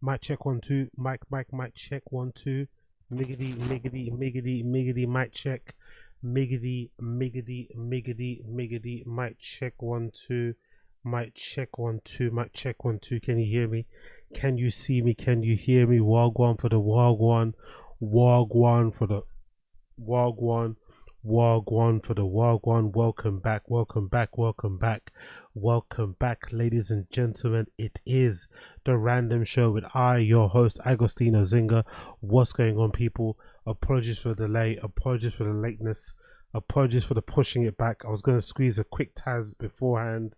Mic check 1 2. Mic check 1 2. Miggity mic check. Miggity mic check 1 2. Mic check 1 2. Mic check 1 2. Can you hear me? Can you see me? Can you hear me? Wagwan for the wagwan. Wagwan for the wagwan. Wagwan for the wagwan. Welcome back, ladies and gentlemen. It is the Random Show with your host, Agostino Zinga. What's going on, people? Apologies for the delay, apologies for the lateness, apologies for the pushing it back. I was going to squeeze a quick Taz beforehand,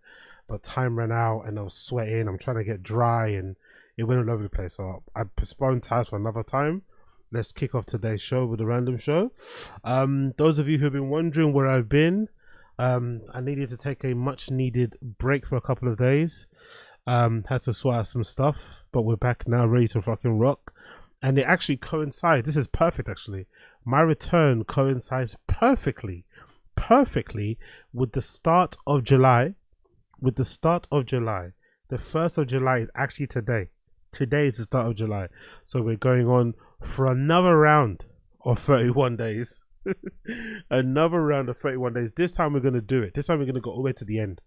but time ran out and I was sweating. I'm trying to get dry and it went all over the place. So I postponed Taz for another time. Let's kick off today's show with the Random Show. Those of you who've been wondering where I've been, I needed to take a much needed break for a couple of days. Had to sort out some stuff, but we're back now, ready to fucking rock. And it actually coincides. This is perfect, actually. My return coincides perfectly with the start of July. The 1st of July is actually today. Today is the start of July. So we're going on for another round of 31 days. Another round of 31 days. This time we're going to do it. This time we're going to go all the way to the end.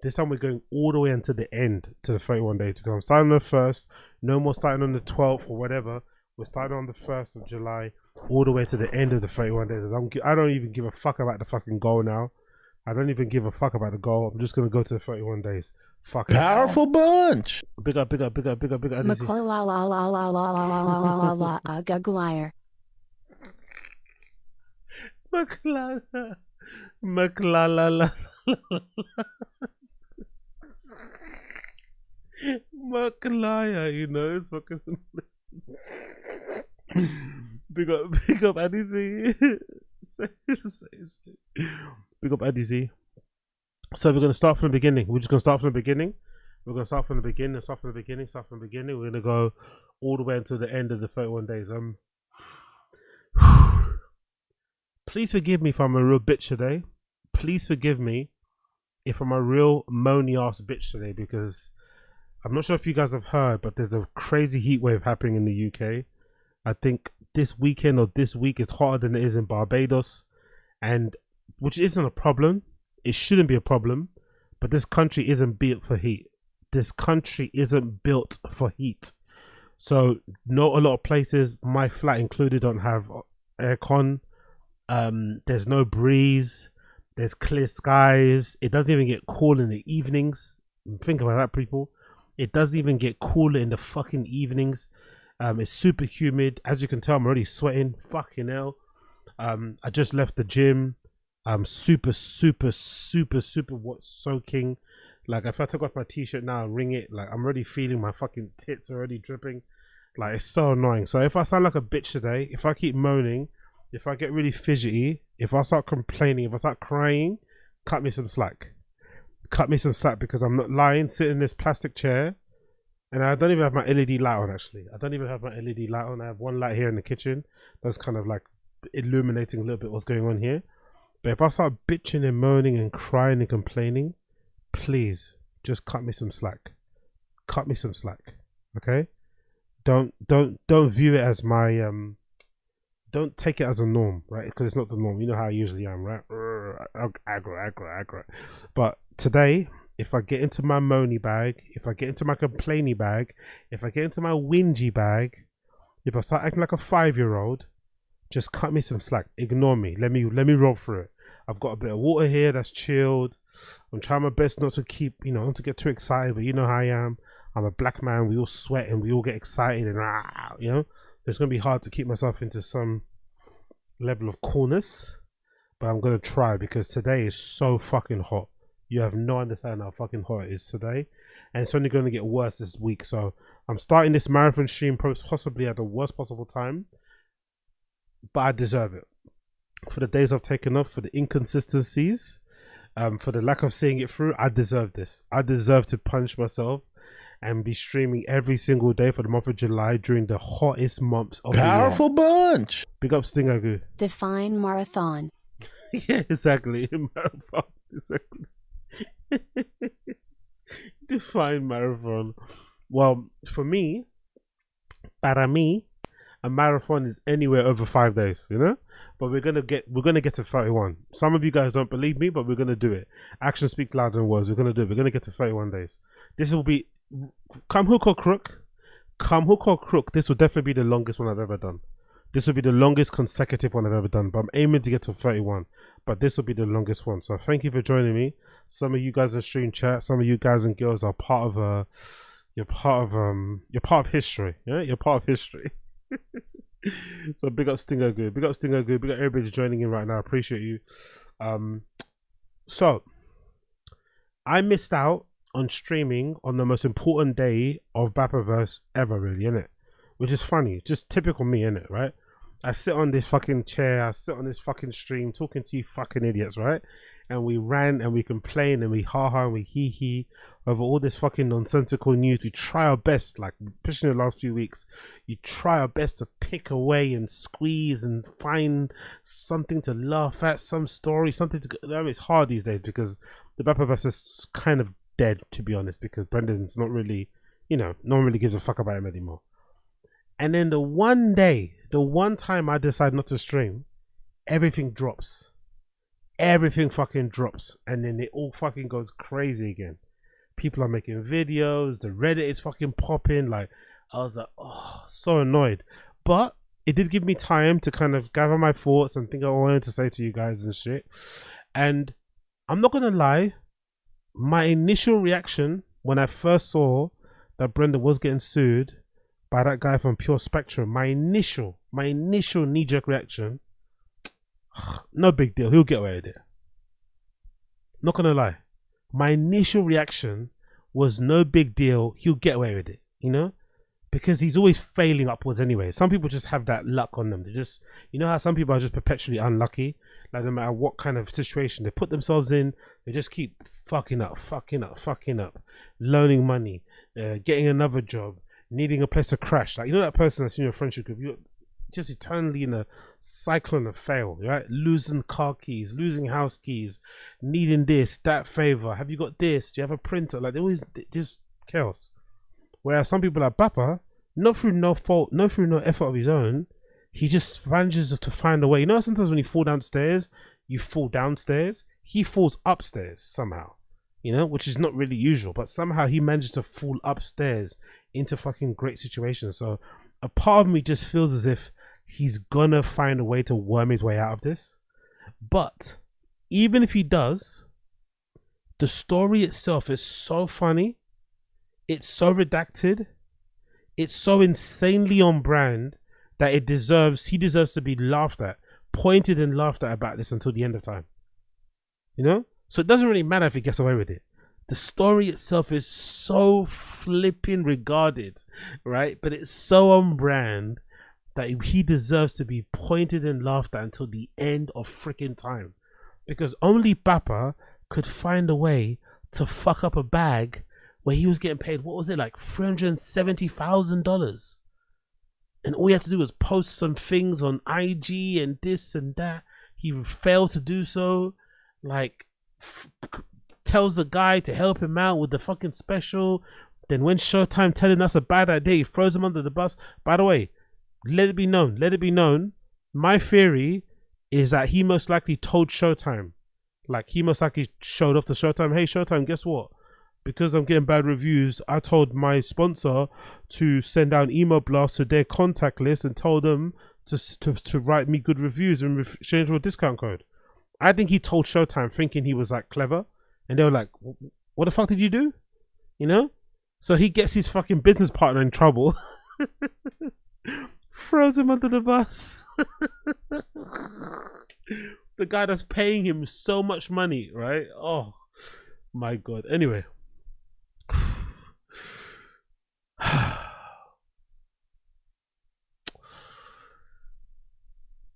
This time we're going all the way into the end to the 31 days. Because I'm starting on the 1st. No more starting on the 12th or whatever. We're starting on the 1st of July all the way to the end of the 31 days. I don't even give a fuck about the fucking goal now. I don't even give a fuck about the goal. I'm just going to go to the 31 days. Fuck it. Powerful bunch. Big up. Guglier. Maclala. Maclaya, you know, it's fucking. Big up, Addy Z. Big up, Addy Z. So we're gonna start from the beginning. We're just gonna start from the beginning. We're gonna start from the beginning. We're gonna go all the way until the end of the 31 days. Please forgive me if I'm a real bitch today. Please forgive me if I'm a real moany ass bitch today, because I'm not sure if you guys have heard, but there's a crazy heat wave happening in the UK. I think this weekend or this week is hotter than it is in Barbados, and which isn't a problem. It shouldn't be a problem, but this country isn't built for heat. This country isn't built for heat. So not a lot of places, my flat included, don't have aircon. There's no breeze. There's clear skies. It doesn't even get cool in the evenings. Think about that, people. It doesn't even get cooler in the fucking evenings. It's super humid. As you can tell, I'm already sweating. Fucking hell. I just left the gym. I'm super soaking. Like, if I took off my t-shirt now and wring it, like, I'm already feeling my fucking tits already dripping. Like, it's so annoying. So if I sound like a bitch today, if I keep moaning, if I get really fidgety, if I start complaining, if I start crying, cut me some slack. Cut me some slack, because I'm not lying, sitting in this plastic chair, and I don't even have my LED light on, actually. I don't even have my LED light on. I have one light here in the kitchen that's kind of like illuminating a little bit what's going on here. But if I start bitching and moaning and crying and complaining, please just cut me some slack. Cut me some slack, okay? Don't view it as my don't take it as a norm, right? Because it's not the norm. You know how I usually am, right? Aggro. But today, if I get into my moany bag, if I get into my complaining bag, if I get into my whingy bag, if I start acting like a 5-year-old, just cut me some slack. Ignore me. Let me roll through it. I've got a bit of water here that's chilled. I'm trying my best not to keep, not to get too excited, but you know how I am. I'm a black man. We all sweat and we all get excited, and it's going to be hard to keep myself into some level of coolness, but I'm going to try, because today is so fucking hot. You have no understanding how fucking hot it is today, and it's only going to get worse this week. So I'm starting this marathon stream possibly at the worst possible time, but I deserve it. For the days I've taken off, for the inconsistencies, for the lack of seeing it through, I deserve this. I deserve to punish myself and be streaming every single day for the month of July during the hottest months of Powerful the year. bunch. Big up Stingagu. Define marathon. Yeah, exactly. Marathon. Exactly. Define marathon. Well, for me, Para me, a marathon is anywhere over 5 days, you know. But we're gonna get to 31. Some of you guys don't believe me, but we're gonna do it. Action speaks louder than words. We're gonna do it. We're gonna get to 31 days. This will be, come hook or crook, this will definitely be the longest one I've ever done. This will be the longest consecutive one I've ever done. But I'm aiming to get to 31. But this will be the longest one. So thank you for joining me. Some of you guys in stream chat, some of you guys and girls are part of you're part of history. Yeah, you're part of history. So big up Stinger Good, big up Stinger Good, big up everybody joining in right now. I appreciate you. So I missed out on streaming on the most important day of Bappaverse ever, really, innit? Which is funny, just typical me, innit, right? I sit on this fucking chair, I sit on this fucking stream talking to you fucking idiots, right? And we rant and we complain and we ha-ha and we hee-hee over all this fucking nonsensical news. We try our best, like especially in the last few weeks, you try our best to pick away and squeeze and find something to laugh at, some story, something to... I mean, it's hard these days because the Bappaverse is kind of dead, to be honest, because Brendan's not really, you know, no one really gives a fuck about him anymore. And then the one day, the one time I decide not to stream, everything drops. Everything fucking drops. And then it all fucking goes crazy again. People are making videos, the Reddit is fucking popping. Like, I was like, oh, so annoyed. But it did give me time to kind of gather my thoughts and think I wanted to say to you guys and shit. And I'm not gonna lie, my initial reaction when I first saw that Brendan was getting sued by that guy from Pure Spectrum, my initial knee-jerk reaction, no big deal, he'll get away with it. Not gonna lie, my initial reaction was no big deal, he'll get away with it, you know, because he's always failing upwards anyway. Some people just have that luck on them. They just, you know how some people are just perpetually unlucky, like no matter what kind of situation they put themselves in, they just keep fucking up, loaning money, getting another job, needing a place to crash. Like, you know that person that's in your friendship group, you're just eternally in a cyclone of fail, right? Losing car keys, losing house keys, needing this, that favor. Have you got this? Do you have a printer? Like, they always just chaos. Whereas some people like Bappa, not through no fault, not through no effort of his own, he just manages to find a way. You know, sometimes when you fall downstairs, you fall downstairs. He falls upstairs somehow, you know, which is not really usual, but somehow he manages to fall upstairs into fucking great situations. So a part of me just feels as if he's gonna find a way to worm his way out of this. But even if he does, the story itself is so funny, it's so redacted, it's so insanely on brand that he deserves to be laughed at, pointed and laughed at about this until the end of time, you know. So it doesn't really matter if he gets away with it. The story itself is so flipping regarded, right? But it's so on brand that he deserves to be pointed and laughed at until the end of freaking time. Because only Bappa could find a way to fuck up a bag where he was getting paid, what was it, like $370,000? And all he had to do was post some things on IG and this and that. He failed to do so. Like, tells the guy to help him out with the fucking special. Then when Showtime telling us a bad idea, he throws him under the bus. By the way, let it be known, my theory is that he most likely told Showtime, like he most likely showed off to Showtime, hey Showtime, guess what? Because I'm getting bad reviews, I told my sponsor to send out an email blast to their contact list and told them to write me good reviews and exchange for a discount code. I think he told Showtime thinking he was like clever, and they were like, what the fuck did you do? You know? So he gets his fucking business partner in trouble. Throws him under the bus. The guy that's paying him so much money, right? Oh my god. Anyway.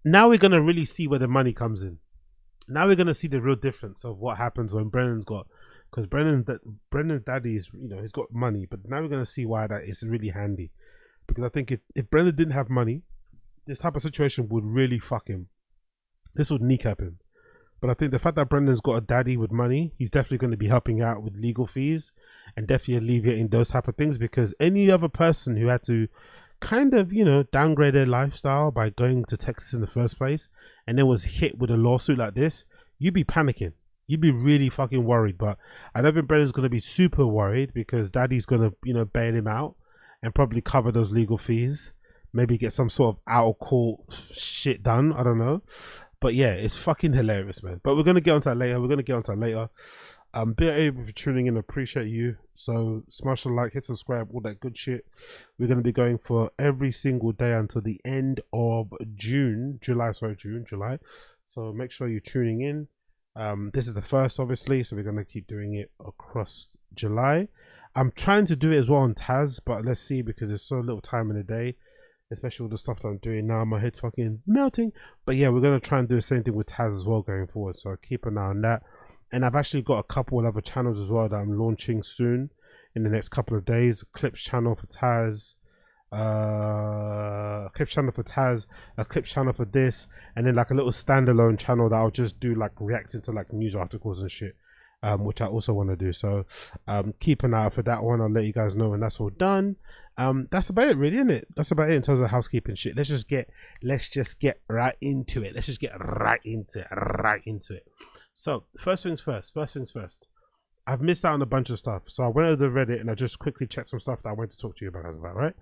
Now we're gonna really see where the money comes in. Now we're gonna see the real difference of what happens when Brennan's got, because Brennan's daddy is, you know, he's got money, but now we're gonna see why that is really handy. Because I think if Brennan didn't have money, this type of situation would really fuck him. This would kneecap him. But I think the fact that Brendan's got a daddy with money, he's definitely going to be helping out with legal fees and definitely alleviating those type of things, because any other person who had to kind of, you know, downgraded their lifestyle by going to Texas in the first place and then was hit with a lawsuit like this, you'd be panicking. You'd be really fucking worried. But I don't think Brennan's going to be super worried because daddy's going to, you know, bail him out and probably cover those legal fees. Maybe get some sort of out of court shit done. I don't know. But yeah, it's fucking hilarious, man. But we're going to get onto that later. Big able for tuning in. Appreciate you. So smash the like, hit subscribe, all that good shit. We're going to be going for every single day until the end of July. So make sure you're tuning in. This is the first, obviously, so we're going to keep doing it across July. I'm trying to do it as well on Taz, but let's see, because there's so little time in the day, especially with the stuff that I'm doing now. My head's fucking melting. But yeah, we're going to try and do the same thing with Taz as well going forward, so keep an eye on that. And I've actually got a couple of other channels as well that I'm launching soon in the next couple of days. Clips channel for Taz, a clips channel for this, and then like a little standalone channel that I'll just do like reacting to like news articles and shit, which I also want to do. So keep an eye out for that one. I'll let you guys know when that's all done. That's about it, really, isn't it? That's about it in terms of housekeeping shit. Let's just get right into it. So first things first. I've missed out on a bunch of stuff, so I went over the Reddit and I just quickly checked some stuff that I wanted to talk to you about, right?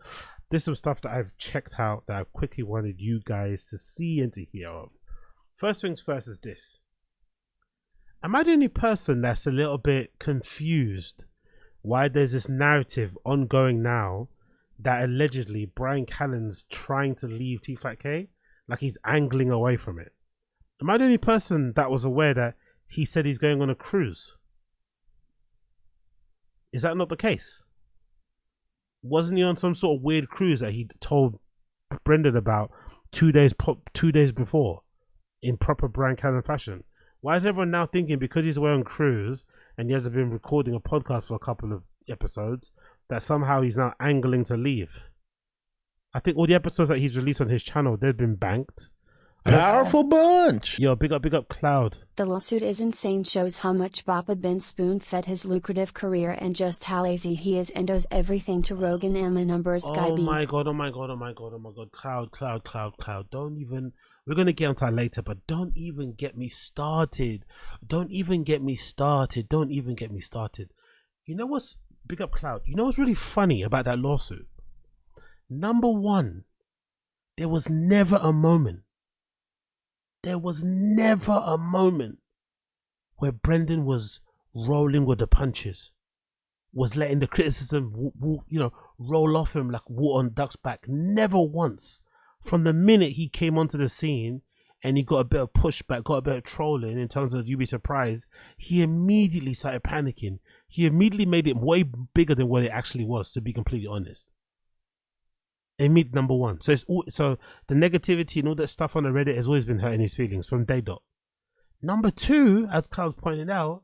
There's some stuff that I've checked out that I quickly wanted you guys to see and to hear of. First things first is this. Am I the only person that's a little bit confused why there's this narrative ongoing now that allegedly Bryan Callen's trying to leave TFATK, like he's angling away from it? Am I the only person that was aware that he said he's going on a cruise? Is that not the case? Wasn't he on some sort of weird cruise that he told Brendan about 2 days before in proper Bryan Callen fashion? Why is everyone now thinking because he's away on cruise and he hasn't been recording a podcast for a couple of episodes that somehow he's now angling to leave? I think all the episodes that he's released on his channel, they've been banked. Powerful bunch. Yo, big up Cloud. The lawsuit is insane, shows how much Papa Ben spoon-fed his lucrative career and just how lazy he is and owes everything to Rogan Emma numbers. Oh my god, Cloud. Don't even, we're gonna get onto that later, but don't even get me started. You know what's, big up Cloud, you know what's really funny about that lawsuit? Number one, there was never a moment where Brendan was rolling with the punches, was letting the criticism roll off him like water on duck's back. Never once. From the minute he came onto the scene and he got a bit of pushback, got a bit of trolling in terms of you'd be surprised, he immediately started panicking. He immediately made it way bigger than what it actually was, to be completely honest. Number one. So so the negativity and all that stuff on the Reddit has always been hurting his feelings from day dot. Number two, as Cloud pointed out,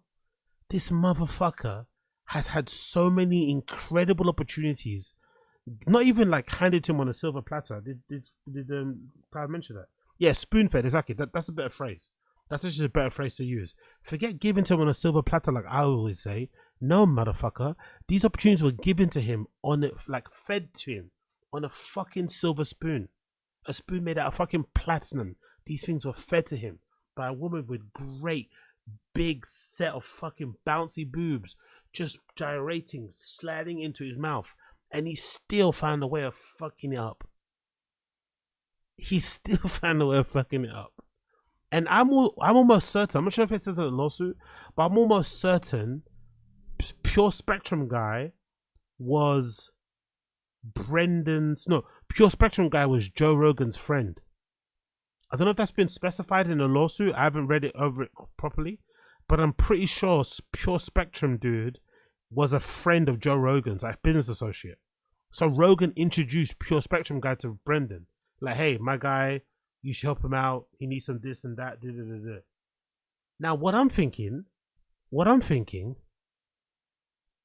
this motherfucker has had so many incredible opportunities, not even like handed to him on a silver platter. Did Cloud mention that? Yeah, spoon-fed, exactly. That's a better phrase. That's actually a better phrase to use. Forget giving to him on a silver platter, like I always say. No, motherfucker. These opportunities were given to him on it, like fed to him on a fucking silver spoon. A spoon made out of fucking platinum. These things were fed to him by a woman with great big set of fucking bouncy boobs, just gyrating, sliding into his mouth, and he still found a way of fucking it up. And I'm almost certain, I'm not sure if it says in the lawsuit, but I'm almost certain Pure Spectrum guy was Pure Spectrum guy was Joe Rogan's friend. I don't know if that's been specified in the lawsuit. I haven't read it over it properly, but I'm pretty sure Pure Spectrum dude was a friend of Joe Rogan's, like business associate. So Rogan introduced Pure Spectrum guy to Brendan, like, hey, my guy, you should help him out. He needs some this and that. Now, what I'm thinking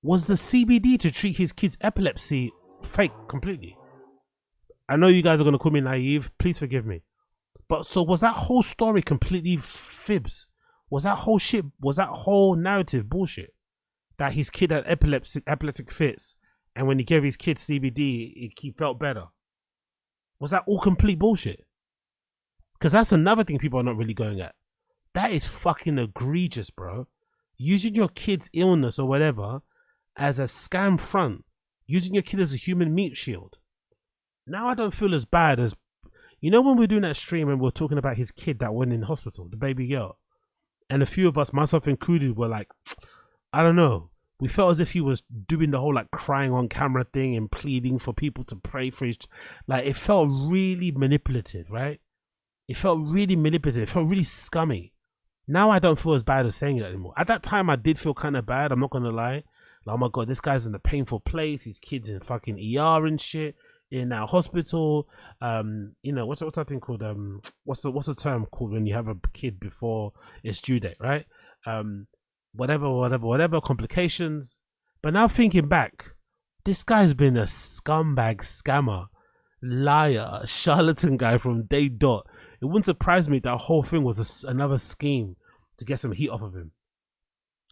was the CBD to treat his kid's epilepsy fake completely. I know you guys are going to call me naive. Please forgive me. But so was that whole story completely fibs? Was that whole narrative bullshit? That his kid had epileptic fits, and when he gave his kid CBD, he felt better. Was that all complete bullshit? Because that's another thing people are not really going at. That is fucking egregious, bro. Using your kid's illness or whatever as a scam front. Using your kid as a human meat shield. Now I don't feel as bad as... You know when we were doing that stream and we were talking about his kid that went in hospital, the baby girl? And a few of us, myself included, were like, I don't know. We felt as if he was doing the whole like crying on camera thing and pleading for people to pray for his... Like it felt really manipulative, right? It felt really manipulative. It felt really scummy. Now I don't feel as bad as saying it anymore. At that time, I did feel kind of bad. I'm not going to lie. Like, oh my God, this guy's in a painful place. His kid's in fucking ER and shit. In our hospital. You know, what's that thing called? What's the term called when you have a kid before it's due date, right? Whatever complications. But now thinking back, this guy's been a scumbag, scammer, liar, charlatan guy from day dot. It wouldn't surprise me if that whole thing was another scheme to get some heat off of him.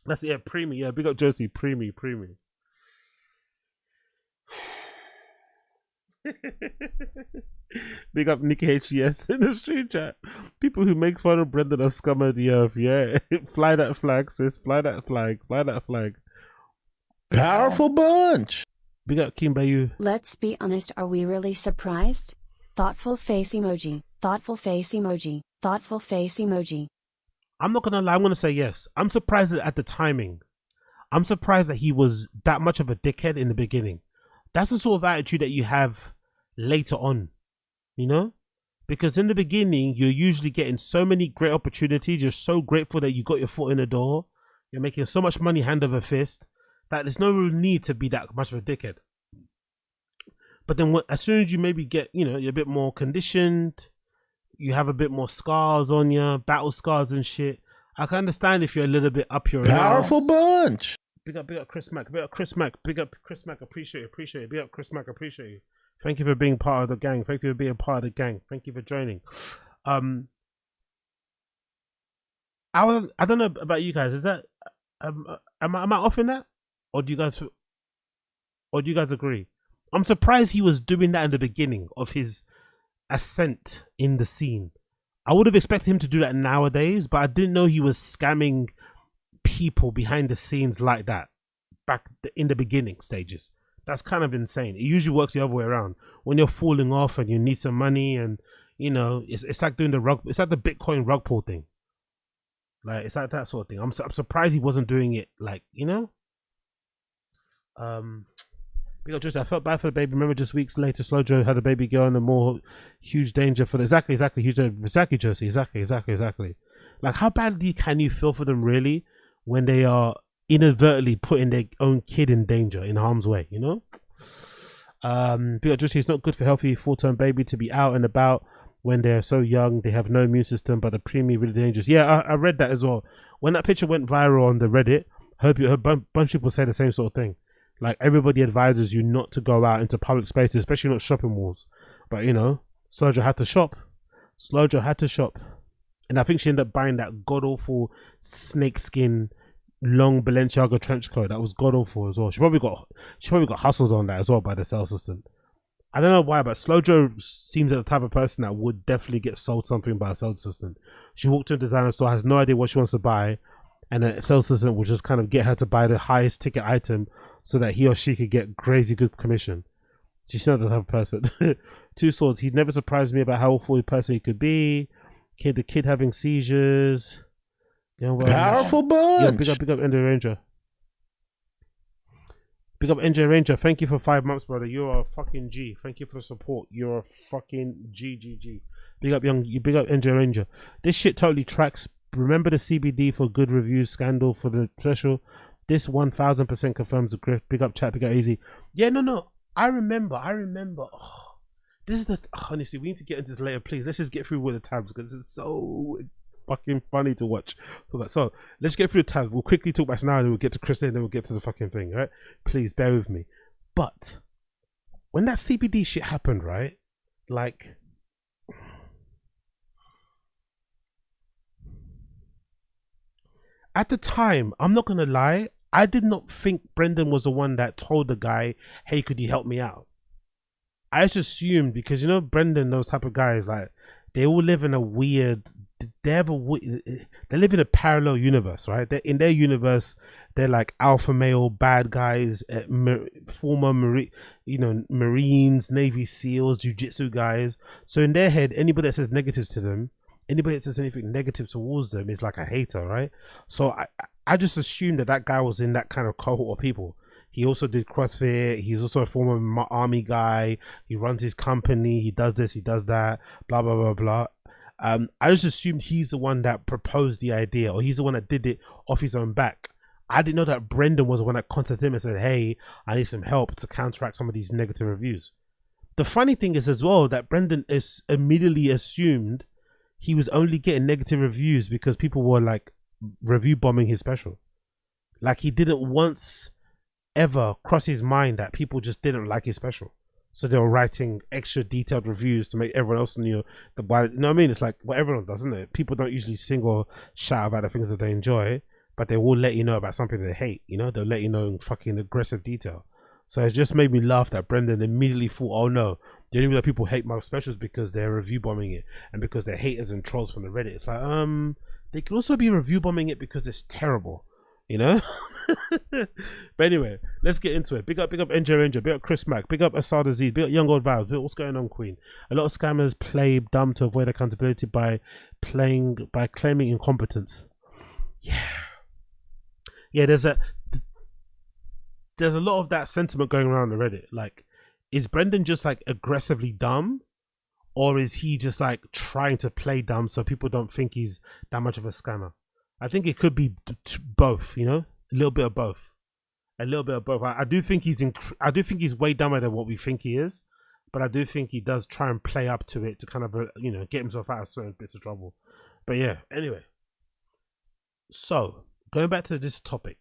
That's it, yeah, Preemie. Yeah, big up Josie, Preemie. Big up Nikki HGS in the street chat. People who make fun of Brendan are scum of the earth. Yeah, fly that flag, sis. Fly that flag. Powerful bunch. Big up Kim Bayu. Let's be honest, are we really surprised? Thoughtful face emoji. Thoughtful face emoji. Thoughtful face emoji. I'm not gonna lie, I'm gonna say yes. I'm surprised at the timing. I'm surprised that he was that much of a dickhead in the beginning. That's the sort of attitude that you have later on, you know? Because in the beginning, you're usually getting so many great opportunities. You're so grateful that you got your foot in the door. You're making so much money hand over fist that there's no real need to be that much of a dickhead. But then as soon as you maybe get, you know, you're a bit more conditioned, you have a bit more scars on you, battle scars and shit. I can understand if you're a little bit up your Powerful bunch. Big up Chris Mack. Big up Chris Mack. Appreciate it. Big up Chris Mack. Appreciate you. Thank you for being part of the gang. Thank you for being part of the gang. Thank you for joining. I don't know about you guys. Is that am I off in that, or do you guys agree? I'm surprised he was doing that in the beginning of his ascent in the scene. I would have expected him to do that nowadays, but I didn't know he was scamming people behind the scenes like that back in the beginning stages. That's kind of insane. It usually works the other way around. When you're falling off and you need some money, and you know, it's like doing it's like the Bitcoin rug pull thing. Like it's like that sort of thing. I'm surprised he wasn't doing it, like, you know. I felt bad for the baby. Remember, just weeks later, Slow Joe had a baby girl in a more huge danger for the exactly, Josie, exactly. Like, how badly can you feel for them really when they are inadvertently putting their own kid in danger, in harm's way, you know? Josie, it's not good for healthy full-term baby to be out and about when they're so young. They have no immune system, but the preemie really dangerous. Yeah, I read that as well. When that picture went viral on the Reddit, heard a bunch of people say the same sort of thing. Like, everybody advises you not to go out into public spaces, especially not shopping malls. But, you know, Slojo had to shop. And I think she ended up buying that god-awful snakeskin long Balenciaga trench coat. That was god-awful as well. She probably got hustled on that as well by the sales assistant. I don't know why, but Slojo seems like the type of person that would definitely get sold something by a sales assistant. She walked to a designer store, has no idea what she wants to buy, and a sales assistant will just kind of get her to buy the highest ticket item so that he or she could get crazy good commission. She's not the type of person. Two Swords, he'd never surprised me about how awful a person he could be. The kid having seizures. You know, Powerful bunch. Yeah, big up NJ Ranger. Big up NJ Ranger. Thank you for 5 months, brother. You're a fucking G. Thank you for the support. You're a fucking G. Big up NJ Ranger. This shit totally tracks. Remember the CBD for good reviews scandal for the special? This 1000% confirms the grift. Big up chat, big up easy. Yeah, no. I remember. Oh, this is the... honestly, we need to get into this later, please. Let's just get through with the tabs because it's so fucking funny to watch. So let's get through the tabs. We'll quickly talk about now and then we'll get to Chris and then we'll get to the fucking thing, right? Please bear with me. But when that CBD shit happened, right? Like... at the time, I'm not going to lie, I did not think Brendan was the one that told the guy, hey, could you help me out? I just assumed because you know Brendan, those type of guys, like they all live in a weird. They live in a parallel universe, right? They're, in their universe, they're like alpha male bad guys, former Marines, Navy SEALs, jiu-jitsu guys. So in their head, anybody that says negatives to them, anybody that says anything negative towards them is like a hater, right? So I just assumed that guy was in that kind of cohort of people. He also did CrossFit. He's also a former army guy. He runs his company. He does this. He does that. Blah blah blah blah. I just assumed he's the one that proposed the idea, or he's the one that did it off his own back. I didn't know that Brendan was the one that contacted him and said, "Hey, I need some help to counteract some of these negative reviews." The funny thing is as well that Brendan is immediately assumed he was only getting negative reviews because people were like review bombing his special. Like he didn't once ever cross his mind that people just didn't like his special, so they were writing extra detailed reviews to make everyone else know the why. You know what I mean? It's like what everyone does, isn't it? People don't usually sing or shout about the things that they enjoy, but they will let you know about something they hate. You know, they'll let you know in fucking aggressive detail. So it just made me laugh that Brendan immediately thought, oh no, the only way that people hate my specials because they're review bombing it and because they're haters and trolls from the Reddit. It's like, they could also be review bombing it because it's terrible, you know? But anyway, let's get into it. Big up NJ Ranger, big up Chris Mack, big up Asada Z, big up Young Old Vibes, big up what's going on, Queen. A lot of scammers play dumb to avoid accountability by claiming incompetence. Yeah, there's a lot of that sentiment going around on Reddit. Like, is Brendan just like aggressively dumb, or is he just like trying to play dumb so people don't think he's that much of a scammer? I think it could be both, you know, a little bit of both. I do think he's way dumber than what we think he is, but I do think he does try and play up to it to kind of you know, get himself out of certain bits of trouble. But yeah, anyway. So going back to this topic.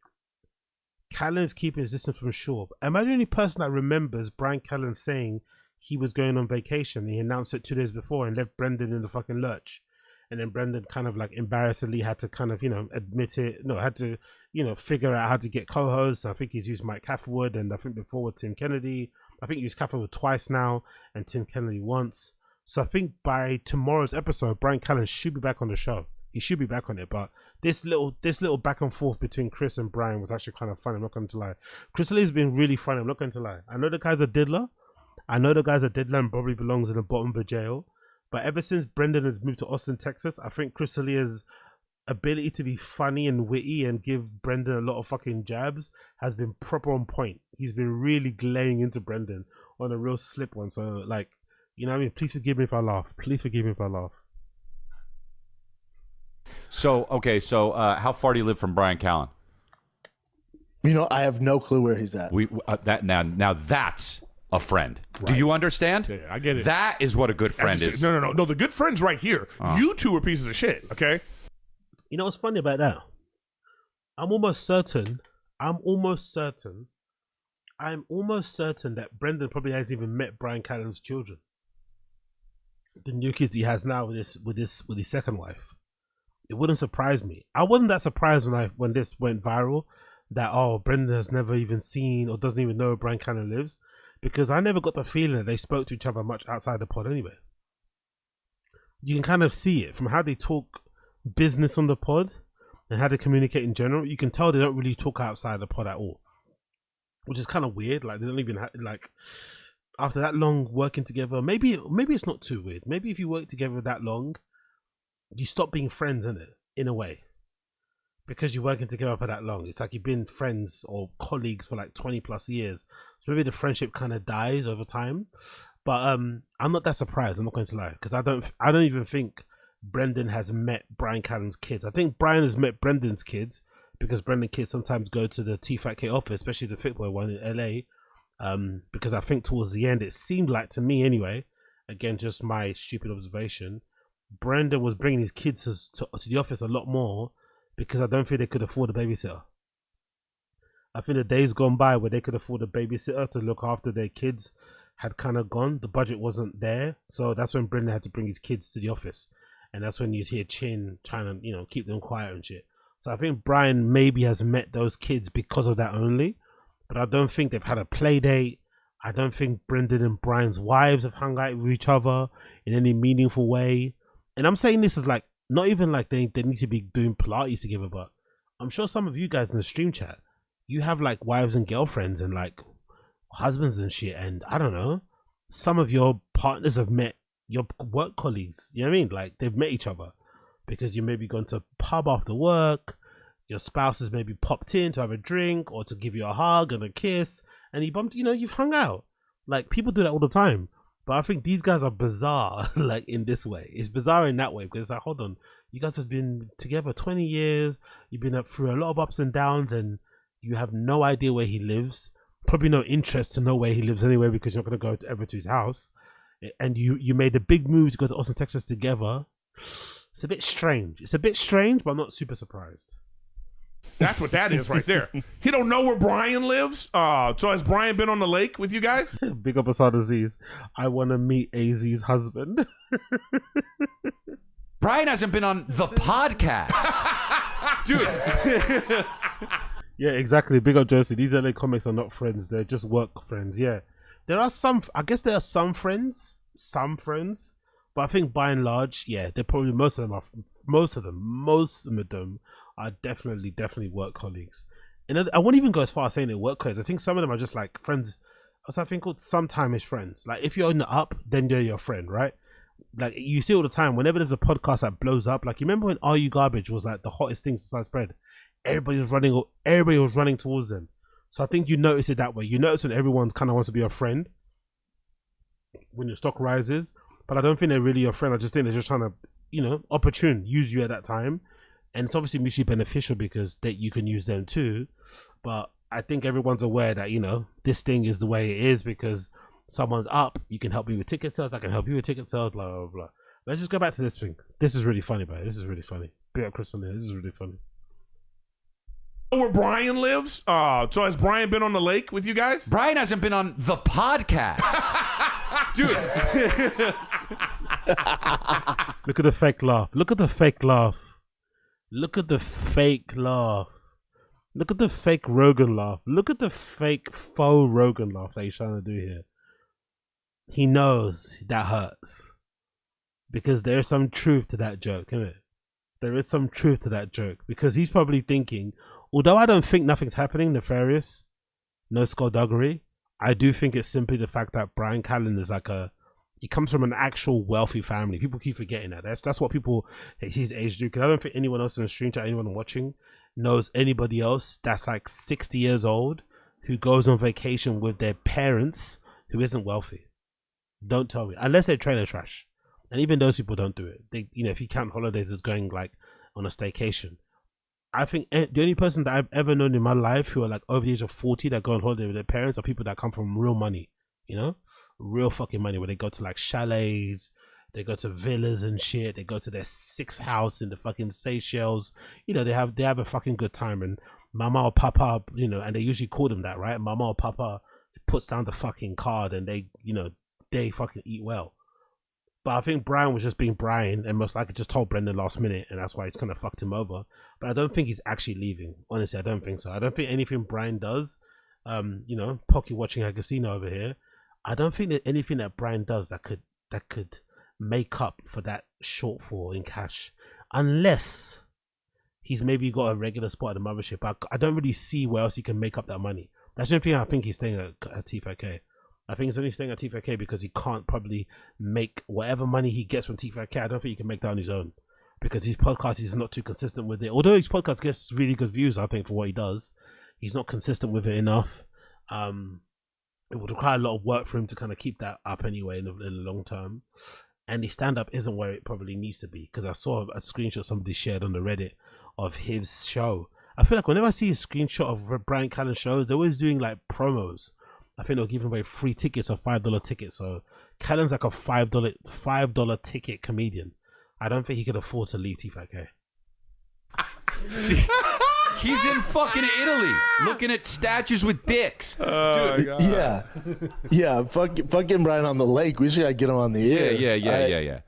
Callen is keeping his distance from Schaub. Am I the only person that remembers Bryan Callen saying he was going on vacation? He announced it 2 days before and left Brendan in the fucking lurch. And then Brendan kind of like embarrassedly had to kind of, you know, admit it. No, had to, you know, figure out how to get co-hosts. I think he's used Mike Catherwood, and I think before with Tim Kennedy. I think he used Catherwood twice now and Tim Kennedy once. So I think by tomorrow's episode, Bryan Callen should be back on the show. He should be back on it, but this little back and forth between Chris and Bryan was actually kind of fun. I'm not going to lie. Chris Lee's been really fun. I'm not going to lie. I know the guy's a diddler. And probably belongs in the bottom of a jail. But ever since Brendan has moved to Austin, Texas, I think Chris Lee's ability to be funny and witty and give Brendan a lot of fucking jabs has been proper on point. He's been really laying into Brendan on a real slip one. So, like, you know what I mean? Please forgive me if I laugh. So, okay, how far do you live from Bryan Callen? You know, I have no clue where he's at. Now that's a friend. Right. Do you understand? Yeah, I get it. That is what a good friend is. No. The good friend's right here. You two are pieces of shit, okay? You know what's funny about that? I'm almost certain that Brendan probably hasn't even met Bryan Callen's children. The new kids he has now with his second wife. It wouldn't surprise me. I wasn't that surprised when this went viral that Brendan has never even seen or doesn't even know where Bryan Callen lives, because I never got the feeling that they spoke to each other much outside the pod anyway. You can kind of see it from how they talk business on the pod and how they communicate in general. You can tell they don't really talk outside the pod at all, which is kind of weird. Like they don't even like after that long working together. Maybe it's not too weird. Maybe if you work together that long, you stop being friends, in a way, because you're working together for that long. It's like you've been friends or colleagues for like 20 plus years. So maybe the friendship kind of dies over time. But I'm not that surprised. I'm not going to lie, because I don't even think Brendan has met Bryan Callen's kids. I think Bryan has met Brendan's kids because Brendan's kids sometimes go to the TFATK office, especially the Fit Boy one in LA. Because I think towards the end, it seemed like to me anyway, again, just my stupid observation, Brendan was bringing his kids to the office a lot more because I don't think they could afford a babysitter. I think the days gone by where they could afford a babysitter to look after their kids had kind of gone. The budget wasn't there. So that's when Brendan had to bring his kids to the office. And that's when you'd hear Chin trying to, keep them quiet and shit. So I think Bryan maybe has met those kids because of that only. But I don't think they've had a play date. I don't think Brendan and Brian's wives have hung out with each other in any meaningful way. And I'm saying this is like, not even like they need to be doing Pilates together, but I'm sure some of you guys in the stream chat, you have like wives and girlfriends and like husbands and shit. And I don't know, some of your partners have met your work colleagues. You know what I mean? Like they've met each other because you maybe gone to a pub after work. Your spouse has maybe popped in to have a drink or to give you a hug and a kiss. And you bumped, you've hung out. Like people do that all the time. But I think these guys are bizarre, like in this way. It's bizarre in that way because it's like, hold on, you guys have been together 20 years. You've been up through a lot of ups and downs, and you have no idea where he lives. Probably no interest to know where he lives anyway because you're not going to go ever to his house. And you made a big move to go to Austin, Texas together. It's a bit strange. But I'm not super surprised. That's what that is right there. He don't know where Bryan lives. So has Bryan been on the lake with you guys? Big up Asad Aziz. I want to meet AZ's husband. Bryan hasn't been on the podcast. Dude. Yeah, exactly. Big up Josie. These LA comics are not friends. They're just work friends. Yeah. There are some, I guess there are some friends. But I think by and large, yeah, they're probably, most of them are definitely work colleagues. And I won't even go as far as saying they're work colleagues. I think some of them are just like friends, as I think called sometime-ish friends. Like if you're in the up, then they're your friend, right? Like you see all the time, whenever there's a podcast that blows up, like you remember when Are You Garbage was like the hottest thing since sliced bread? Everybody was running towards them. So I think you notice it that way. You notice when everyone kind of wants to be your friend when your stock rises, but I don't think they're really your friend. I just think they're just trying to, opportune, use you at that time. And it's obviously mutually beneficial because you can use them too. But I think everyone's aware that, this thing is the way it is because someone's up. You can help me with ticket sales. I can help you with ticket sales, blah, blah, blah. Let's just go back to this thing. This is really funny, bro. This is really funny. Big up Chris on there. This is really funny. Where Bryan lives? So has Bryan been on the lake with you guys? Bryan hasn't been on the podcast. Dude. Look at the fake laugh. Look at the fake laugh. Look at the fake laugh. Look at the fake Rogan laugh. Look at the fake faux Rogan laugh that he's trying to do here. He knows that hurts. Because there's some truth to that joke, isn't it? There is some truth to that joke. Because he's probably thinking, although I don't think nothing's happening nefarious, no skullduggery, I do think it's simply the fact that Bryan Callen is like he comes from an actual wealthy family. People keep forgetting that. That's what people his age do. Because I don't think anyone else in the stream chat, anyone watching, knows anybody else that's like 60 years old who goes on vacation with their parents who isn't wealthy. Don't tell me. Unless they're trailer trash. And even those people don't do it. They, if you count holidays as going like on a staycation. I think the only person that I've ever known in my life who are like over the age of 40 that go on holiday with their parents are people that come from real money. Real fucking money, where they go to like chalets, they go to villas and shit, they go to their 6th house in the fucking Seychelles. They have a fucking good time. And mama or papa, and they usually call them that, right? Mama or papa puts down the fucking card and they fucking eat well. But I think Bryan was just being Bryan and most likely just told Brendan last minute, and that's why it's kind of fucked him over. But I don't think he's actually leaving. Honestly, I don't think so. I don't think anything Bryan does, Pocky watching a casino over here, I don't think that anything that Bryan does that could make up for that shortfall in cash, unless he's maybe got a regular spot at the mothership. I don't really see where else he can make up that money. That's the only thing I think he's staying at TFATK. I think he's only staying at TFATK because he can't probably make whatever money he gets from TFATK. I don't think he can make that on his own because his podcast is not too consistent with it. Although his podcast gets really good views, I think, for what he does, he's not consistent with it enough. It would require a lot of work for him to kind of keep that up anyway in the long term. And the stand-up isn't where it probably needs to be, because I saw a screenshot somebody shared on the Reddit of his show. I feel like whenever I see a screenshot of Bryan Callen shows, they're always doing like promos. I think they're giving away free tickets or $5 tickets. So Callen's like a $5 ticket comedian. I don't think he could afford to leave TFATK. He's in fucking Italy looking at statues with dicks. Oh, dude. Yeah. Fucking Bryan on the lake. We should gotta get him on the air. Yeah.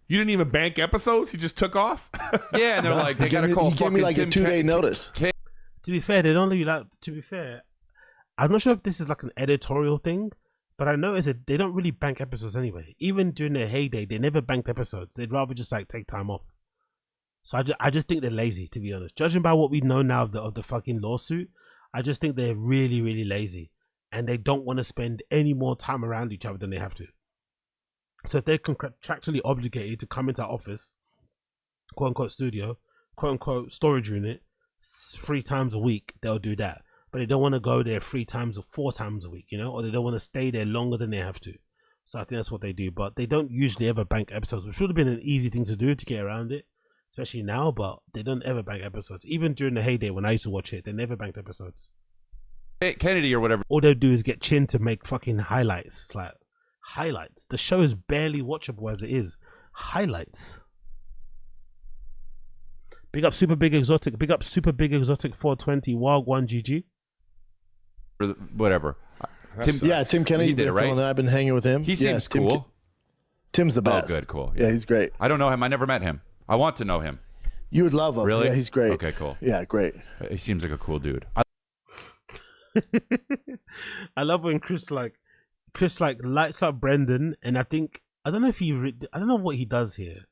You didn't even bank episodes? He just took off? Yeah, and they're like, they gotta call he fucking gave me like Tim a 2-day notice. To be fair, they don't leave that. To be fair, I'm not sure if this is like an editorial thing, but I noticed that they don't really bank episodes anyway. Even during their heyday, they never banked episodes. They'd rather just like take time off. So I just think they're lazy, to be honest. Judging by what we know now of the fucking lawsuit, I just think they're really, really lazy. And they don't want to spend any more time around each other than they have to. So if they're contractually obligated to come into our office, quote unquote studio, quote unquote storage unit, 3 times a week, they'll do that. But they don't want to go there 3 times or 4 times a week, you know, or they don't want to stay there longer than they have to. So I think that's what they do. But they don't usually ever bank episodes, which would have been an easy thing to do to get around it, especially now. But they don't ever bank episodes. Even during the heyday when I used to watch it, they never banked episodes. Hey, Kennedy or whatever. All they do is get Chin to make fucking highlights. It's like, highlights. The show is barely watchable as it is. Highlights. Big up Super Big Exotic. Big up Super Big Exotic 420. Wild 1 GG. Whatever. Tim Kennedy. He did it, right? I've been hanging with him. He seems cool. Tim's the best. Oh, good, cool. Yeah, he's great. I don't know him. I never met him. I want to know him. You would love him. Really? Yeah, he's great. Okay, cool. Yeah, great. He seems like a cool dude. I love when Chris lights up Brendan, and I don't know what he does here.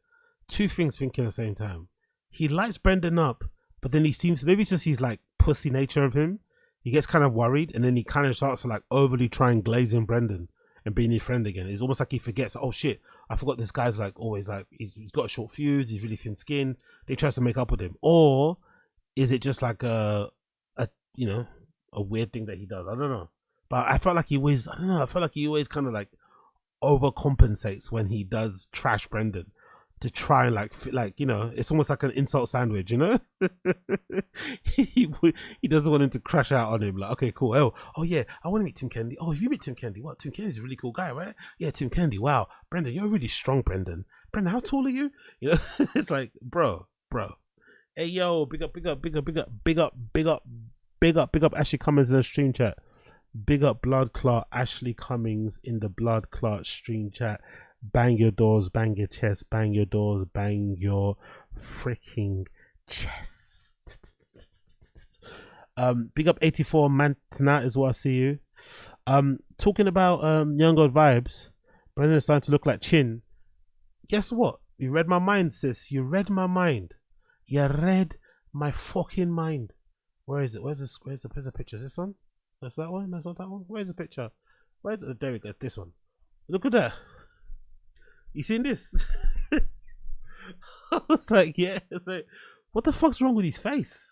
2 things thinking at the same time. He lights Brendan up, but then he seems, maybe it's just his like pussy nature of him. He gets kind of worried, and then he kind of starts to like overly try and glaze in Brendan and being his friend again. It's almost like he forgets, oh shit, I forgot this guy's like always like, he's got a short fuse, he's really thin skinned. They tries to make up with him. Or is it just like a weird thing that he does? I don't know. But I felt like he always kind of like overcompensates when he does trash Brendan to try and like it's almost like an insult sandwich, you know. he doesn't want him to crash out on him. Like, okay, cool. Oh yeah, I want to meet Tim Kennedy. Oh, you meet Tim Kennedy? What? Tim Kennedy's a really cool guy, right? Yeah, Tim Kennedy. Wow, Brendan, you're really strong, Brendan. Brendan, how tall are you? You know, it's like, bro. Hey yo, big up Ashley Cummings in the stream chat. Big up Blood Clot Ashley Cummings in the Blood Clot stream chat. Bang your doors, bang your chest, bang your doors, bang your freaking chest. Big up 84 Mantana as well. I see you. Talking about Young God vibes. Brendan is starting to look like Chin. Guess what? You read my mind, sis. You read my mind. You read my fucking mind. Where is it? Where's the picture? Is this one? That's that one? That's not that one? Where's the picture? Where's it? There we go. It's this one. Look at that. You seen this? I was like, yeah. It's like, what the fuck's wrong with his face?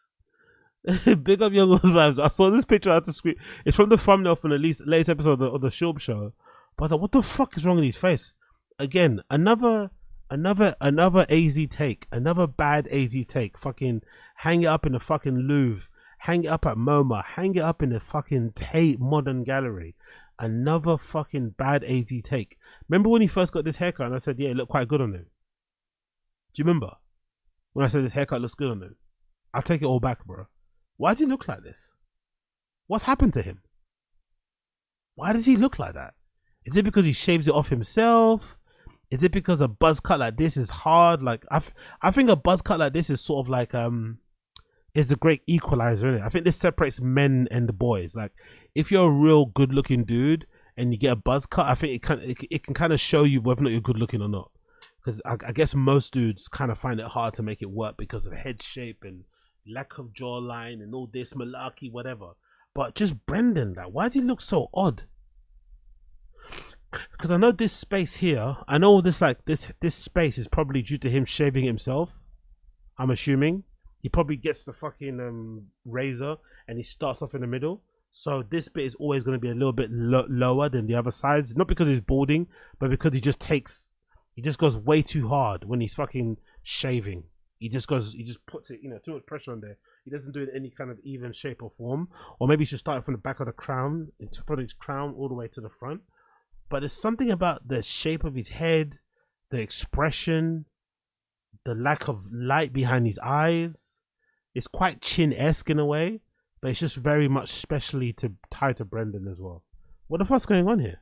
Big up Young Ones vibes. I saw this picture out the screen. It's from the thumbnail from the latest episode of the SCHAUB'S show. But I was like, what the fuck is wrong with his face? Again, another AZ take. Another bad AZ take. Fucking hang it up in the fucking Louvre. Hang it up at MoMA. Hang it up in the fucking Tate Modern Gallery. Another fucking bad AZ take. Remember when he first got this haircut and I said, yeah, it looked quite good on him? Do you remember? When I said this haircut looks good on him? I'll take it all back, bro. Why does he look like this? What's happened to him? Why does he look like that? Is it because he shaves it off himself? Is it because a buzz cut like this is hard? Like I think a buzz cut like this is sort of like is the great equalizer, isn't it? I think this separates men and the boys. Like if you're a real good looking dude and you get a buzz cut, I think it can kind of show you whether or not you're good looking or not. Because I guess most dudes kind of find it hard to make it work because of head shape and lack of jawline and all this malarkey, whatever. But just Brendan, like, why does he look so odd? Because I know this space here, I know this space is probably due to him shaving himself. I'm assuming he probably gets the fucking razor and he starts off in the middle. So this bit is always going to be a little bit lower than the other sides, not because he's balding, but because he just goes way too hard when he's fucking shaving. He just puts it, too much pressure on there. He doesn't do it in any kind of even shape or form. Or maybe he should start from the back of the crown, from his crown all the way to the front. But there's something about the shape of his head, the expression, the lack of light behind his eyes. It's quite Chin-esque in a way, but it's just very much specially tied to Brendan as well. What the fuck's going on here?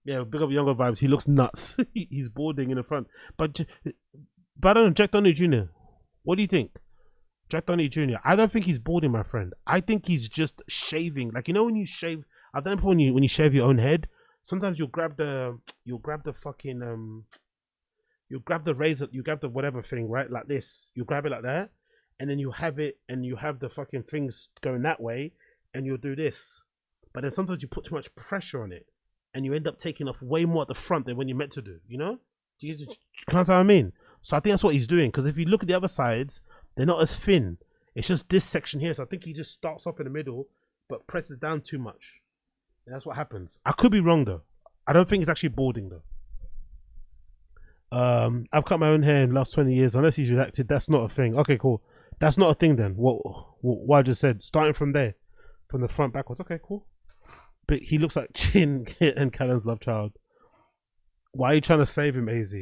Yeah, big up Younger vibes. He looks nuts. He's balding in the front. But I don't know, Jack Donny Jr., what do you think? Jack Downey Jr. I don't think he's balding, my friend. I think he's just shaving. Like, you know when you shave, I've done it before when you shave your own head. Sometimes you'll grab the fucking you grab the razor, you grab the whatever thing, right? Like this. You grab it like that, and then you have it, and you have the fucking things going that way, and you'll do this. But then sometimes you put too much pressure on it, and you end up taking off way more at the front than when you're meant to do, you know? Do you understand what I mean? So I think that's what he's doing, because if you look at the other sides, they're not as thin. It's just this section here. So I think he just starts off in the middle, but presses down too much. And that's what happens. I could be wrong, though. I don't think he's actually balding, though. I've cut my own hair in the last 20 years. Unless he's redacted, that's not a thing. Okay, cool. That's not a thing then. What I just said, starting from there, from the front backwards. Okay, cool. But he looks like Chin and Callen's love child. Why are you trying to save him, AZ?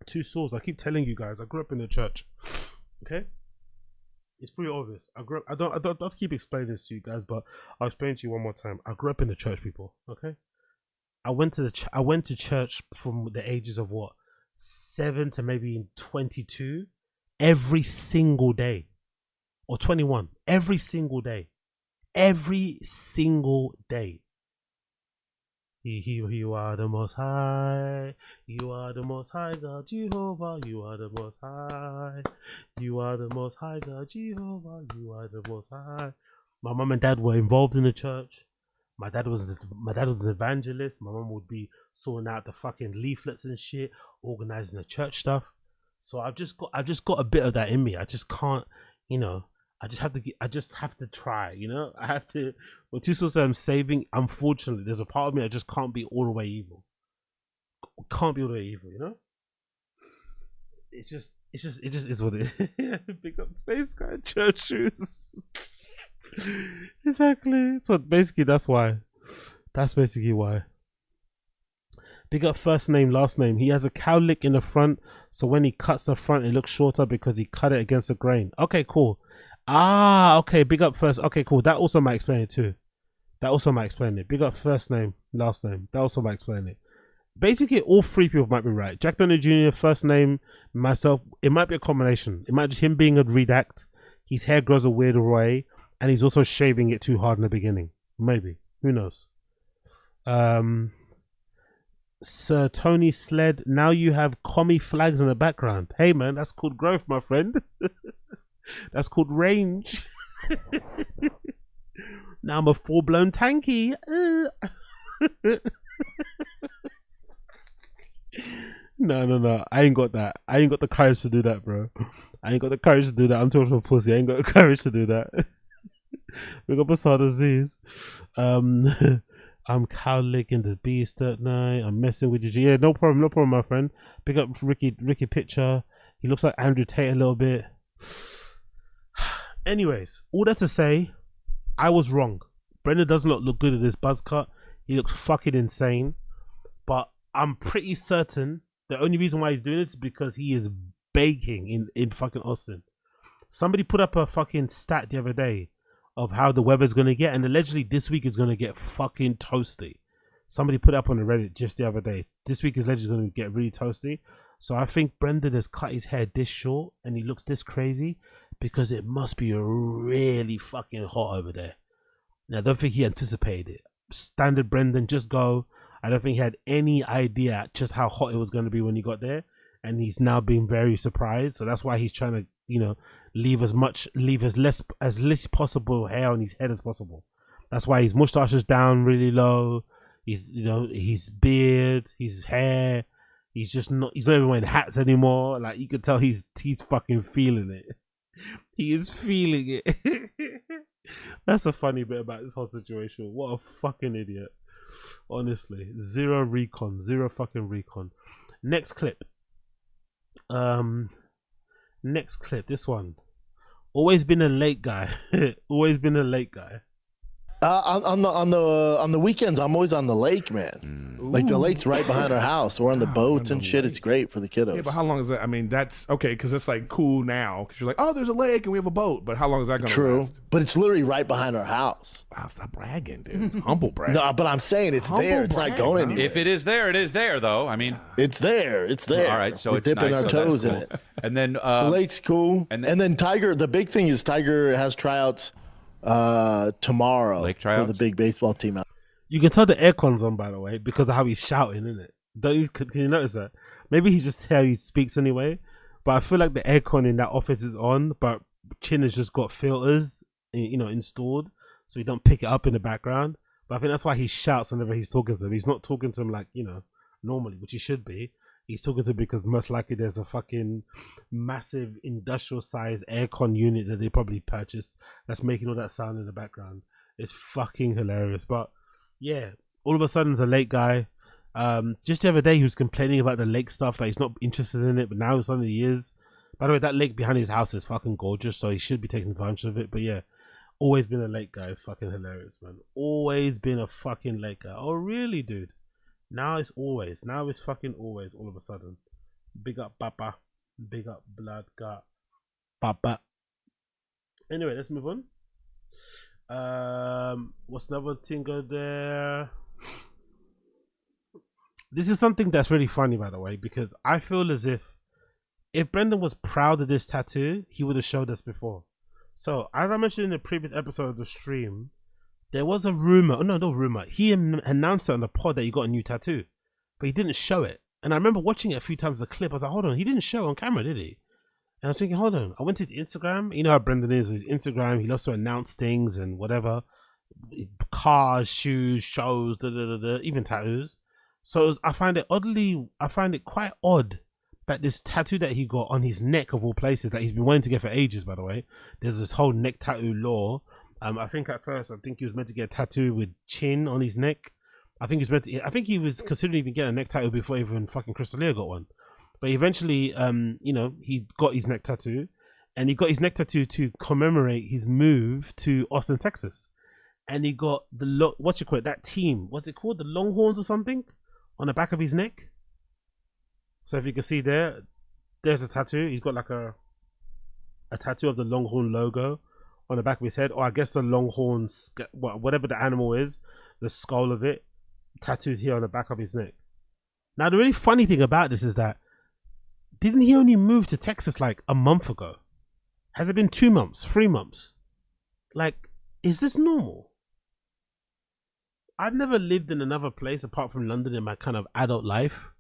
Two souls. I keep telling you guys, I grew up in the church. Okay? It's pretty obvious. I don't keep explaining this to you guys, but I'll explain it to you one more time. I grew up in the church, people. Okay? I went to church from the ages of 7 to maybe 22 every single day, or 21 every single day. Every single day. You are the most high. You are the most high God, Jehovah. You are the most high. You are the most high God, Jehovah. You are the most high. My mom and dad were involved in the church. My dad was an evangelist. My mom would be sorting out the fucking leaflets and shit, organizing the church stuff. So I've just got a bit of that in me. I just can't, you know. I just have to try, you know. I have to. When two souls I'm saving, unfortunately, there's a part of me I just can't be all the way evil. Can't be all the way evil, you know. It just is what it is. Big up space guy, church shoes. Exactly. So basically, that's why. That's basically why. Big up first name, last name. He has a cow lick in the front, so when he cuts the front, it looks shorter because he cut it against the grain. Okay, cool. Ah, okay, big up first. Okay, cool. That also might explain it too. That also might explain it. Big up first name, last name. That also might explain it. Basically, all three people might be right. Jack Downey Jr., first name, myself. It might be a combination. It might just him being a redact. His hair grows a weird way, and he's also shaving it too hard in the beginning. Maybe. Who knows? Sir Tony Sled. Now you have commie flags in the background. Hey man, that's called growth, my friend. That's called range. Now I'm a full-blown tanky. No. I ain't got that. I ain't got the courage to do that, bro. I ain't got the courage to do that. I'm talking for pussy. I ain't got the courage to do that. We got Basada Z's. I'm cow licking the beast at night. I'm messing with you. Yeah, no problem, my friend. Pick up Ricky Picture. He looks like Andrew Tate a little bit. Anyways, all that to say, I was wrong. Brennan does not look good at this buzz cut. He looks fucking insane. But I'm pretty certain the only reason why he's doing this is because he is baking in fucking Austin. Somebody put up a fucking stat the other day of how the weather's gonna get, and allegedly this week is gonna get fucking toasty. Somebody put up on the Reddit just the other day. This week is allegedly gonna get really toasty. So I think Brendan has cut his hair this short and he looks this crazy because it must be really fucking hot over there. Now I don't think he anticipated it. Standard Brendan, just go. I don't think he had any idea just how hot it was going to be when he got there, and he's now being very surprised. So that's why he's trying to, you know, leave as less possible hair on his head as possible. That's why his mustache is down really low. He's, you know, his beard, his hair. He's not even wearing hats anymore. Like, you could tell he's fucking feeling it. He is feeling it. That's a funny bit about this whole situation. What a fucking idiot. Honestly. Zero fucking recon. Next clip. Next clip. This one. Always been a late guy. Always been a late guy. On the weekends, I'm always on the lake, man. Like the lake's right behind our house. We're on the boats and shit. It's great for the kiddos. Yeah, but how long is that? I mean, that's okay because it's like cool now because you're like, oh, there's a lake and we have a boat. But how long is that going to True, last? but it's literally right behind our house. Wow, stop bragging, dude. Humble brag. No, but I'm saying it's Humble there. It's brag, not going huh? anywhere. If it is there, though. I mean, It's there. It's there. all right. So we're it's dipping nice, our so that's toes in cool. it. And then The lake's cool. and And then- then Tiger. The big thing is Tiger has tryouts tomorrow Lake for tryouts? the big baseball team. You can tell the aircon's on, by the way, because of how he's shouting, isn't it? Don't you? Can you notice that? Maybe he just how he speaks anyway. But I feel like the aircon in that office is on, but Chin has just got filters, installed, so you don't pick it up in the background. But I think that's why he shouts whenever he's talking to him. He's not talking to him like normally, which he should be. He's talking to him because most likely there's a fucking massive industrial size aircon unit that they probably purchased that's making all that sound in the background. It's fucking hilarious. But yeah, all of a sudden, he's a lake guy. Just the other day, he was complaining about the lake stuff, that he's not interested in it, but now suddenly he is. By the way, that lake behind his house is fucking gorgeous, so he should be taking advantage of it. But yeah, always been a lake guy. It's fucking hilarious, man. Always been a fucking lake guy. Oh, really, dude? Now it's always. Now it's fucking always, all of a sudden. Big up, Papa. Big up, Blood God. Papa. Anyway, let's move on. What's another thing go there? This is something that's really funny, by the way, because I feel as if Brendan was proud of this tattoo, he would have showed us before. So, as I mentioned in the previous episode of the stream, there was a rumor. Oh, no rumor. He announced it on the pod that he got a new tattoo, but he didn't show it. And I remember watching it a few times, the clip. I was like, hold on, he didn't show it on camera, did he? And I was thinking, hold on. I went to his Instagram. You know how Brendan is with his Instagram. He loves to announce things and whatever. Cars, shoes, shows, even tattoos. So I find it quite odd that this tattoo that he got on his neck, of all places, that he's been wanting to get for ages, by the way. There's this whole neck tattoo law. I think at first, he was meant to get a tattoo with Chin on his neck. I think he was considering even getting a neck tattoo before even fucking Crystalia got one. But eventually, he got his neck tattoo, and he got his neck tattoo to commemorate his move to Austin, Texas. And he got that team, what's it called? The Longhorns or something on the back of his neck. So if you can see there's a tattoo. He's got like a tattoo of the Longhorn logo on the back of his head, or I guess the Longhorn, whatever the animal is, the skull of it, tattooed here on the back of his neck. Now, the really funny thing about this is that, didn't he only move to Texas like a month ago? Has it been 2 months, 3 months? Like, is this normal? I've never lived in another place apart from London in my kind of adult life,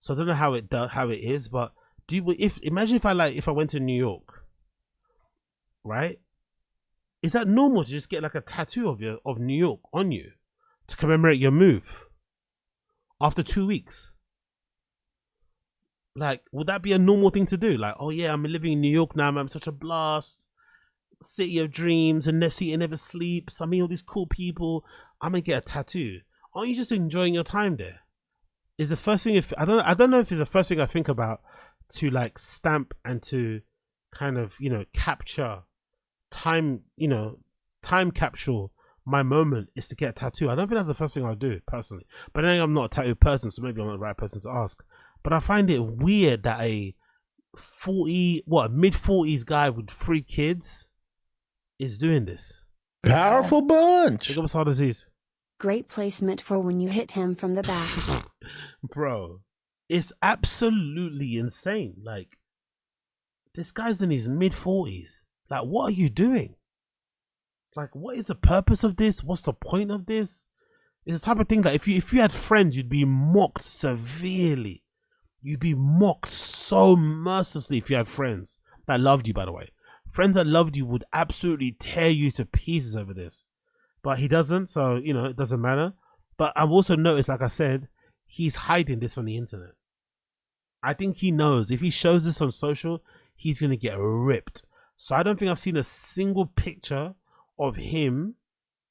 so I don't know how it is. But imagine if I went to New York, right? Is that normal to just get like a tattoo of New York on you to commemorate your move after 2 weeks? Like, would that be a normal thing to do? Like, oh yeah, I'm living in New York now, I'm having such a blast, city of dreams, and this city never sleeps. I mean, all these cool people. I'm gonna get a tattoo. Aren't you just enjoying your time there? Is the first thing, I don't know if it's the first thing I think about to like stamp and to kind of capture time, time capsule my moment is to get a tattoo. I don't think that's the first thing I'll do personally. But then I'm not a tattoo person, so maybe I'm not the right person to ask. But I find it weird that a mid-40s guy with 3 kids is doing this. Powerful bunch. Think of how disease. Great placement for when you hit him from the back. Bro, it's absolutely insane. Like, this guy's in his mid-40s. Like, what are you doing? Like, what is the purpose of this? What's the point of this? It's the type of thing that if you had friends, you'd be mocked severely. You'd be mocked so mercilessly if you had friends that loved you, by the way. Friends that loved you would absolutely tear you to pieces over this. But he doesn't, so, it doesn't matter. But I've also noticed, like I said, he's hiding this on the internet. I think he knows if he shows this on social, he's going to get ripped. So I don't think I've seen a single picture of him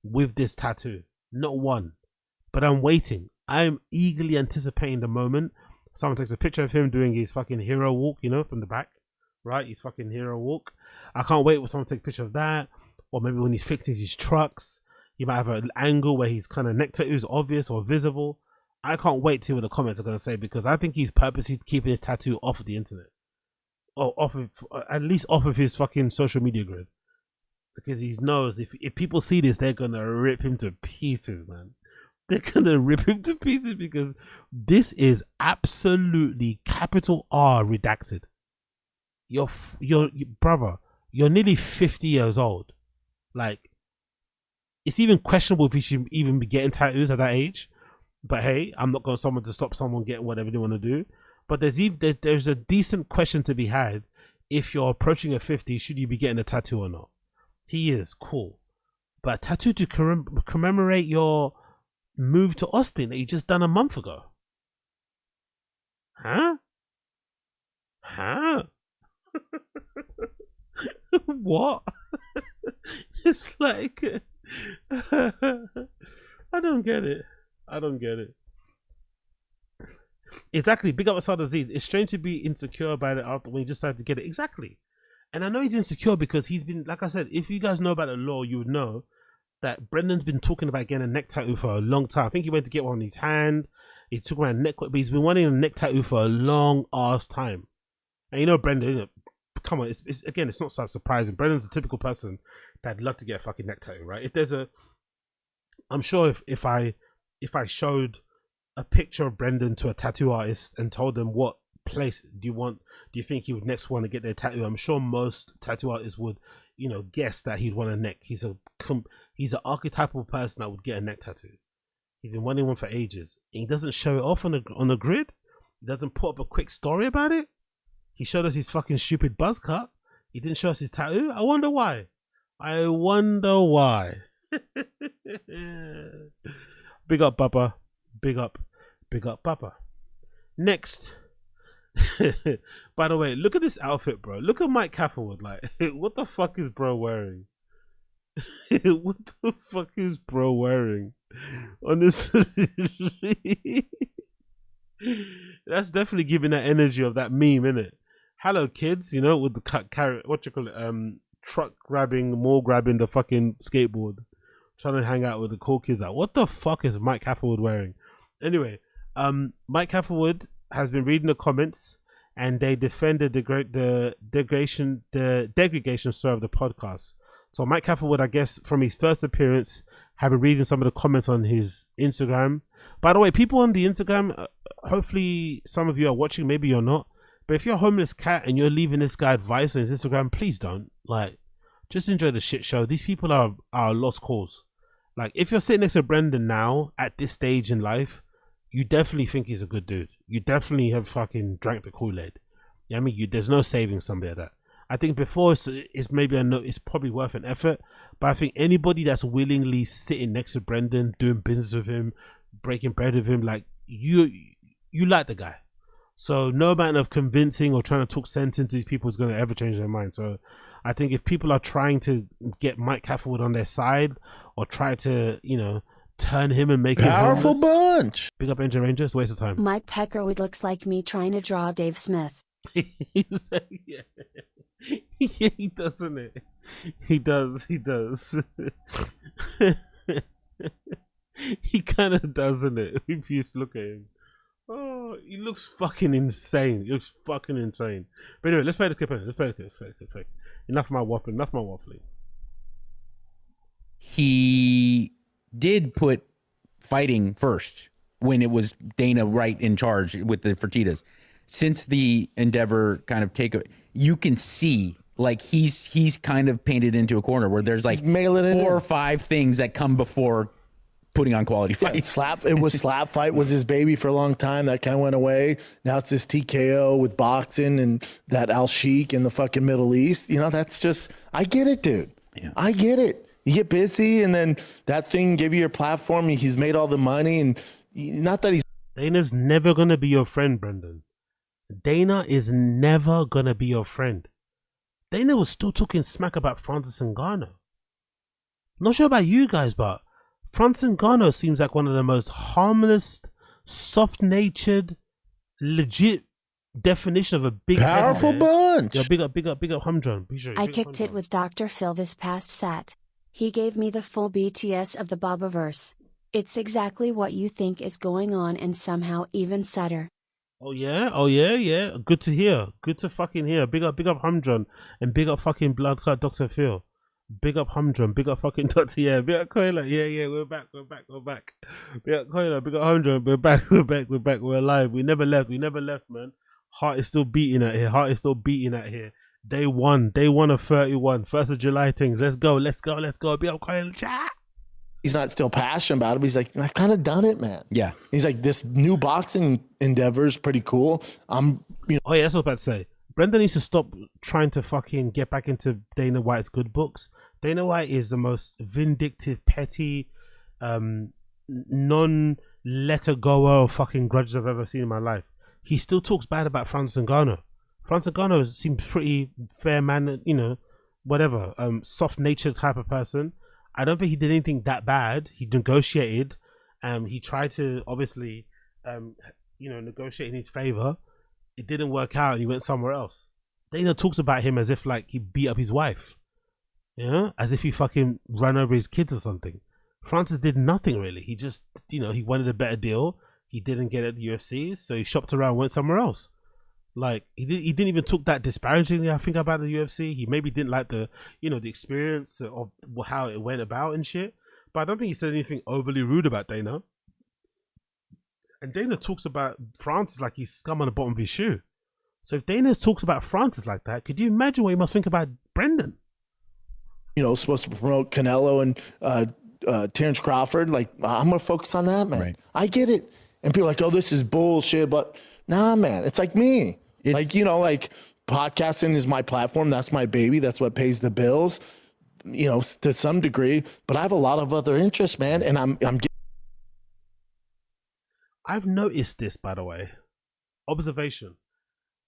with this tattoo. Not one. But I'm waiting. I'm eagerly anticipating the moment someone takes a picture of him doing his fucking hero walk, from the back. Right? His fucking hero walk. I can't wait for someone to take a picture of that. Or maybe when he's fixing his trucks, You might have an angle where his kind of neck tattoo is obvious or visible. I can't wait to see what the comments are going to say, because I think he's purposely keeping his tattoo off of the internet. Or off of, at least off of his fucking social media grid. Because he knows if people see this, they're going to rip him to pieces, man. They're going to rip him to pieces, because this is absolutely capital R redacted. Your brother, you're nearly 50 years old. Like, it's even questionable if you should even be getting tattoos at that age. But hey, I'm not going to stop someone getting whatever they want to do. But there's a decent question to be had. If you're approaching a 50, should you be getting a tattoo or not? He is cool. But a tattoo to commemorate your move to Austin that you just done a month ago. Huh? What? It's like, I don't get it. Exactly. Big up Asad Aziz. It's strange to be insecure about it after when you decided to get it. Exactly. And I know he's insecure because he's been, like I said, if you guys know about the law, you would know that Brennan's been talking about getting a neck tattoo for a long time. I think he went to get one on his hand. He took around neck, but he's been wanting a neck tattoo for a long ass time. And you know, Brendan, come on, it's not so surprising. Brendan's the typical person that'd love to get a fucking neck tattoo, right? I'm sure if I showed a picture of Brendan to a tattoo artist and told them what place do you think he would next want to get their tattoo, I'm sure most tattoo artists would, guess that he'd want a neck. He's an archetypal person that would get a neck tattoo. He's been wanting one for ages. And he doesn't show it off on the grid. He doesn't put up a quick story about it. He showed us his fucking stupid buzz cut. He didn't show us his tattoo. I wonder why. Big up, Papa. Big up, Papa. Next. By the way, look at this outfit, bro. Look at Mike Catherwood. Like, what the fuck is bro wearing? What the fuck is bro wearing? Honestly, that's definitely giving that energy of that meme, innit? Hello, kids. With the carrot, what you call it? Truck grabbing, more grabbing the fucking skateboard, trying to hang out with the cool kids. Like, what the fuck is Mike Catherwood wearing? Anyway, Mike Catherwood has been reading the comments, and they defended the degradation of the podcast. So Mike Catherwood, I guess, from his first appearance, have been reading some of the comments on his Instagram. By the way, people on the Instagram, hopefully some of you are watching, maybe you're not. But if you're a homeless cat and you're leaving this guy advice on his Instagram, please don't. Like, just enjoy the shit show. These people are a lost cause. Like, if you're sitting next to Brendan now at this stage in life, you definitely think he's a good dude. You definitely have fucking drank the Kool-Aid. Yeah, I mean, there's no saving somebody like that. I think before it's maybe it's probably worth an effort, but I think anybody that's willingly sitting next to Brendan, doing business with him, breaking bread with him, like, you like the guy. So no amount of convincing or trying to talk sense into these people is going to ever change their mind. So I think if people are trying to get Mike Catherwood on their side or try to, turn him and make powerful him bunch. Big up Engine Ranger. It's a waste of time. Mike Peckerwood looks like me trying to draw Dave Smith. He's like, yeah, he does, doesn't it? He does. He kind of doesn't it? If you just look at him. Oh, he looks fucking insane. He looks fucking insane. But anyway, let's play the clip. Enough of my waffling. He did put fighting first when it was Dana Wright in charge with the Fertittas. Since the Endeavor kind of you can see like he's kind of painted into a corner where there's like 4 or 5 things that come before putting on quality fights. Slap fight was his baby for a long time. That kind of went away. Now it's this TKO with boxing and that Al Sheikh in the fucking Middle East. That's just, I get it, dude. Yeah. I get it. You get busy and then that thing give you your platform. He's made all the money and not that he's. Dana's never going to be your friend, Brendan. Dana is never going to be your friend. Dana was still talking smack about Francis Ngannou. Not sure about you guys, but Francis Ngannou seems like one of the most harmless, soft-natured, legit definition of a big powerful bunch. Yeah, big up Humdrum. I kicked it with Dr. Phil this past Sat. He gave me the full BTS of the Bobaverse. It's exactly what you think is going on and somehow even sadder. Oh yeah. Good to hear. Good to fucking hear. Big up Humdrum and big up fucking Bloodclot Dr. Phil. Big up Humdrum, big up fucking Dr. Yeah, big up Coiler. Yeah, we're back. Big up Coiler, big up Humdrum. We're back. We're alive. We never left, man. Heart is still beating out here. Day one of 31, 1st of July things. Let's go. Big up Coiler, chat. He's not still passionate about it. But he's like, I've kind of done it, man. Yeah. He's like, this new boxing endeavor is pretty cool. Oh yeah, that's what I was about to say. Brendan needs to stop trying to fucking get back into Dana White's good books. Dana White is the most vindictive, petty, non-letter-goer fucking grudges I've ever seen in my life. He still talks bad about Francis Ngannou. Francis Ngannou seems pretty fair man, whatever, soft-natured type of person. I don't think he did anything that bad. He negotiated. He tried to obviously, negotiate in his favor. It didn't work out, and he went somewhere else. Dana talks about him as if like he beat up his wife, as if he fucking ran over his kids or something. Francis did nothing really. He just, he wanted a better deal. He didn't get it at the UFC, so he shopped around, went somewhere else. Like he didn't even talk that disparagingly, I think, about the UFC. He maybe didn't like the the experience of how it went about and shit. But I don't think he said anything overly rude about Dana. And Dana talks about Francis like he's scum on the bottom of his shoe. So if Dana talks about Francis like that, could you imagine what he must think about Brendan? Supposed to promote Canelo and Terrence Crawford. Like, I'm gonna focus on that, man. Right. I get it. And people are like, oh, this is bullshit. But nah, man, it's like me. Podcasting is my platform. That's my baby. That's what pays the bills, to some degree. But I have a lot of other interests, man. And I've noticed this, by the way. Observation.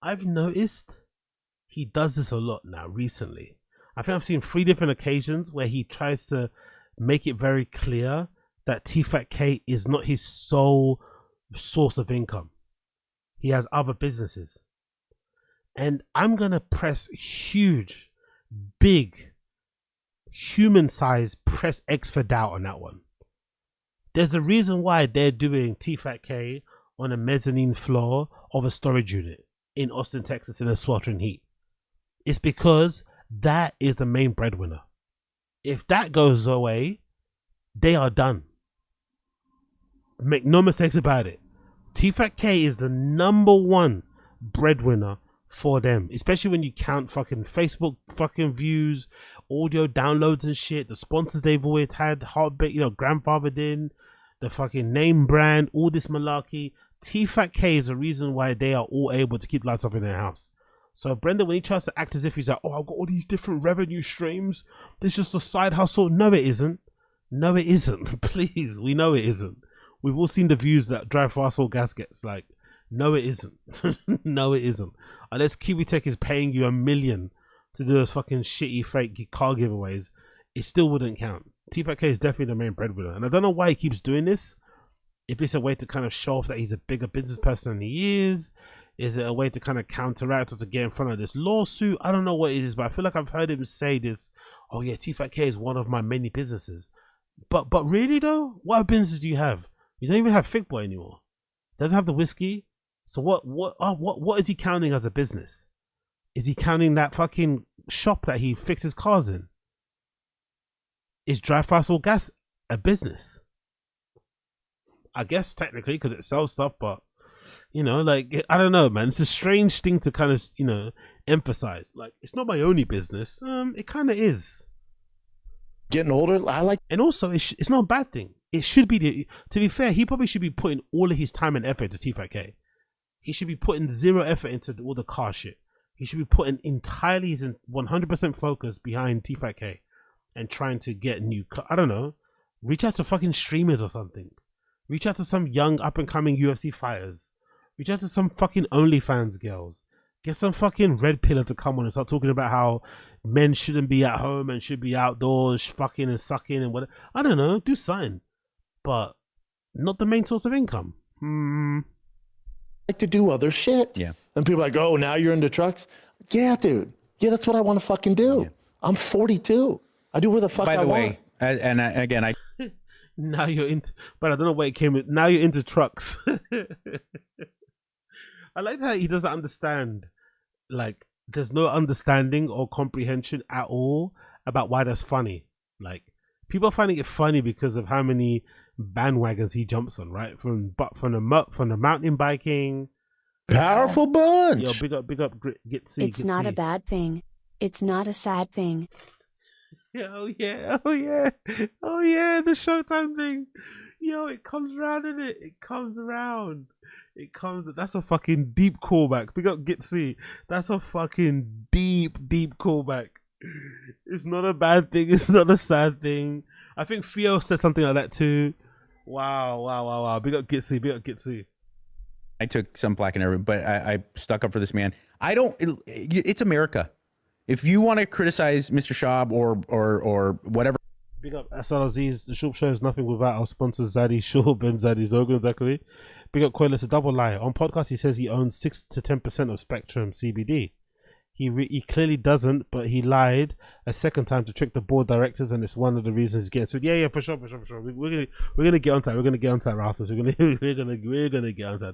I've noticed he does this a lot now recently. I think I've seen 3 different occasions where he tries to make it very clear that TFATK is not his sole source of income. He has other businesses. And I'm going to press huge, big, human-sized press X for doubt on that one. There's a reason why they're doing TFATK on a mezzanine floor of a storage unit in Austin, Texas in a sweltering heat. It's because that is the main breadwinner. If that goes away, they are done. Make no mistakes about it. TFATK is the #1 breadwinner for them, especially when you count fucking Facebook fucking views, audio downloads and shit, the sponsors they've always had, Heartbeat, grandfathered in, the fucking name brand, all this malarkey. TFATK is the reason why they are all able to keep lights up in their house. So Brendan, when he tries to act as if he's like, oh, I've got all these different revenue streams, there's just a side hustle. No, it isn't. Please, we know it isn't. We've all seen the views that drive fast all gas gets. Like, no, it isn't. No, it isn't. Unless KiwiTech is paying you $1 million to do those fucking shitty fake car giveaways, it still wouldn't count. TFATK is definitely the main breadwinner. And I don't know why he keeps doing this. If it's a way to kind of show off that he's a bigger business person than he is it a way to kind of counteract or to get in front of this lawsuit? I don't know what it is, but I feel like I've heard him say this. Oh yeah, TFATK is one of my many businesses. But really though, what businesses do you have? You don't even have Thick Boy anymore. Doesn't have the whiskey. So what is he counting as a business? Is he counting that fucking shop that he fixes cars in? Is Dry Fast All Gas a business? I guess technically because it sells stuff, but I don't know, man. It's a strange thing to kind of emphasize. Like, it's not my only business. It kind of is. Getting older, and also it's not a bad thing. It should be to be fair, he probably should be putting all of his time and effort to TFATK. He should be putting 0 effort into all the car shit. He should be putting entirely his 100% focus behind TFATK and trying to get new. I don't know. Reach out to fucking streamers or something. Reach out to some young up and coming UFC fighters. Reach out to some fucking OnlyFans girls. Get some fucking red pillar to come on and start talking about how men shouldn't be at home and should be outdoors fucking and sucking and whatever. I don't know. Do something. But not the main source of income. Like to do other shit. Yeah. And people are like, oh, now you're into trucks? Yeah, dude. Yeah, that's what I want to fucking do. Yeah. I'm 42. I do where the fuck By I the want. way, again, I Now you're into, but I don't know where it came with. Now you're into trucks. I like how he doesn't understand. Like, there's no understanding or comprehension at all about why that's funny. Like, people are finding it funny because of how many bandwagons he jumps on, right? From the mountain biking. Powerful bunch. Yo, big up, Gitsy. It's not a bad thing. It's not a sad thing. Yeah, oh yeah, the Showtime thing. Yo, it comes around, innit? It comes around. That's a fucking deep callback. Big up Gitsy. That's a fucking deep callback. It's not a bad thing. It's not a sad thing. I think Theo said something like that too. Wow. Big up Gitsy. I took some plaque and everything, but I stuck up for this man. It's America. If you want to criticize Mr. Schaub or whatever. Big up SLZ's. The Schaub Show is nothing without our sponsors Zaddy Schaub and Zaddy Zogan, exactly. Big up Coil, it's a double lie. On podcast, he says he owns 6 to 10% of Spectrum CBD. He clearly doesn't, but he lied a second time to trick the board directors, and it's one of the reasons he's getting sued. Yeah, for sure. We're gonna get onto that. We're gonna get onto that, Ralphus. We're gonna get onto that.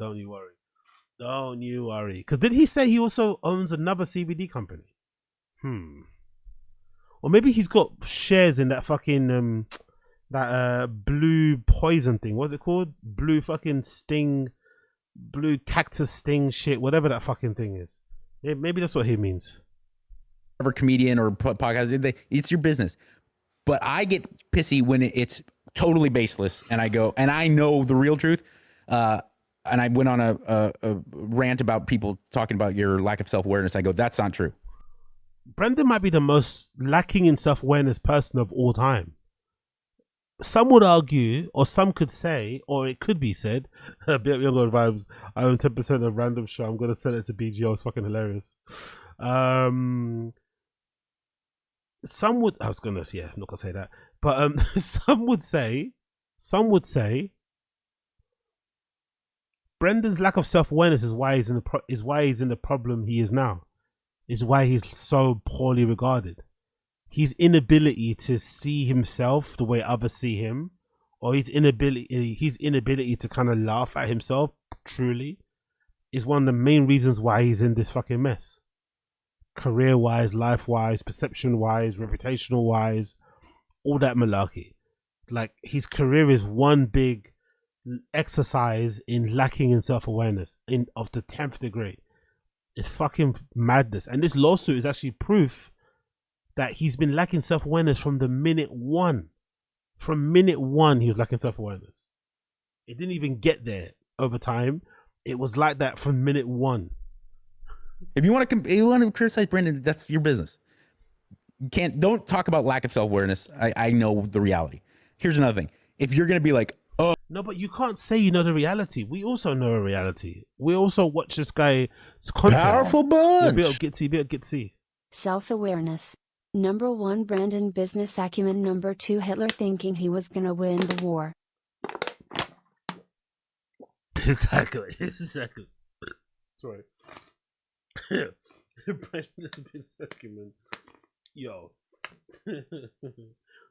Don't you worry. Because did he say he also owns another CBD company? Or maybe he's got shares in that fucking blue poison thing. What's it called? Blue fucking sting, blue cactus sting shit. Whatever that fucking thing is. Maybe that's what he means. Whatever comedian or podcast, it's your business. But I get pissy when it's totally baseless, and I go, and I know the real truth. And I went on a rant about people talking about your lack of self-awareness. I go, that's not true. Brendan might be the most lacking in self-awareness person of all time. Some would argue, or some could say, or it could be said, a bit younger vibes, I own 10% of Random Show. I'm going to send it to BGO. It's fucking hilarious. Some would, I was going to, I'm not going to say that. But some would say, Brendan's lack of self-awareness is why he's in the problem he is now. Is why he's so poorly regarded. His inability to see himself the way others see him, or his inability to kind of laugh at himself truly, is one of the main reasons why he's in this fucking mess. Career-wise, life-wise, perception-wise, reputational-wise, all that malarkey. Like, his career is one big exercise in lacking in self-awareness of the 10th degree. It's fucking madness. And this lawsuit is actually proof that he's been lacking self-awareness from the minute one. From minute one, he was lacking self-awareness. It didn't even get there over time. It was like that from minute one. If you want to criticize Brendan, that's your business. Don't talk about lack of self-awareness. I know the reality. Here's another thing. If you're going to be like, oh. No, but you can't say you know the reality. We also know a reality. We also watch this guy's content. Powerful bunch. Bit of Gitsy. Self-awareness. Number 1, Brandon business acumen. Number 2, Hitler thinking he was gonna win the war. Exactly. Sorry. Brandon's business acumen. Yo.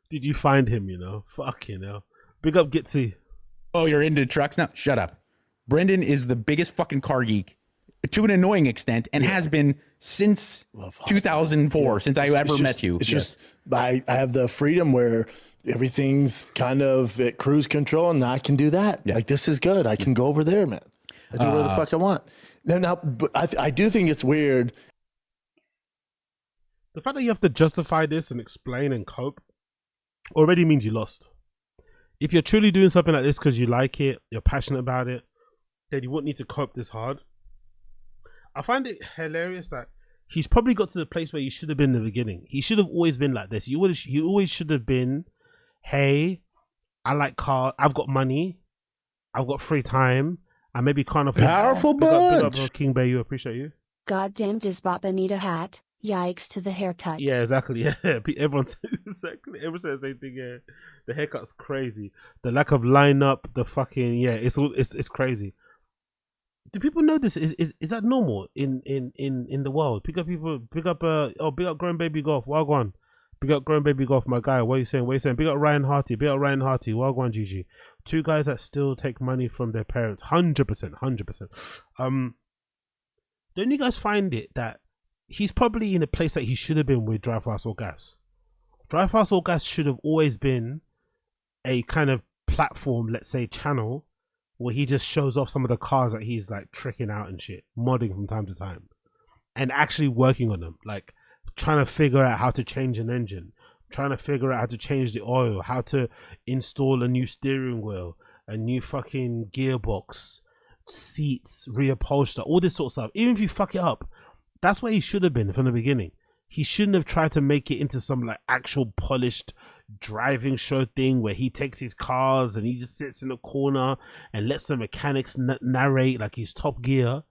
Did you find him, Fucking hell. Big up Gitsy. Oh, you're into trucks now? Shut up. Brendan is the biggest fucking car geek to an annoying extent, and has been since 2004, since I ever met you. It's just, I have the freedom where everything's kind of at cruise control, and I can do that. Yeah. Like, this is good. I can go over there, man. I do whatever the fuck I want. Now, but I do think it's weird. The fact that you have to justify this and explain and cope already means you lost. If you're truly doing something like this because you like it, you're passionate about it, then you wouldn't need to cope this hard. I find it hilarious that he's probably got to the place where he should have been in the beginning. He should have always been like this. You always should have been, hey, I like cars, I've got money, I've got free time, I maybe can't afford. Powerful bunch. Big up, King Bay, you appreciate you. Goddamn, does Boppa need a hat? Yikes to the haircut. Yeah, exactly. Yeah, everyone says exactly. Everyone says the same thing. Yeah, the haircut's crazy. The lack of lineup, the fucking it's crazy. Do people know this? Is that normal in the world? Big up Grown Baby Golf. Well, go on. Big up Grown Baby Golf, my guy. What are you saying? What are you saying? Big up Ryan Harty. Big up Ryan Harty. Well gone, GG. Two guys that still take money from their parents. 100%. 100%. Don't you guys find it that he's probably in a place that he should have been with Drive Fast or Gas? Drive Fast or Gas should have always been a kind of platform, let's say channel, where he just shows off some of the cars that he's like tricking out and shit, modding from time to time, and actually working on them, like trying to figure out how to change an engine, trying to figure out how to change the oil, how to install a new steering wheel, a new fucking gearbox, seats, reupholster, all this sort of stuff. Even if you fuck it up, that's where he should have been from the beginning. He shouldn't have tried to make it into some like actual polished driving show thing where he takes his cars and he just sits in the corner and lets the mechanics narrate like he's Top Gear.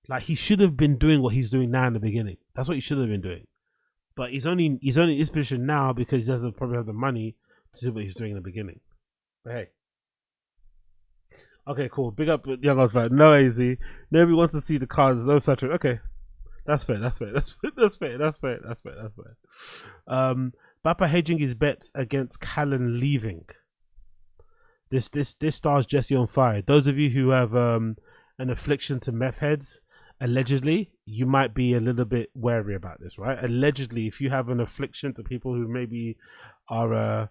Like, he should have been doing what he's doing now in the beginning. That's what he should have been doing. But he's only in this position now because he doesn't probably have the money to do what he's doing in the beginning. But hey. Okay, cool. Big up Young Odds Fan. No AZ. Nobody wants to see the cars. No such. Okay. That's fair. Bappa hedging his bets against Callen leaving. This stars Jesse on fire. Those of you who have an affliction to meth heads, allegedly, you might be a little bit wary about this, right? Allegedly, if you have an affliction to people who maybe are,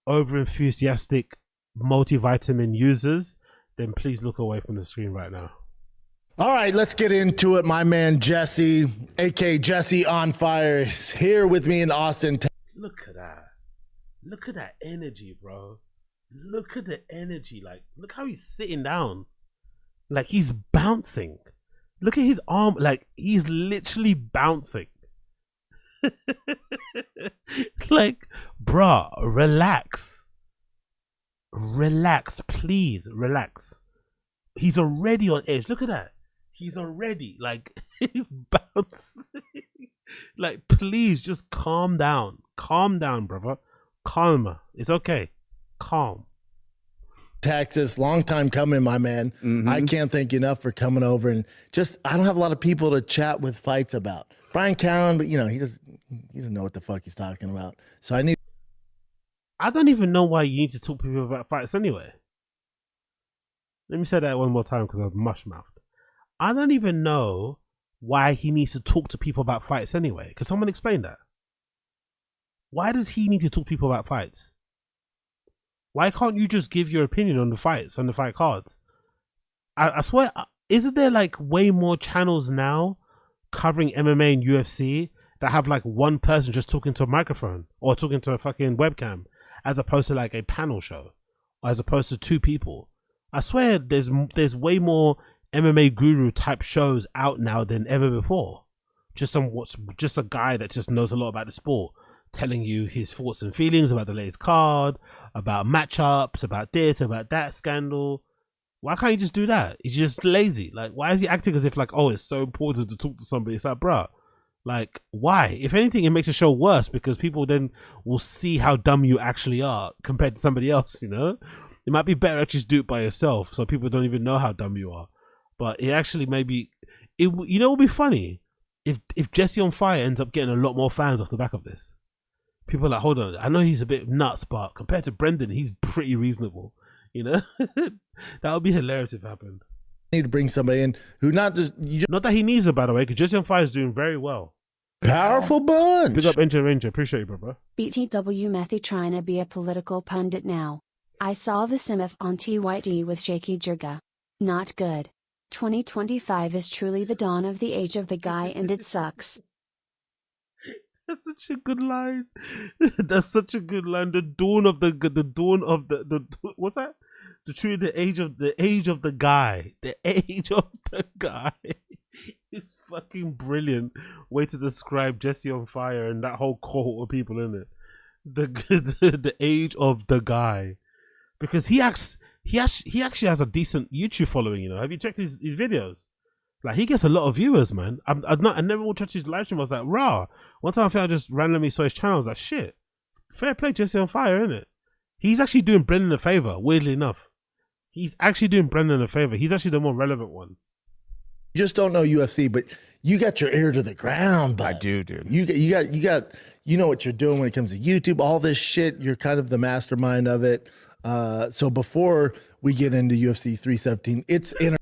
over enthusiastic multivitamin users, then please look away from the screen right now. All right, let's get into it. My man Jesse, aka Jesse on Fire, is here with me in Austin. Look at that. Look at that energy, bro. Look at the energy. Like, look how he's sitting down. Like, he's bouncing. Look at his arm. Like, he's literally bouncing. Like, bruh, relax. Relax, please, relax. He's already on edge. Look at that. He's already, like, he's bouncing. Like, please, just calm down. Calm down, brother. Calmer. It's okay. Calm. Texas, long time coming, my man. I can't thank you enough for coming over, and just, I don't have a lot of people to chat with fights about. Bryan Callen, but he doesn't know what the fuck he's talking about. So I don't even know why you need to talk to people about fights anyway. Let me say that one more time because I was mush mouthed. I don't even know why he needs to talk to people about fights anyway. Can someone explain that? Why does he need to talk to people about fights? Why can't you just give your opinion on the fights, on the fight cards? I swear, isn't there like way more channels now covering MMA and UFC that have like one person just talking to a microphone or talking to a fucking webcam, as opposed to like a panel show, or as opposed to two people? I swear there's way more MMA guru type shows out now than ever before. Just a guy that just knows a lot about the sport, telling you his thoughts and feelings about the latest card, about matchups, about this, about that scandal. Why can't you just do that? He's just lazy. Like, why is he acting as if like, oh, it's so important to talk to somebody? It's like, bruh, like, why? If anything, it makes the show worse because people then will see how dumb you actually are compared to somebody else, It might be better actually just do it by yourself so people don't even know how dumb you are. But it actually maybe, it would be funny if Jesse on Fire ends up getting a lot more fans off the back of this. People are like, hold on, I know he's a bit nuts, but compared to Brendan, he's pretty reasonable. That would be hilarious if it happened. need to bring somebody in who not that he needs it, by the way, because Jesse on Fire is doing very well. Powerful bunch. Big up Ranger. Appreciate you, brother. BTW Methy trying to be a political pundit now. I saw the simif on TYT with Shaky Jirga. Not good. 2025 is truly the dawn of the age of the guy and it sucks. That's such a good line. That's such a good line. The dawn of the what's that? The age of the guy. The age of the guy. It's fucking brilliant way to describe Jesse on Fire and that whole cohort of people in it. The age of the guy, because he actually has a decent YouTube following. Have you checked his videos? Like, he gets a lot of viewers, man. I never will touch his live stream. I was like, rah. One time I just randomly saw his channel. I was like, shit. Fair play, Jesse on Fire, isn't it? He's actually doing Brennan a favor, weirdly enough. He's actually doing Brennan a favor. He's actually the more relevant one. You just don't know UFC, but you got your ear to the ground. Bud. I do, dude. You know what you're doing when it comes to YouTube, all this shit. You're kind of the mastermind of it. So before we get into UFC 317, it's in.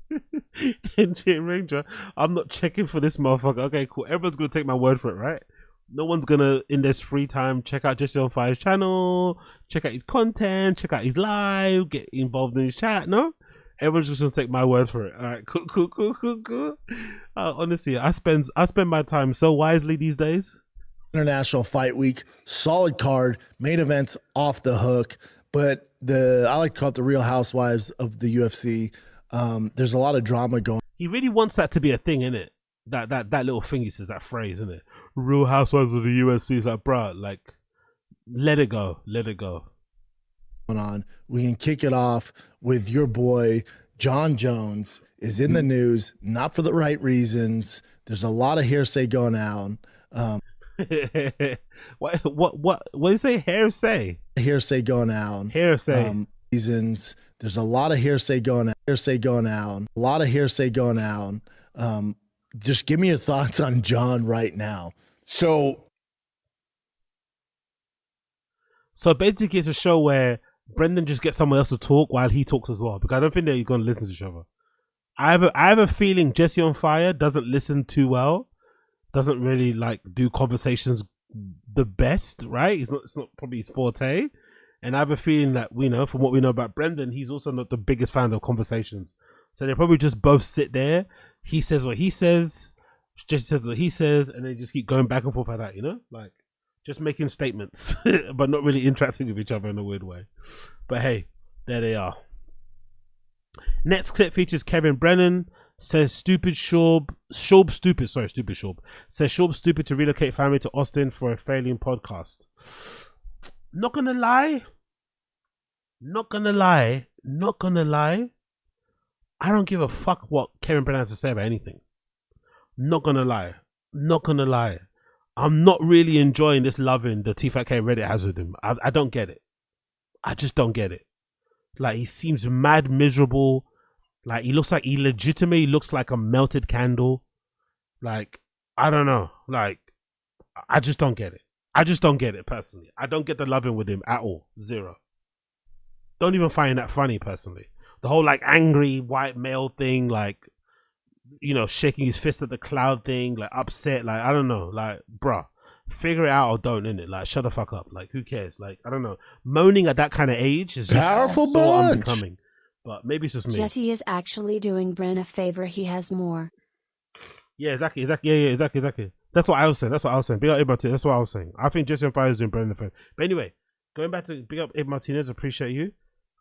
NJ Ranger, I'm not checking for this motherfucker. Okay, cool. Everyone's gonna take my word for it, right? No one's gonna, in this free time, check out Jesse on Fire's channel, check out his content, check out his live, get involved in his chat. No, everyone's just gonna take my word for it. All right, cool. Honestly, I spend my time so wisely these days. International Fight Week, solid card, main events off the hook, but I like to call it the Real Housewives of the UFC. There's a lot of drama going. He really wants that to be a thing, innit? That little thing he says, that phrase, innit? Real Housewives of the UFC. It's like, bruh, like, let it go. On. We can kick it off with your boy John Jones is in the news, not for the right reasons. There's a lot of hearsay going on. What do you say? Hearsay Going on. Hearsay. Reasons. There's a lot of hearsay going on. A lot of hearsay going on. Just give me your thoughts on John right now. So basically, it's a show where Brendan just gets someone else to talk while he talks as well, because I don't think they're going to listen to each other. I have a feeling Jesse on Fire doesn't listen too well, doesn't really like do conversations the best, right? It's not probably his forte. And I have a feeling that, we know, from what we know about Brendan, he's also not the biggest fan of conversations. So they probably just both sit there. He says what he says, Jesse says what he says, and they just keep going back and forth like that, you know? Like, just making statements, but not really interacting with each other in a weird way. But hey, there they are. Next clip features Kevin Brennan. Says stupid Schaub stupid says Schaub stupid to relocate family to Austin for a failing podcast. Not gonna lie, I don't give a fuck what Kevin Brennan has to say about anything. Not gonna lie, I'm not really enjoying this loving the TFATK Reddit has with him. I don't get it. I just don't get it. Like, he seems mad miserable. Like, he legitimately looks like a melted candle. Like, I don't know. Like, I just don't get it. Personally. I don't get the loving with him at all. Zero. Don't even find that funny, personally. The whole, like, angry white male thing, like, you know, shaking his fist at the cloud thing, like, upset, like, I don't know. Like, bruh, figure it out or don't, innit? Like, shut the fuck up. Like, who cares? Like, I don't know. Moaning at that kind of age is just Powerful so bunch. unbecoming. But maybe it's just me. Jesse is actually doing Bren a favor. He has more. Yeah, exactly. Yeah, exactly. That's what I was saying. Big up Abe Martinez. That's what I was saying. I think Jesse on Fire is doing Brendan a favor. But anyway, going back to big up Abe Martinez. Appreciate you.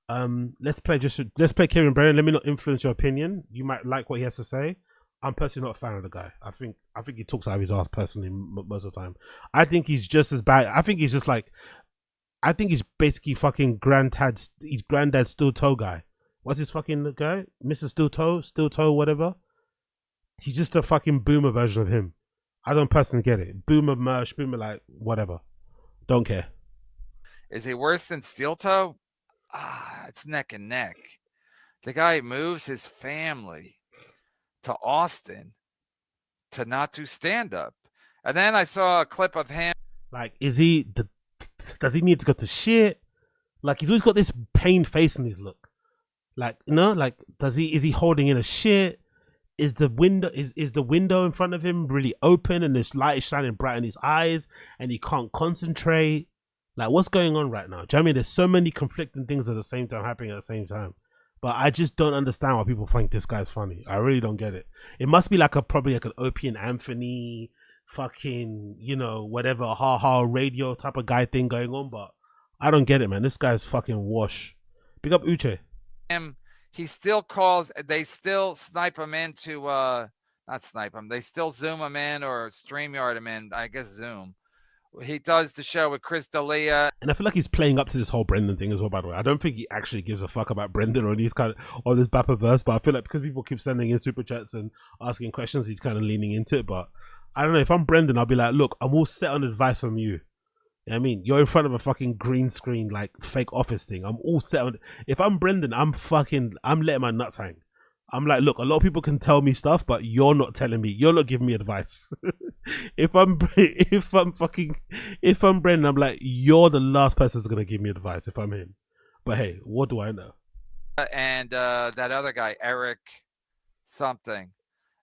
Let's play Kevin Brennan. Let me not influence your opinion. You might like what he has to say. I'm personally not a fan of the guy. I think he talks out of his ass personally most of the time. I think he's just as bad. I think he's basically fucking granddad's steel toe guy. What's his fucking guy? Mr. Steel Toe, whatever. He's just a fucking boomer version of him. I don't personally get it. Boomer merch, boomer like whatever. Don't care. Is he worse than Steel Toe? It's neck and neck. The guy moves his family to Austin to not do stand up. And then I saw a clip of him. Like, does he need to go to shit? Like, he's always got this pained face in his look. Like, you know, like, is he holding in a shit? Is the window in front of him really open and this light is shining bright in his eyes and he can't concentrate? Like, what's going on right now? Do you know what I mean? There's so many conflicting things at the same time happening at the same time. But I just don't understand why people think this guy's funny. I really don't get it. It must be probably like an Opie and Anthony fucking, you know, whatever, ha radio type of guy thing going on. But I don't get it, man. This guy's fucking wash. Big up Uche. He still calls, they still snipe him into, not snipe him, they still zoom him in or StreamYard him in, I guess Zoom. He does the show with Chris D'Elia. And I feel like he's playing up to this whole Brendan thing as well, by the way. I don't think he actually gives a fuck about Brendan or these or this Bappaverse, but I feel like because people keep sending in super chats and asking questions, he's kind of leaning into it. But I don't know, if I'm Brendan, I'll be like, look, I'm all set on advice from you. You know what I mean? You're in front of a fucking green screen, like fake office thing. I'm all set on. If I'm Brendan, I'm letting my nuts hang. I'm like, look, a lot of people can tell me stuff, but you're not telling me. You're not giving me advice. if I'm Brennan, I'm like, you're the last person that's gonna give me advice if I'm him. But hey, what do I know? And that other guy, Eric something.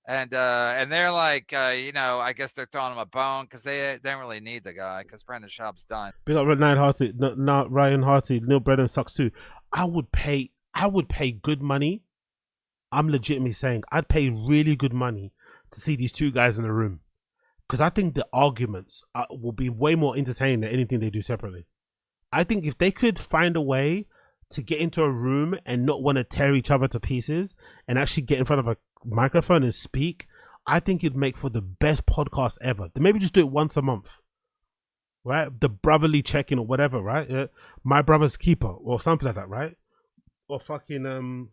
And they're like, I guess they're throwing him a bone because they don't really need the guy because Brendan Schaub's done. Big up Ryan Harty, Ryan Harty, Neil Brennan sucks too. I would pay good money. I'm legitimately saying I'd pay really good money to see these two guys in a room because I think the arguments will be way more entertaining than anything they do separately. I think if they could find a way to get into a room and not want to tear each other to pieces and actually get in front of a microphone and speak, I think it'd make for the best podcast ever. Then maybe just do it once a month, right? The brotherly check-in or whatever, right? My brother's keeper or something like that, right? Or fucking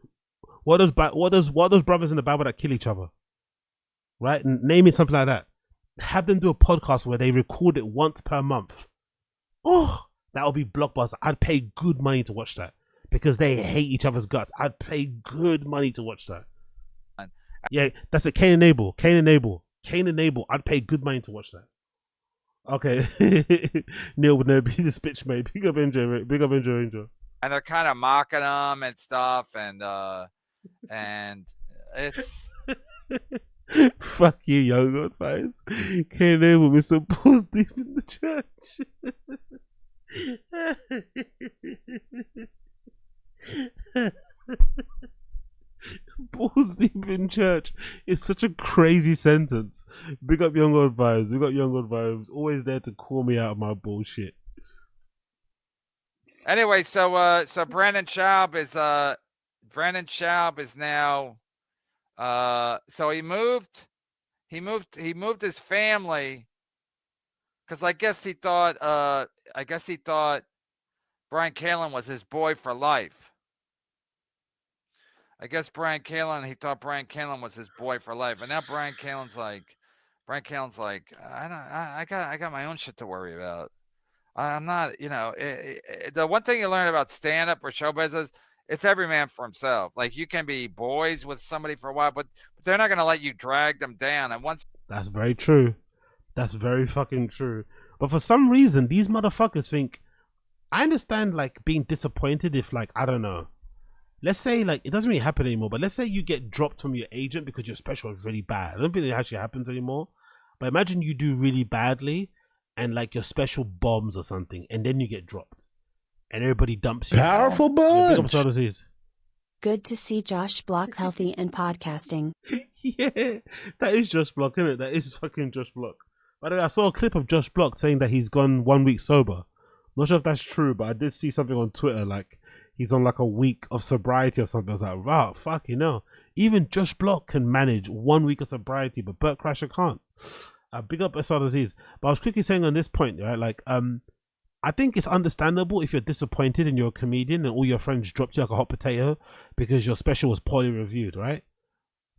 what those brothers in the Bible that kill each other, right? Name it something like that. Have them do a podcast where they record it once per month. Oh, that would be blockbuster. I'd pay good money to watch that because they hate each other's guts. I'd pay good money to watch that. Yeah, that's it. Cain and Abel. I'd pay good money to watch that. Okay, Neil would never be this bitch, mate. Big up NJ, mate. Big up NJ. And they're kind of mocking him and stuff, and it's fuck you, young advice. Cain and Abel, Mr. Balls deep in the church. Balls deep in church is such a crazy sentence. Big up Young God Vibes. Big up Young God Vibes. Always there to call me out of my bullshit. Anyway, so Brandon Schaub is now so he moved his family because I guess he thought Bryan Callen was his boy for life. I guess he thought Bryan Callen was his boy for life. And now Bryan Callen's like, I got my own shit to worry about. I'm not, the one thing you learn about stand-up or show business, it's every man for himself. Like you can be boys with somebody for a while, but they're not going to let you drag them down. And once that's very true. That's very fucking true. But for some reason, these motherfuckers think, I understand like being disappointed if like, I don't know. Let's say like it doesn't really happen anymore, but let's say you get dropped from your agent because your special is really bad. I don't think it actually happens anymore. But imagine you do really badly and like your special bombs or something, and then you get dropped. And everybody dumps you. Powerful bunch. Good to see Josh Block healthy and podcasting. Yeah, that is Josh Block, isn't it? That is fucking Josh Block. By the way, I saw a clip of Josh Block saying that he's gone 1 week sober. Not sure if that's true, but I did see something on Twitter like he's on like a week of sobriety or something. I was like, wow, fuck, even Josh Block can manage 1 week of sobriety, but Bert Crusher can't. Big up SR Disease. But I was quickly saying on this point, right? Like, I think it's understandable if you're disappointed and you're a comedian and all your friends dropped you like a hot potato because your special was poorly reviewed, right?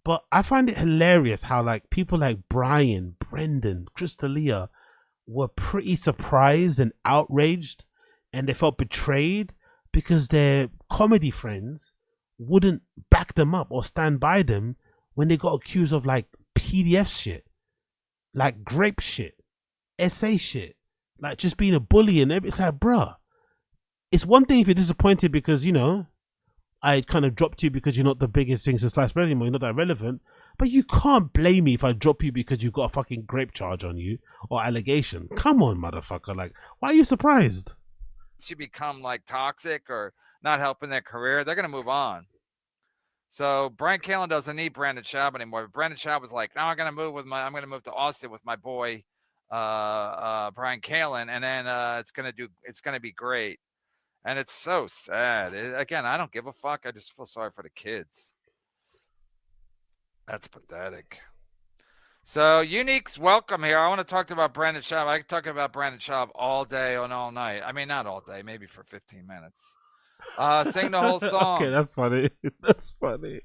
But I find it hilarious how like people like Bryan, Brendan, Crystalia were pretty surprised and outraged, and they felt betrayed because their comedy friends wouldn't back them up or stand by them when they got accused of like PDF shit, like grape shit, essay shit, like just being a bully and everything. It's like, bruh, it's one thing if you're disappointed because, I kind of dropped you because you're not the biggest thing since sliced bread anymore, you're not that relevant. But you can't blame me if I drop you because you got a fucking grape charge on you or allegation. Come on, motherfucker. Like, why are you surprised? you become like toxic or not helping their career, they're going to move on. So Bryan Callen doesn't need Brandon Schaub anymore. But Brandon Schaub was like, I'm going to move to Austin with my boy, Bryan Callen. And then it's going to be great. And it's so sad. Again, I don't give a fuck. I just feel sorry for the kids. That's pathetic. So Unique's welcome here. I want to talk about Brandon Schaub. I can talk about Brandon Schaub all day and all night. I mean, not all day, maybe for 15 minutes. Sing the whole song. Okay, that's funny. That's funny.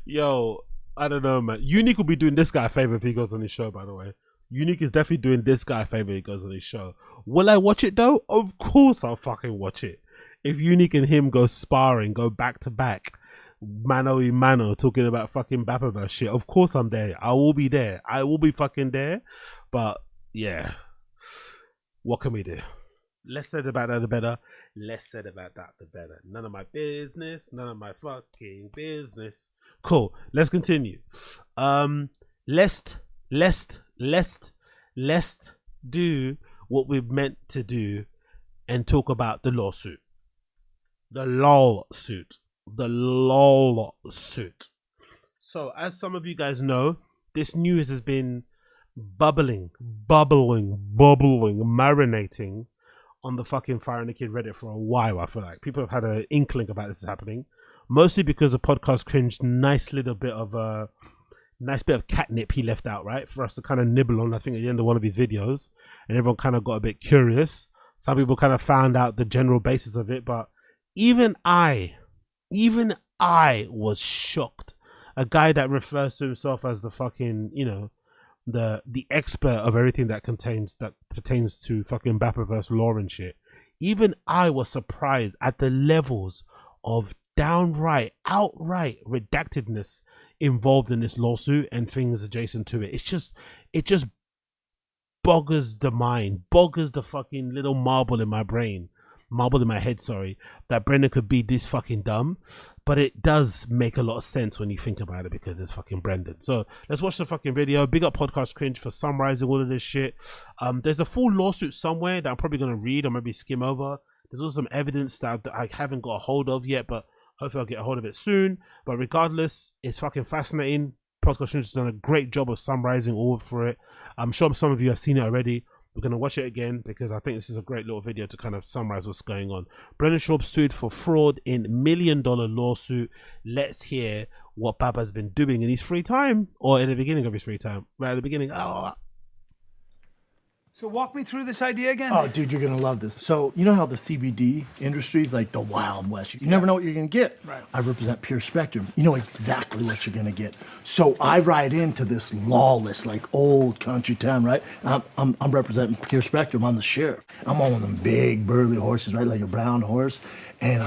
Yo, I don't know, man. Unique will be doing this guy a favor if he goes on his show, by the way. Unique is definitely doing this guy a favor if he goes on his show. Will I watch it, though? Of course I'll fucking watch it. If Unique and him go sparring, go back to back, mano y mano talking about fucking Bappaverse shit. Of course I'm there. I will be there. I will be fucking there. But yeah, what can we do? Less said about that, the better. Less said about that, the better. None of my business. None of my fucking business. Cool. Let's continue. Let's do what we're meant to do and talk about the lawsuit. The lawsuit. So, as some of you guys know, this news has been bubbling, marinating on the fucking Fire and the Kid Reddit for a while. I feel like people have had an inkling about this happening, mostly because of podcast Cringe. Nice bit of catnip he left out, right, for us to kind of nibble on. I think at the end of one of his videos, and everyone kind of got a bit curious. Some people kind of found out the general basis of it, but even I was shocked. A guy that refers to himself as the fucking, the expert of everything that pertains to fucking Bappaverse lore and shit. Even I was surprised at the levels of outright redactedness involved in this lawsuit and things adjacent to it. It just boggers the mind, boggers the fucking little marble in my head, that Brennan could be this fucking dumb. But it does make a lot of sense when you think about it, because it's fucking Brendan. So let's watch the fucking video. Big up Podcast Cringe for summarizing all of this shit. There's a full lawsuit somewhere that I'm probably going to read or maybe skim over. There's also some evidence that I haven't got a hold of yet, but hopefully I'll get a hold of it soon. But regardless, it's fucking fascinating. Podcast Cringe has done a great job of summarizing all for it. I'm sure some of you have seen it already. We're going to watch it again because I think this is a great little video to kind of summarize what's going on. Brennan Schaub sued for fraud in $1 million lawsuit. Let's hear what Baba's been doing in his free time, or in the beginning of his free time. Right at the beginning. So walk me through this idea again. Oh, dude, you're going to love this. So you know how the CBD industry is like the Wild West? You never know what you're going to get. Right. I represent Pure Spectrum. You know exactly what you're going to get. So I ride into this lawless, like old country town, right? I'm representing Pure Spectrum. I'm the sheriff. I'm on one of them big burly horses, right? Like a brown horse. And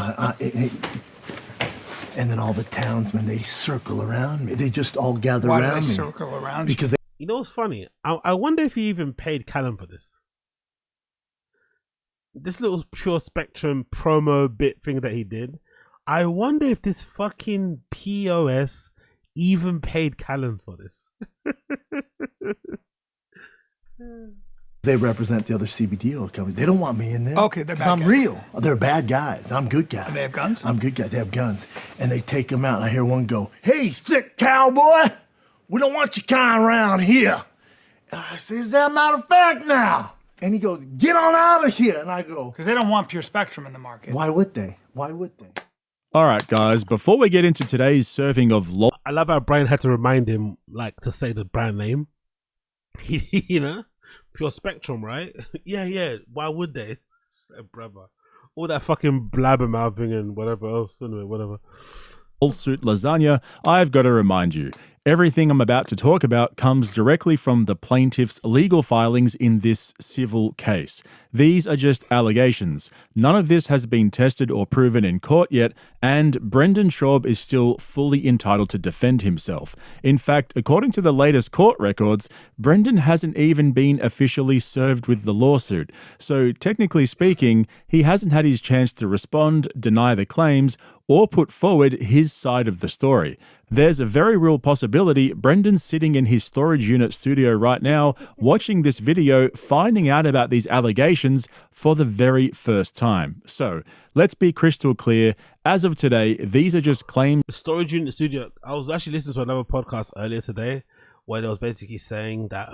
and then all the townsmen, they circle around me. They just all gather Why around do they me. circle around? Because they You know what's funny? I wonder if he even paid Callen for this. This little Pure Spectrum promo bit thing that he did. I wonder if this fucking POS even paid Callen for this. They represent the other CBD oil companies. They don't want me in there. Okay, they're 'Cause bad I'm guys. real. They're bad guys. I'm good guy. And they have guns? I'm good guy. They have guns. And they take them out. And I hear one go, "Hey, sick cowboy, we don't want your kind around here." And I say, "Is that a matter of fact now?" And he goes, "Get on out of here." And I go, Because they don't want Pure Spectrum in the market. "Why would they? Why would they?" All right, guys, before we get into today's serving of law, I love how Bryan had to remind him, like, to say the brand name. Pure Spectrum, right? yeah. Why would they? Brother. All that fucking blabbermouthing and whatever else. Anyway, whatever. lawsuit lasagna, I've got to remind you, everything I'm about to talk about comes directly from the plaintiff's legal filings in this civil case. These are just allegations. None of this has been tested or proven in court yet, and Brendan Schaub is still fully entitled to defend himself. In fact, according to the latest court records, Brendan hasn't even been officially served with the lawsuit. So technically speaking, he hasn't had his chance to respond, deny the claims, or put forward his side of the story. There's a very real possibility Brendan's sitting in his storage unit studio right now, watching this video, finding out about these allegations for the very first time. So, let's be crystal clear. As of today, these are just claims. The storage unit studio, I was actually listening to another podcast earlier today where they was basically saying that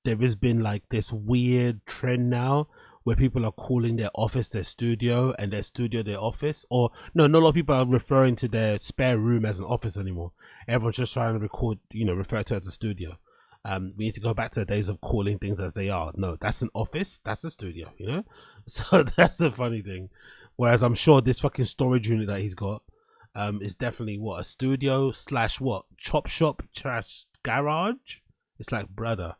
there has been like this weird trend now where people are calling their office their studio and their studio their office. Or no, not a lot of people are referring to their spare room as an office anymore. Everyone's just trying to record, refer to it as a studio. We need to go back to the days of calling things as they are. No, that's an office, that's a studio, So that's the funny thing. Whereas I'm sure this fucking storage unit that he's got is definitely a studio / chop shop / garage. It's like brother.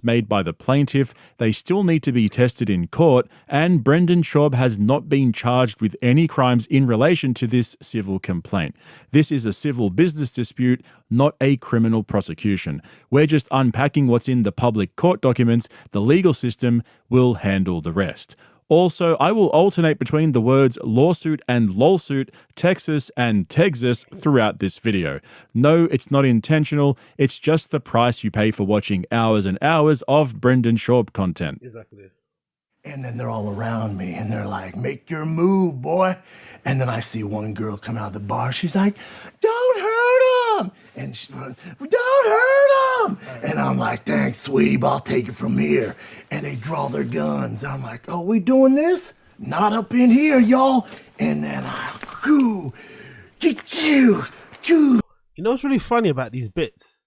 made by the plaintiff, they still need to be tested in court, and Brendan Schaub has not been charged with any crimes in relation to this civil complaint. This is a civil business dispute, not a criminal prosecution. We're just unpacking what's in the public court documents. The legal system will handle the rest. Also, I will alternate between the words lawsuit and lawsuit, Texas and Texas throughout this video. No, it's not intentional. It's just the price you pay for watching hours and hours of Brendan Schaub content. Exactly. And then they're all around me and they're like, make your move, boy. And then I see one girl come out of the bar. She's like, don't hurt him. And she runs, don't hurt him. And I'm like, thanks, sweetie, but I'll take it from here. And they draw their guns. And I'm like, oh, we doing this? Not up in here, y'all. And then I go, you. You know what's really funny about these bits?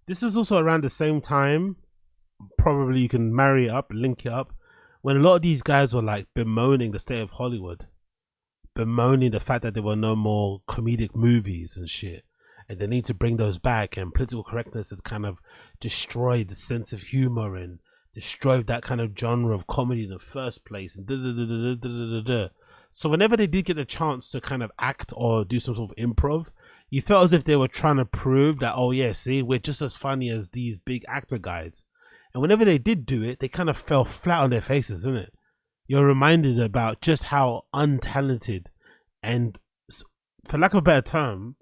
This is also around the same time, probably you can marry it up, link it up, when a lot of these guys were like bemoaning the state of Hollywood, bemoaning the fact that there were no more comedic movies and shit, and they need to bring those back, and political correctness has kind of destroyed the sense of humor and destroyed that kind of genre of comedy in the first place, and so whenever they did get the chance to kind of act or do some sort of improv, you felt as if they were trying to prove that, oh yeah, see, we're just as funny as these big actor guys. And whenever they did do it, they kind of fell flat on their faces, isn't it? You're reminded about just how untalented and, for lack of a better term,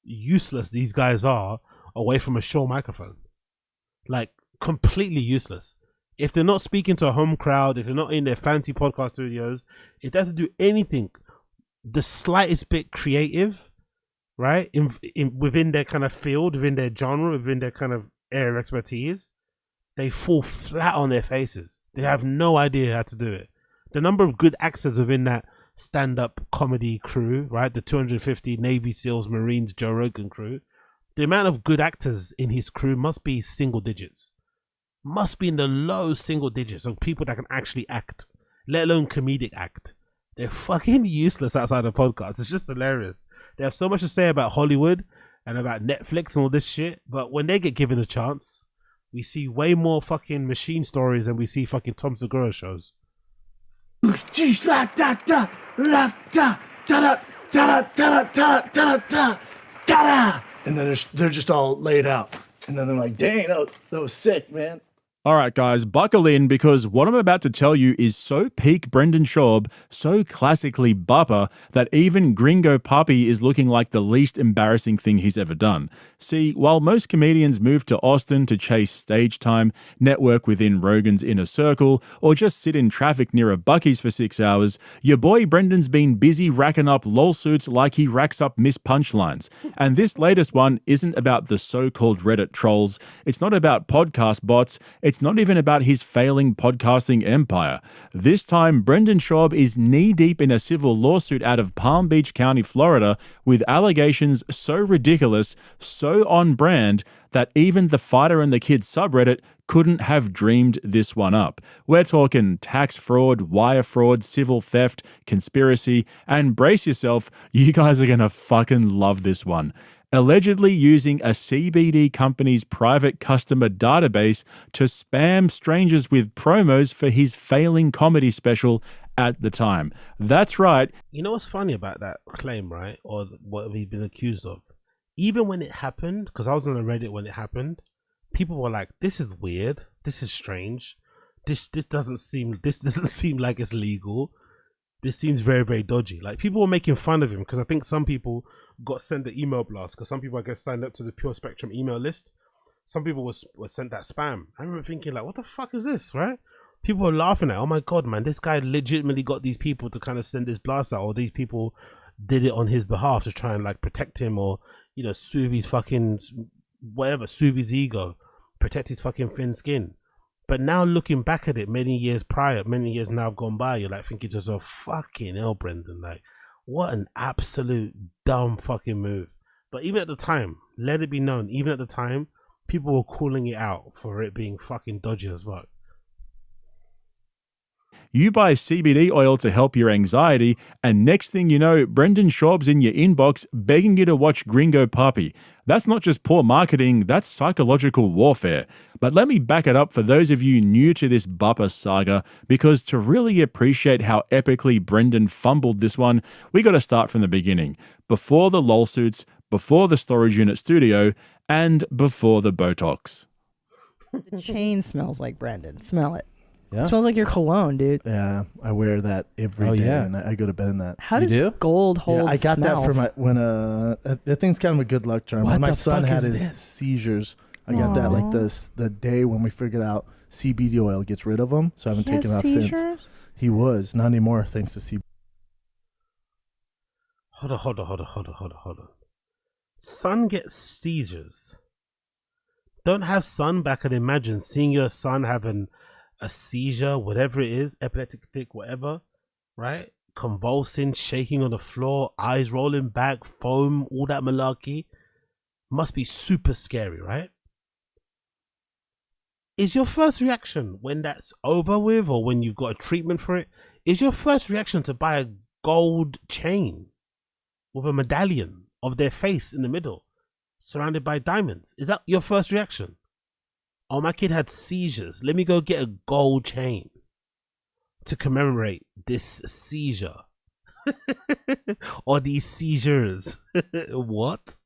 useless these guys are away from a show microphone. Like, completely useless. If they're not speaking to a home crowd, if they're not in their fancy podcast studios, if they have to do anything the slightest bit creative, right, within their kind of field, within their genre, within their kind of area of expertise, they fall flat on their faces. They have no idea how to do it. The number of good actors within that stand-up comedy crew, right, the 250 Navy SEALs, Marines, Joe Rogan crew, the amount of good actors in his crew must be single digits. Must be in the low single digits of people that can actually act, let alone comedic act. They're fucking useless outside of podcasts. It's just hilarious. They have so much to say about Hollywood and about Netflix and all this shit, but when they get given a chance, we see way more fucking machine stories than we see fucking Tom Segura shows. And then they're just all laid out. And then they're like, dang, that was sick, man. All right, guys, buckle in, because what I'm about to tell you is so peak Brendan Schaub, so classically bupper, that even Gringo Puppy is looking like the least embarrassing thing he's ever done. See, while most comedians move to Austin to chase stage time, network within Rogan's inner circle, or just sit in traffic near a Buc-ee's for 6 hours, your boy Brendan's been busy racking up lawsuits like he racks up missed punchlines. And this latest one isn't about the so-called Reddit trolls. It's not about podcast bots. It's not even about his failing podcasting empire. This time, Brendan Schaub is knee-deep in a civil lawsuit out of Palm Beach County, Florida, with allegations so ridiculous, so on brand, that even the Fighter and the Kids subreddit couldn't have dreamed this one up. We're talking tax fraud, wire fraud, civil theft, conspiracy, and brace yourself, you guys are gonna fucking love this one. Allegedly using a CBD company's private customer database to spam strangers with promos for his failing comedy special at the time. That's right. You know what's funny about that claim, right? Or what he's been accused of? Even when it happened, because I was on the Reddit when it happened, people were like, this is weird. This is strange. This doesn't seem like it's legal. This seems very, very dodgy. Like, people were making fun of him because I think some people got sent the email blast, because some people, I guess, signed up to the Pure Spectrum email list. Some people were sent that spam. I remember thinking, like, what the fuck is this, right? People were laughing at, oh my God, man, this guy legitimately got these people to kind of send this blast out, or these people did it on his behalf to try and like protect him, or, you know, soothe his fucking, whatever, soothe his ego, protect his fucking thin skin. But now looking back at it, many years now have gone by, you're like thinking to yourself, fucking hell, Brendan, like, what an absolute dumb fucking move. But even at the time, let it be known, even at the time, people were calling it out for it being fucking dodgy as fuck. You buy CBD oil to help your anxiety, and next thing you know, Brendan Schaub's in your inbox begging you to watch Gringo Puppy. That's not just poor marketing, that's psychological warfare. But let me back it up for those of you new to this Bupper saga, because to really appreciate how epically Brendan fumbled this one, we got to start from the beginning. Before the lawsuits, before the storage unit studio, and before the Botox. The chain smells like Brendan. Smell it. Yeah. It smells like your cologne, dude. Yeah, I wear that every day, and I go to bed in that. How does gold hold I got smells? that for when that thing's kind of a good luck charm. What When my the son fuck had is his this? seizures, I got that like the day when we figured out CBD oil gets rid of them. So I haven't taken it off since. He was not anymore thanks to CBD. Hold on. Son gets seizures. Don't have son, but I can imagine seeing your son having a seizure, whatever it is, epileptic fit, whatever, right? Convulsing, shaking on the floor, eyes rolling back, foam, all that malarkey. Must be super scary, right? Is your first reaction when that's over with, or when you've got a treatment for it, is your first reaction to buy a gold chain with a medallion of their face in the middle, surrounded by diamonds? Is that your first reaction? Oh, my kid had seizures. Let me go get a gold chain to commemorate this seizure. Or these seizures. What?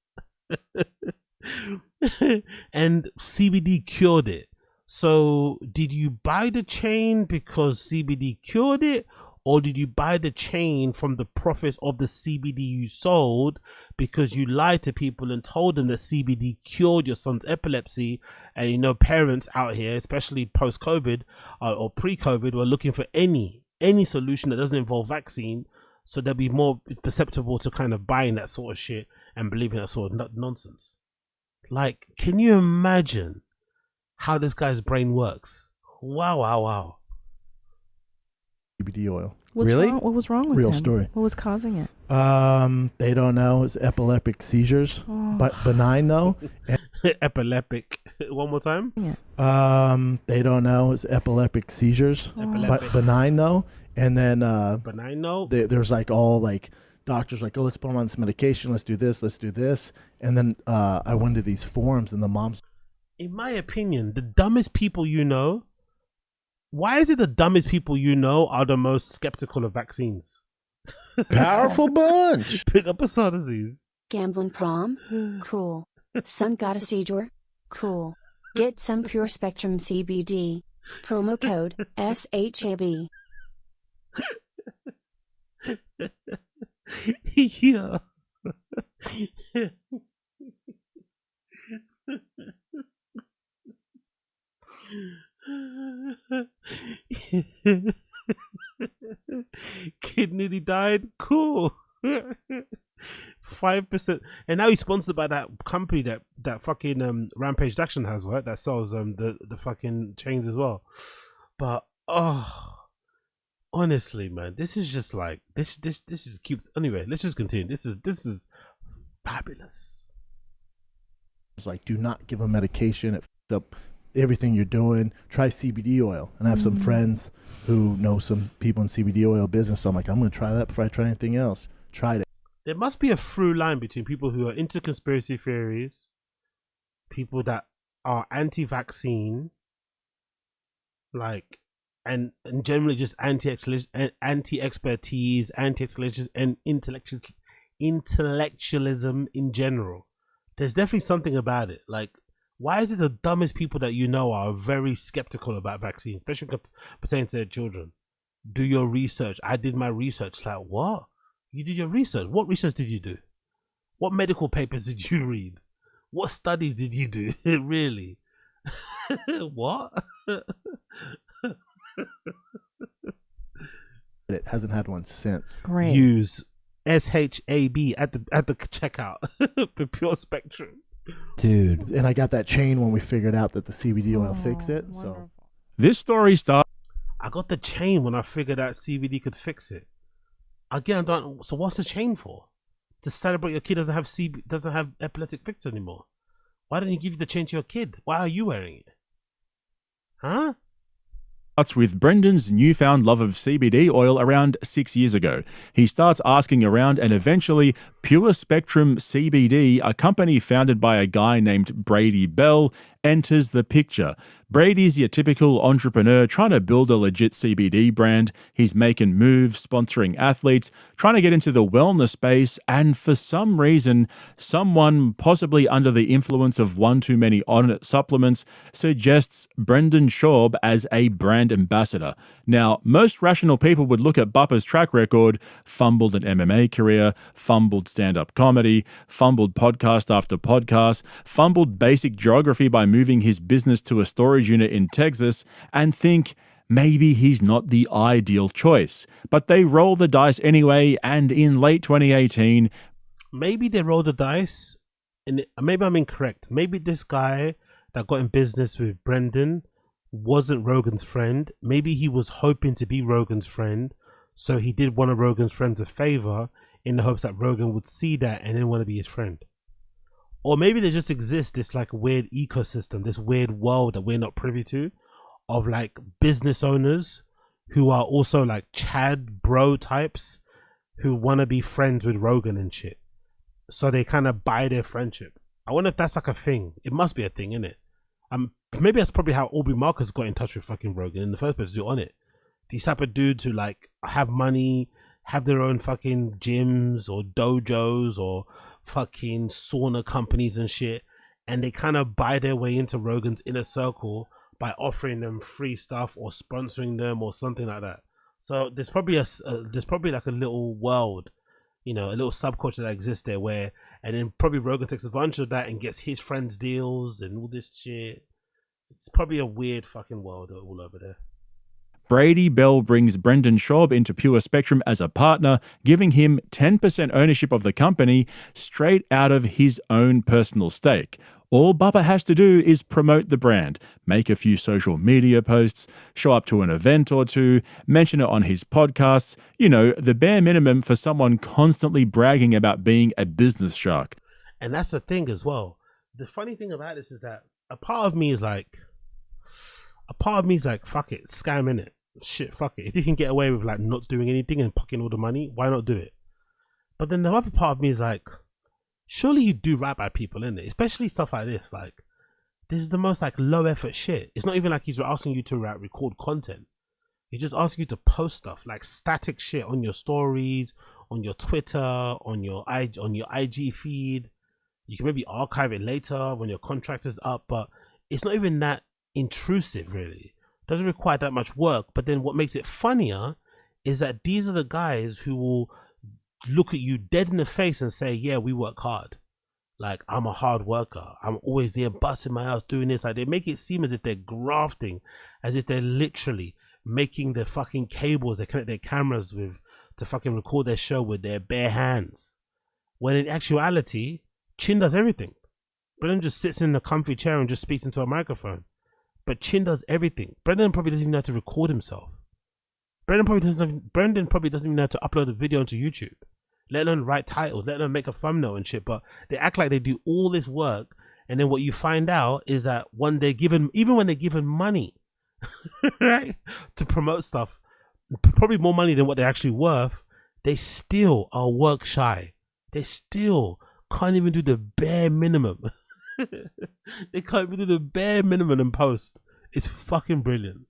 And CBD cured it. So did you buy the chain because CBD cured it? Or did you buy the chain from the profits of the CBD you sold because you lied to people and told them that CBD cured your son's epilepsy? And you know, parents out here, especially post-COVID or pre-COVID, were looking for any solution that doesn't involve vaccine, so they'll be more perceptible to kind of buying that sort of shit and believing that sort of nonsense. Like, can you imagine how this guy's brain works? Wow. CBD oil. What's wrong? What was wrong with Real him? story. What was causing it? They don't know. It's epileptic seizures, but benign though. Epileptic. One more time. They don't know. It's epileptic seizures, but benign though. And then benign though. There's like all like doctors like, oh, let's put him on this medication. Let's do this. And then I went to these forums, and the moms. In my opinion, the dumbest people you know. Why is it the dumbest people you know are the most skeptical of vaccines? Powerful bunch. Pick up a saw disease. Gambling prom? Cool. Son got a seizure? Cool. Get some Pure Spectrum CBD. Promo code SHAB. Yeah. Kid nearly died. Cool. 5%, and now he's sponsored by that company that fucking Rampage Action has, right? That sells the fucking chains as well. But honestly, man, this is just like this is cute. Anyway, let's just continue. This is fabulous. It's like, do not give them medication. It f***s up everything you're doing. Try CBD oil. And I have some friends who know some people in CBD oil business, so I'm like, I'm going to try that before I try anything else. Tried it. There must be a through line between people who are into conspiracy theories, people that are anti-vaccine, like, and generally just anti-expertise, anti-expertise, and intellectualism in general. There's definitely something about it. Like, why is it the dumbest people that you know are very skeptical about vaccines, especially pertaining to their children? Do your research. I did my research. Like, what? You did your research. What research did you do? What medical papers did you read? What studies did you do? Really? What? It hasn't had one since. Great. Use SHAB at the checkout for Pure Spectrum. Dude. And I got that chain when we figured out that the CBD oil fixed it. So This story starts. I got the chain when I figured out CBD could fix it. Again, I don't. So what's the chain for? To celebrate your kid doesn't have epileptic fix anymore. Why don't you give the chain to your kid? Why are you wearing it? Huh? starts with Brendan's newfound love of CBD oil around 6 years ago. He starts asking around and eventually Pure Spectrum CBD, a company founded by a guy named Brady Bell, enters the picture. Brady's your typical entrepreneur trying to build a legit CBD brand. He's making moves, sponsoring athletes, trying to get into the wellness space, and for some reason, someone possibly under the influence of one too many on-it supplements suggests Brendan Schaub as a brand ambassador. Now, most rational people would look at Bupper's track record, fumbled an MMA career, fumbled stand-up comedy, fumbled podcast after podcast, fumbled basic geography by moving his business to a storage unit in Texas, and think maybe he's not the ideal choice. But they roll the dice anyway, and in late 2018... Maybe they rolled the dice, and maybe I'm incorrect. Maybe this guy that got in business with Brendan wasn't Rogan's friend. Maybe he was hoping to be Rogan's friend, so he did one of Rogan's friends a favor in the hopes that Rogan would see that and then want to be his friend. Or maybe there just exists this like weird ecosystem, this weird world that we're not privy to, of like business owners who are also like Chad bro types who want to be friends with Rogan and shit. So they kind of buy their friendship. I wonder if that's like a thing. It must be a thing, innit? Maybe that's probably how Aubrey Marcus got in touch with fucking Rogan in the first place. You're on it. These type of dudes who like have money, have their own fucking gyms or dojos or fucking sauna companies and shit, and they kind of buy their way into Rogan's inner circle by offering them free stuff or sponsoring them or something like that. So there's probably like a little world, you know, a little subculture that exists there where, and then probably Rogan takes advantage of that and gets his friends deals and all this shit. It's probably a weird fucking world all over there. Brady Bell brings Brendan Schaub into Pure Spectrum as a partner, giving him 10% ownership of the company straight out of his own personal stake. All Bubba has to do is promote the brand, make a few social media posts, show up to an event or two, mention it on his podcasts, you know, the bare minimum for someone constantly bragging about being a business shark. And that's the thing as well. The funny thing about this is that a part of me is like, fuck it, scam in it. Shit, fuck it. If you can get away with like not doing anything and pocket all the money, why not do it? But then the other part of me is like, surely you do right by people, innit? Especially stuff like this. Like, this is the most like low effort shit. It's not even like he's asking you to record content. He's just asking you to post stuff like static shit on your stories, on your Twitter, on your IG feed. You can maybe archive it later when your contract is up, but it's not even that intrusive, really. Doesn't require that much work. But then what makes it funnier is that these are the guys who will look at you dead in the face and say, yeah, we work hard. Like, I'm a hard worker. I'm always there busting my ass doing this. Like, they make it seem as if they're grafting, as if they're literally making the fucking cables they connect their cameras with to fucking record their show with their bare hands. When in actuality, Chin does everything. Brendan just sits in a comfy chair and just speaks into a microphone. But Chin does everything. Brendan probably doesn't even know how to record himself. Brendan probably doesn't even know how to upload a video onto YouTube, let alone write titles, let alone make a thumbnail and shit. But they act like they do all this work, and then what you find out is that when they're given money, right, to promote stuff, probably more money than what they're actually worth, they still are work shy. They still can't even do the bare minimum. They can't even do the bare minimum and post. It's fucking brilliant.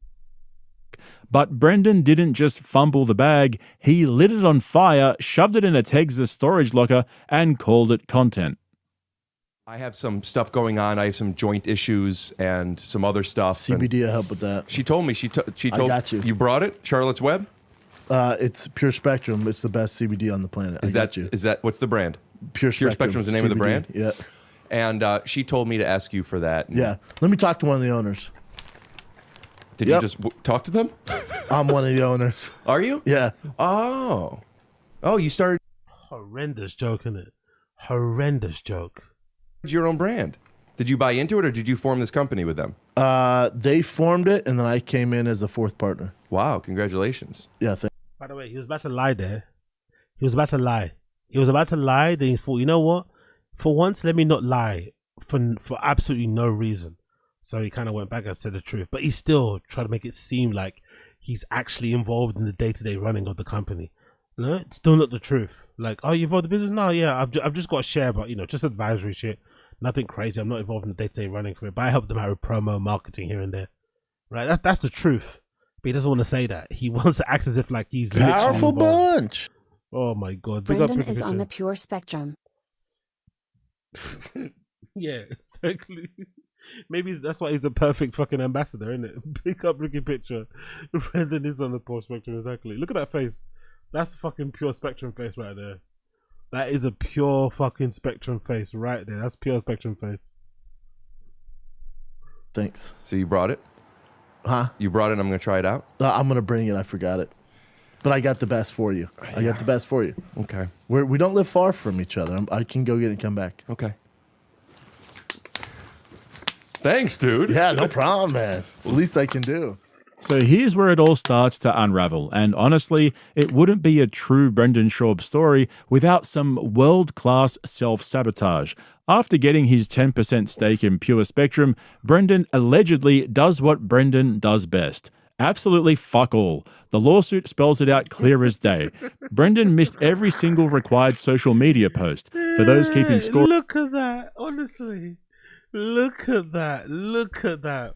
But Brendan didn't just fumble the bag, he lit it on fire, shoved it in a Texas storage locker, and called it content. I have some stuff going on. I have some joint issues and some other stuff. CBD will help with that. She told me. She told. I got you. You brought it, Charlotte's Web. It's Pure Spectrum. It's the best CBD on the planet. Is that what's the brand? Pure Spectrum is the name of the brand. Yeah. And she told me to ask you for that. Yeah. Let me talk to one of the owners. Did you just talk to them? I'm one of the owners. Are you? Yeah. Oh, you started. Horrendous joke, isn't it? Horrendous joke. Your own brand. Did you buy into it, or did you form this company with them? They formed it, and then I came in as a fourth partner. Wow! Congratulations. Yeah. By the way, he was about to lie there. He was about to lie. Then he thought, you know what? For once, let me not lie for absolutely no reason. So he kind of went back and said the truth, but he still tried to make it seem like he's actually involved in the day-to-day running of the company. No, it's still not the truth. Like, oh, you involved in the business? No, yeah, I've just got a share, but just advisory shit. Nothing crazy. I'm not involved in the day-to-day running for it, but I help them out with promo marketing here and there. Right? That's the truth. But he doesn't want to say that. He wants to act as if like he's powerful bunch. Oh my god. Brendan is on the pure spectrum. Yeah, exactly. Maybe that's why he's a perfect fucking ambassador, isn't it? Big up looking picture. Brendan is on the pure spectrum, exactly. Look at that face. That's fucking pure spectrum face right there. That is a pure fucking spectrum face right there. That's pure spectrum face. Thanks. So you brought it? Huh? You brought it. I'm going to try it out. I'm going to bring it. I forgot it. But I got the best for you. I got the best for you. Okay. We don't live far from each other. I can go get it and come back. Okay. Thanks, dude. Yeah, no problem, man. It's the least I can do. So here's where it all starts to unravel, and honestly, it wouldn't be a true Brendan Schaub story without some world-class self-sabotage. After getting his 10% stake in Pure Spectrum, Brendan allegedly does what Brendan does best. Absolutely fuck all. The lawsuit spells it out clear as day. Brendan missed every single required social media post. For those keeping score... Look at that, honestly. Look at that. Look at that.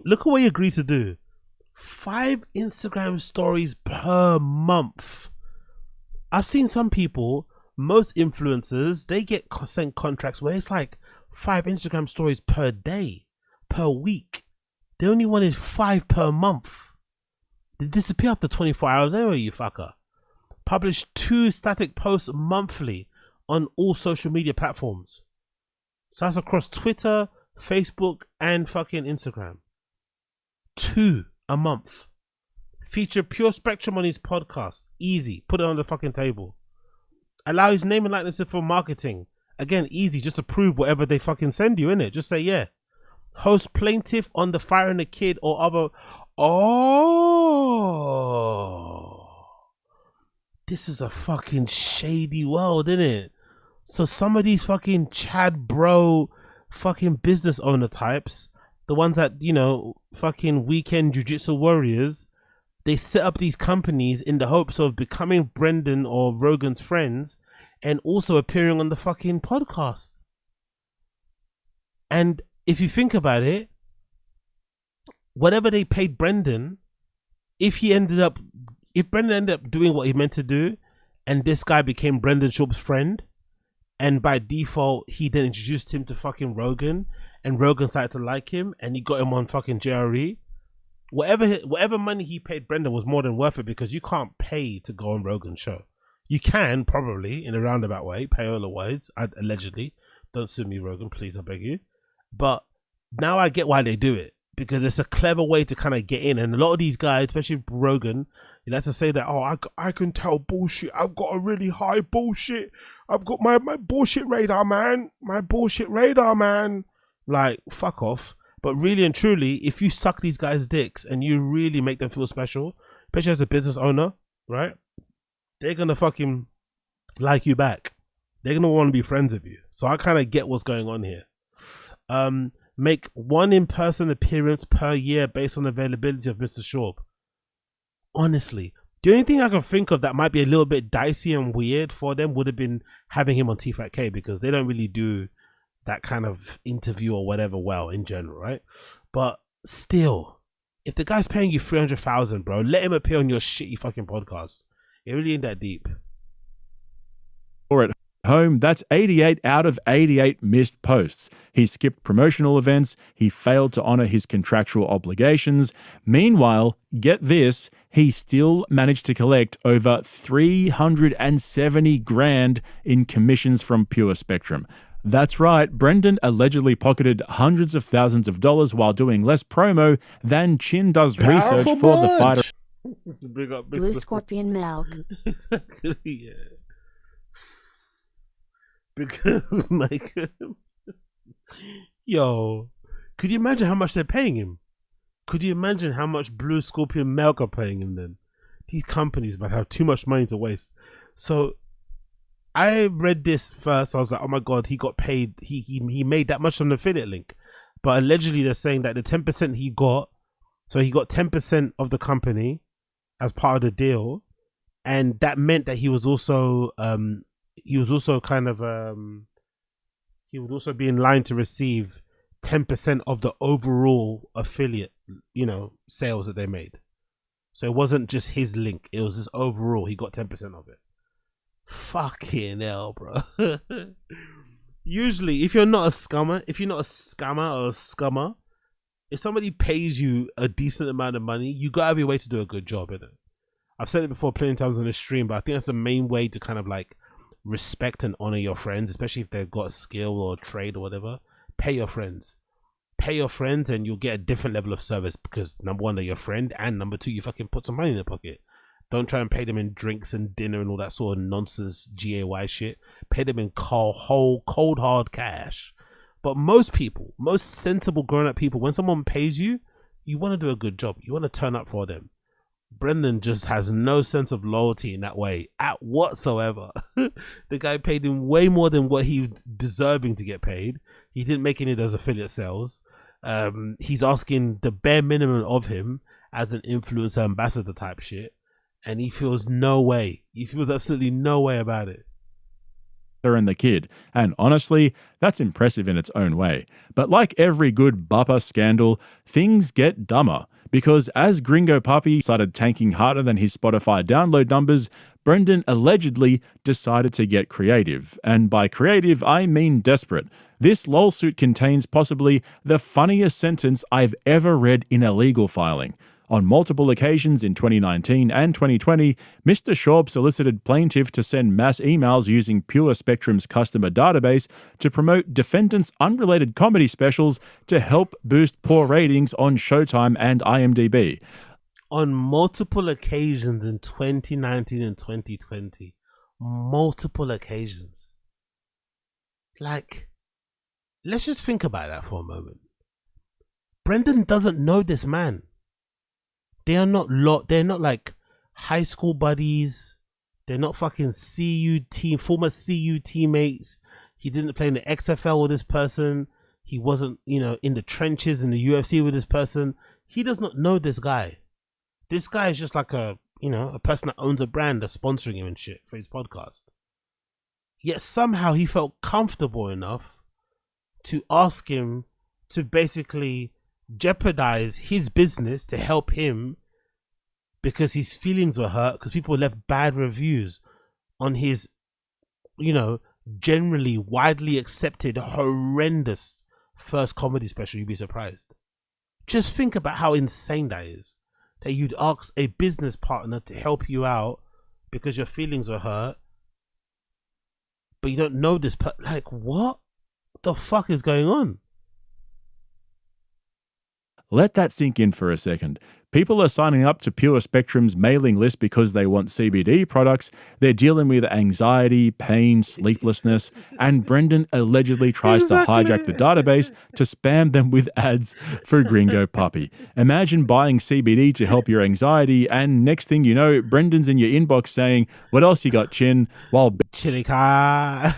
Look at what you agreed to do. 5 Instagram stories per month. I've seen some people, most influencers, they get sent contracts where it's like 5 Instagram stories per day, per week. They only wanted 5 per month. They disappear after 24 hours anyway, you fucker. Publish 2 static posts monthly on all social media platforms. So that's across Twitter, Facebook, and fucking Instagram. 2 a month. Feature Pure Spectrum on his podcast. Easy. Put it on the fucking table. Allow his name and likeness for marketing. Again, easy. Just approve whatever they fucking send you, innit? Just say yeah. Host plaintiff on the firing a kid or other. Oh, this is a fucking shady world, isn't it? So some of these fucking Chad bro fucking business owner types, the ones that, fucking weekend jiu-jitsu warriors, they set up these companies in the hopes of becoming Brendan or Rogan's friends and also appearing on the fucking podcast. And if you think about it, whatever they paid Brendan, if Brendan ended up doing what he meant to do, and this guy became Brendan Schaub's friend, and by default he then introduced him to fucking Rogan, and Rogan started to like him, and he got him on fucking JRE, whatever money he paid Brendan was more than worth it, because you can't pay to go on Rogan's show. You can probably in a roundabout way, payola wise, allegedly. Don't sue me, Rogan, please, I beg you. But now I get why they do it, because it's a clever way to kind of get in. And a lot of these guys, especially Rogan, he likes to say that, oh, I can tell bullshit. I've got a really high bullshit. I've got my bullshit radar, man. My bullshit radar, man. Like, fuck off. But really and truly, if you suck these guys' dicks and you really make them feel special, especially as a business owner, right? They're going to fucking like you back. They're going to want to be friends with you. So I kind of get what's going on here. Make 1 in-person appearance per year based on availability of Mr. Schaub. Honestly, the only thing I can think of that might be a little bit dicey and weird for them would have been having him on TFATK, because they don't really do that kind of interview or whatever well in general, right? But still, if the guy's paying you $300,000, bro, let him appear on your shitty fucking podcast. It really ain't that deep. Or at home, that's 88 out of 88 missed posts. He skipped promotional events. He failed to honor his contractual obligations. Meanwhile, get this, he still managed to collect over $370,000 in commissions from Pure Spectrum. That's right, Brendan allegedly pocketed hundreds of thousands of dollars while doing less promo than Chin does research for the fighter. Big up, Blue Scorpion milk. Exactly, yeah. Because, like, yo, could you imagine how much they're paying him? Could you imagine how much Blue Scorpion milk are paying him then? These companies might have too much money to waste. So I read this first. I was like, oh my God, he got paid. He made that much on the affiliate link. but allegedly they're saying that the 10% he got, so he got 10% of the company as part of the deal, and that meant that he was also be in line to receive 10% of the overall affiliate, sales that they made. So it wasn't just his link, it was just overall, he got 10% of it. Fucking hell, bro. Usually, if you're not a scammer or a scummer, if somebody pays you a decent amount of money, you gotta have your way to do a good job, innit? I've said it before plenty of times on the stream, but I think that's the main way to kind of like respect and honor your friends, especially if they've got a skill or a trade or whatever. Pay your friends, and you'll get a different level of service because number one, they're your friend, and number two, you fucking put some money in their pocket. Don't try and pay them in drinks and dinner and all that sort of nonsense GAY shit. Pay them in cold hard cash. But most sensible grown up people, when someone pays you, you want to do a good job. You want to turn up for them. Brendan just has no sense of loyalty in that way at whatsoever. The guy paid him way more than what he was deserving to get paid. He didn't make any of those affiliate sales. He's asking the bare minimum of him as an influencer ambassador type shit. And he feels no way. He feels absolutely no way about it. And the kid. And honestly, that's impressive in its own way. But like every good bupper scandal, things get dumber. Because as Gringo Puppy started tanking harder than his Spotify download numbers, Brendan allegedly decided to get creative. And by creative, I mean desperate. This lawsuit contains possibly the funniest sentence I've ever read in a legal filing. On multiple occasions in 2019 and 2020, Mr. Schaub solicited plaintiff to send mass emails using Pure Spectrum's customer database to promote defendants' unrelated comedy specials to help boost poor ratings on Showtime and IMDb. On multiple occasions in 2019 and 2020. Multiple occasions. Like, let's just think about that for a moment. Brendan doesn't know this man. They're not like high school buddies. They're not fucking former CU teammates. He didn't play in the XFL with this person. He wasn't, in the trenches in the UFC with this person. He does not know this guy. This guy is just like a person that owns a brand that's sponsoring him and shit for his podcast. Yet somehow he felt comfortable enough to ask him to basically jeopardize his business to help him because his feelings were hurt because people left bad reviews on his generally widely accepted horrendous first comedy special. You'd be surprised. Just think about how insane that is, that you'd ask a business partner to help you out because your feelings were hurt, but you don't know this like, what the fuck is going on? Let that sink in for a second. People are signing up to Pure Spectrum's mailing list because they want CBD products. They're dealing with anxiety, pain, sleeplessness, and Brendan allegedly tries to hijack the database to spam them with ads for Gringo Puppy. Imagine buying CBD to help your anxiety, and next thing you know, Brendan's in your inbox saying, "What else you got, Chin?" While Chili car.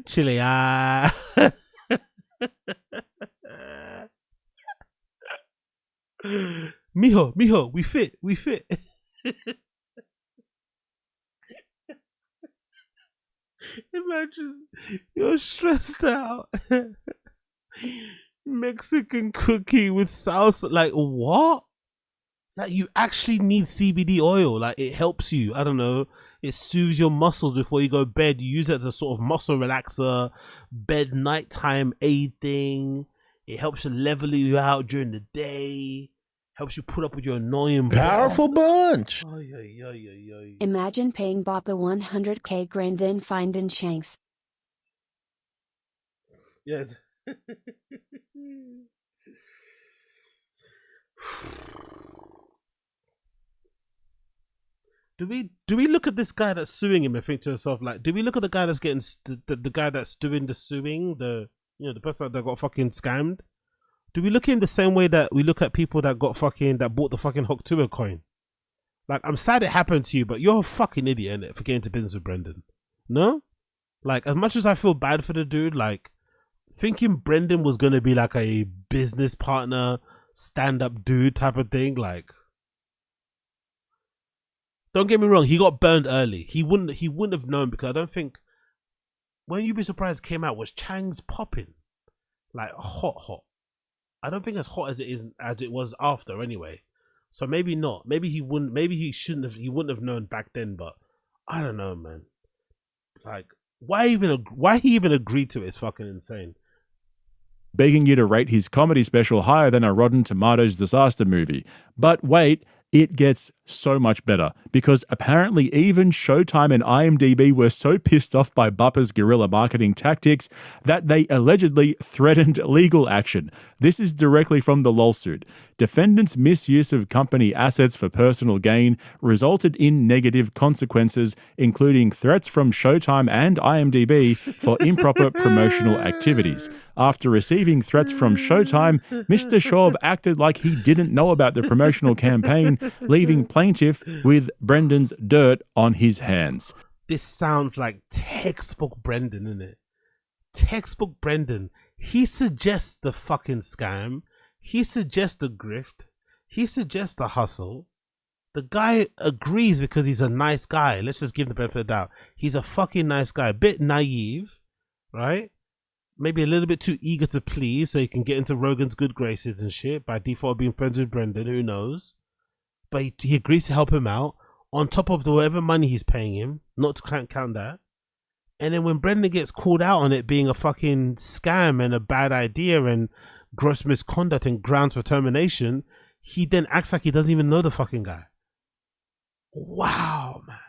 Chili Mijo, we fit. Imagine you're stressed out. Mexican cookie with salsa. Like, what? Like, you actually need CBD oil. Like, it helps you. I don't know. It soothes your muscles before you go to bed. You use it as a sort of muscle relaxer, bed nighttime aid thing. It helps to level you out during the day. Helps you put up with your annoying powerful bunch. Imagine paying Boppa 100k grand then finding Shanks. Yes. Do we look at this guy that's suing him and think to ourselves, like, do we look at the guy that's getting the guy that's doing the suing, the person that got fucking scammed? Do we look at him the same way that we look at people that bought the fucking Hoktua coin? Like, I'm sad it happened to you, but you're a fucking idiot, innit, for getting into business with Brendan. No? Like, as much as I feel bad for the dude, like, thinking Brendan was gonna be like a business partner, stand-up dude type of thing, like, don't get me wrong, he got burned early. He wouldn't have known, because I don't think when You'd Be Surprised came out was Chang's popping, like hot. I don't think as hot as it was after anyway. So maybe not. Maybe he wouldn't. Maybe he shouldn't have. He wouldn't have known back then. But I don't know, man. Like, why he even agreed to it is fucking insane. Begging you to rate his comedy special higher than a Rotten Tomatoes disaster movie. But wait, it gets so much better, because apparently even Showtime and IMDb were so pissed off by Bupper's guerrilla marketing tactics that they allegedly threatened legal action. This is directly from the lawsuit. Defendants' misuse of company assets for personal gain resulted in negative consequences, including threats from Showtime and IMDb for improper promotional activities. After receiving threats from Showtime, Mr. Schaub acted like he didn't know about the promotional campaign, leaving plaintiff with Brendan's dirt on his hands. This sounds like textbook Brendan, isn't it? Textbook Brendan. He suggests the fucking scam. He suggests the grift. He suggests the hustle. The guy agrees because he's a nice guy. Let's just give him the benefit of the doubt. He's a fucking nice guy. A bit naive, right? Maybe a little bit too eager to please so he can get into Rogan's good graces and shit. By default being friends with Brendan, who knows? But he agrees to help him out on top of whatever money he's paying him. Not to count that. And then when Brendan gets called out on it being a fucking scam and a bad idea and gross misconduct and grounds for termination, he then acts like he doesn't even know the fucking guy. Wow, man.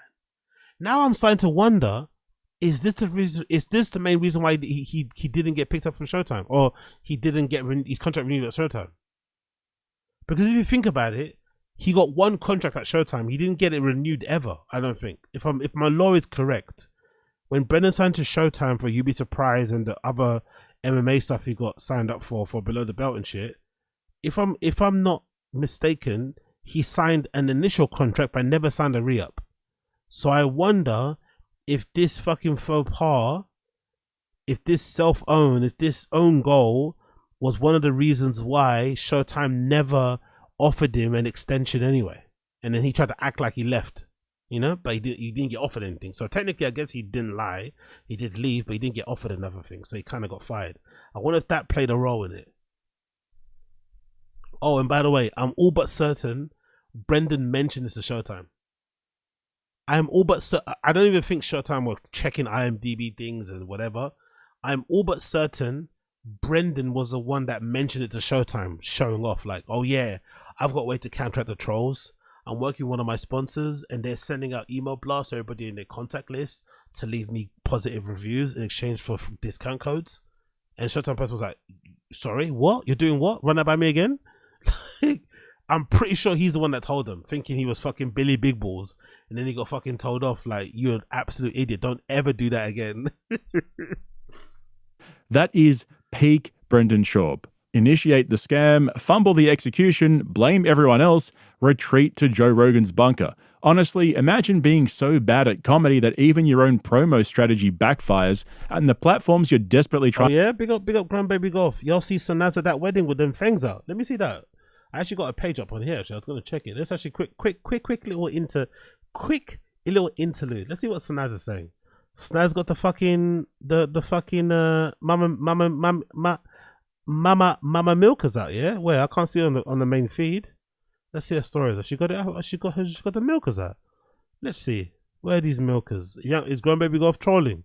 Now I'm starting to wonder, is this the reason? Is this the main reason why he didn't get picked up from Showtime, or he didn't get his contract renewed at Showtime? Because if you think about it, he got one contract at Showtime. He didn't get it renewed ever. I don't think. If my law is correct, when Brendan signed to Showtime for You'd Be Surprised and the other MMA stuff he got signed up for below the belt and shit, if I'm not mistaken, he signed an initial contract but never signed a re-up. So I wonder if this fucking faux pas, if this own goal was one of the reasons why Showtime never offered him an extension anyway. And then he tried to act like he left, you know, but he didn't get offered anything. So technically, I guess he didn't lie. He did leave, but he didn't get offered another thing. So he kind of got fired. I wonder if that played a role in it. Oh, and by the way, I'm all but certain Brendan mentioned this to Showtime. I'm all but I don't even think Showtime were checking IMDb things and whatever. I'm all but certain Brendan was the one that mentioned it to Showtime, showing off like, oh yeah, I've got a way to counteract the trolls. I'm working with one of my sponsors and they're sending out email blasts to everybody in their contact list to leave me positive reviews in exchange for discount codes. And Showtime person was like, sorry, what? You're doing what? Run that by me again? I'm pretty sure he's the one that told them, thinking he was fucking Billy Big Balls. And then he got fucking told off like, you're an absolute idiot. Don't ever do that again. That is peak Brendan Schaub. Initiate the scam, fumble the execution, blame everyone else, retreat to Joe Rogan's bunker. Honestly, imagine being so bad at comedy that even your own promo strategy backfires and the platforms you're desperately trying... Oh yeah? Big up Grandbaby Golf. Y'all see Sanaz at that wedding with them fangs out. Let me see that. I actually got a page up on here, actually. I was going to check it. Let's actually quick little interlude. Let's see what Sanaz is saying. Sanaz got the fucking Mama Milkers out, yeah? Where I can't see it on the main feed. Let's see her story. She got it. She got the milkers out. Let's see. Where are these milkers? Yeah, is Grandbaby Golf trolling?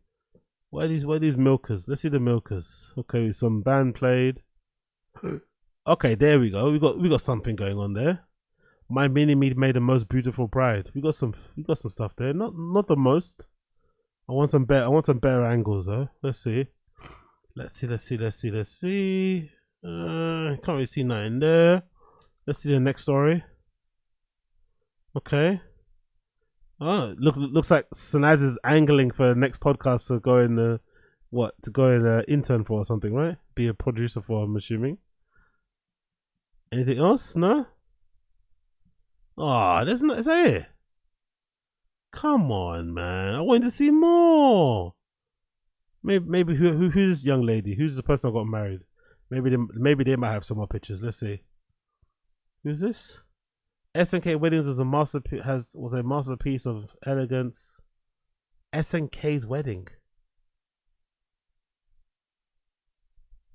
Where are these milkers? Let's see the milkers. Okay, some band played. Okay, there we go. We got something going on there. My mini me made the most beautiful bride. We got some stuff there. Not the most. I want some better angles though. Let's see. Can't really see nothing there. Let's see the next story. Okay. Oh, looks like Sanaz is angling for the next podcast to go in intern for or something, right? Be a producer for, I'm assuming. Anything else? No? Oh, is that it? Come on, man. I wanted to see more. Maybe who's this young lady? Who's the person that got married? Maybe they might have some more pictures. Let's see. Who's this? SNK Weddings was a masterpiece of elegance. SNK's wedding.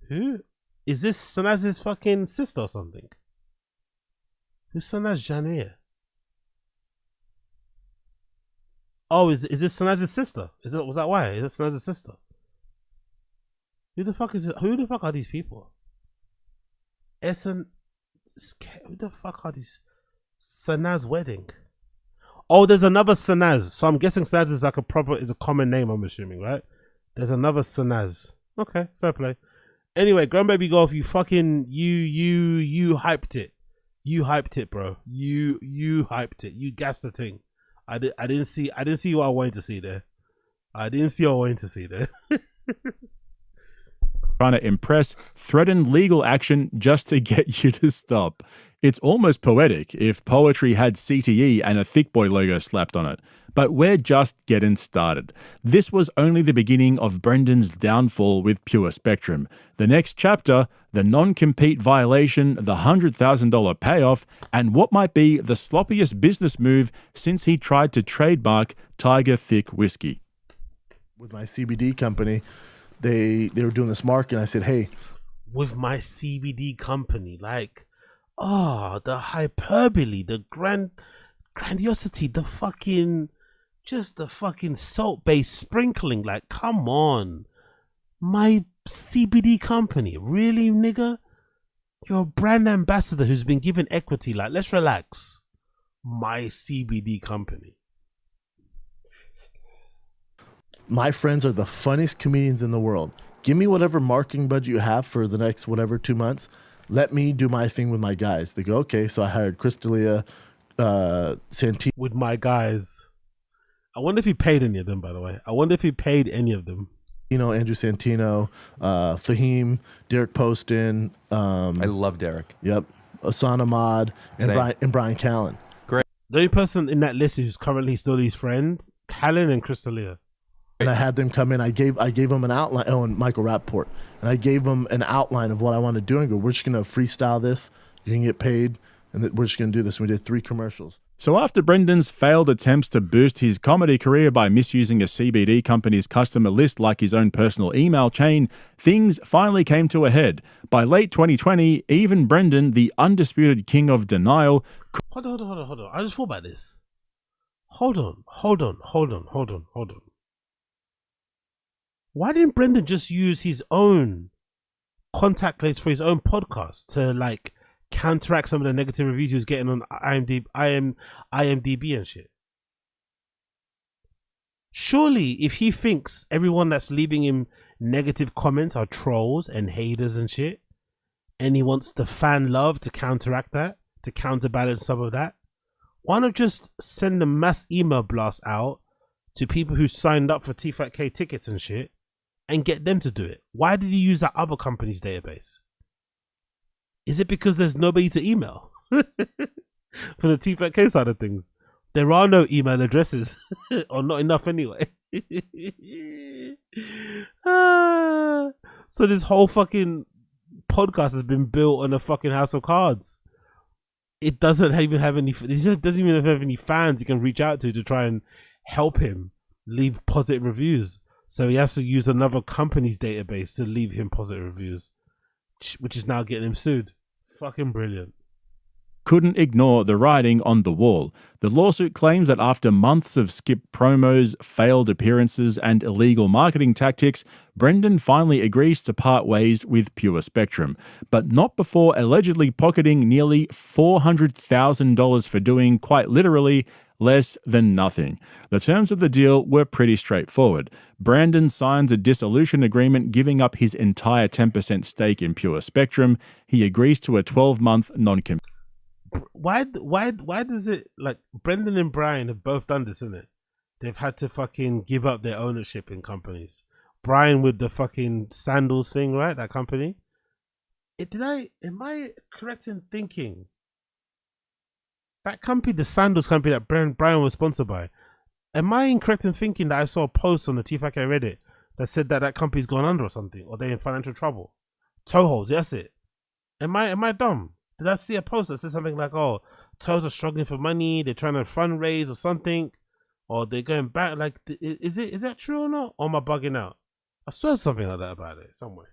Who is this? Sanaz's fucking sister or something? Who's Sanaz Janir? Oh, is this Sanaz's sister? Was that why? Is it Sanaz's sister? Who the fuck is it? Who the fuck are these people? Who the fuck are these? Sanaz wedding. Oh, there's another Sanaz. So I'm guessing Sanaz is like a common name, I'm assuming, right? There's another Sanaz. Okay, fair play. Anyway, Grandbaby Golf, you fucking you hyped it. You hyped it, bro. You hyped it. You gassed the thing. I didn't see what I wanted to see there. Trying to impress, threatened legal action just to get you to stop. It's almost poetic if poetry had CTE and a Thick Boy logo slapped on it. But we're just getting started. This was only the beginning of Brendan's downfall with Pure Spectrum. The next chapter, the non-compete violation, the $100,000 payoff, and what might be the sloppiest business move since he tried to trademark Tiger Thick whiskey. With my CBD company, they were doing this market, and I said, hey. With my CBD company, like, the hyperbole, the grandiosity, the fucking salt-based sprinkling. Like, come on. My CBD company. Really, nigga? You're a brand ambassador who's been given equity. Like, let's relax. My CBD company. My friends are the funniest comedians in the world. Give me whatever marketing budget you have for the next 2 months. Let me do my thing with my guys. They go, okay. So I hired Chris D'Elia, Santino. With my guys. I wonder if he paid any of them, by the way. Andrew Santino, Fahim, Derek Poston. I love Derek. Yep. Hassan Ahmad and Bryan Callen. Great. The only person in that list who's currently still his friend, Callen and Chris D'Elia. And I had them come in. I gave them an outline. Oh, and Michael Rappaport. And I gave them an outline of what I want to do and go, we're just going to freestyle this. You can get paid. And we're just going to do this. And we did 3 commercials. So after Brendan's failed attempts to boost his comedy career by misusing a CBD company's customer list like his own personal email chain, things finally came to a head. By late 2020, even Brendan, the undisputed king of denial... Hold on. I just thought about this. Hold on. Why didn't Brendan just use his own contact list for his own podcast to like counteract some of the negative reviews he was getting on IMDb and shit? Surely, if he thinks everyone that's leaving him negative comments are trolls and haters and shit, and he wants the fan love to counteract that, to counterbalance some of that, why not just send a mass email blast out to people who signed up for TFATK tickets and shit and get them to do it? Why did he use that other company's database? Is it because there's nobody to email? For the TFATK side of things, there are no email addresses, or not enough anyway. So this whole fucking podcast has been built on a fucking house of cards. It doesn't even have any. It doesn't even have any fans you can reach out to try and help him leave positive reviews. So he has to use another company's database to leave him positive reviews, which is now getting him sued. Fucking brilliant. Couldn't ignore the writing on the wall. The lawsuit claims that after months of skipped promos, failed appearances, and illegal marketing tactics, Brendan finally agrees to part ways with Pure Spectrum, but not before allegedly pocketing nearly $400,000 for doing, quite literally, less than nothing. The terms of the deal were pretty straightforward. Brandon signs a dissolution agreement giving up his entire 10% stake in Pure Spectrum. He agrees to a 12-month non-compete. Why does it, like, Brendan and Bryan have both done this, isn't it? They've had to fucking give up their ownership in companies. Bryan with the fucking sandals thing, right? That company. Am I correct in thinking that company, the sandals company that Bryan was sponsored by, am I incorrect in thinking that I saw a post on the TFATK Reddit that said that that company's gone under or something, or they're in financial trouble. Toeholds, that's it. Am I dumb? Did I see a post that said something like, "Oh, Toes are struggling for money. They're trying to fundraise or something, or they're going back"? Like, is that true or not? Or am I bugging out? I saw something like that about it somewhere.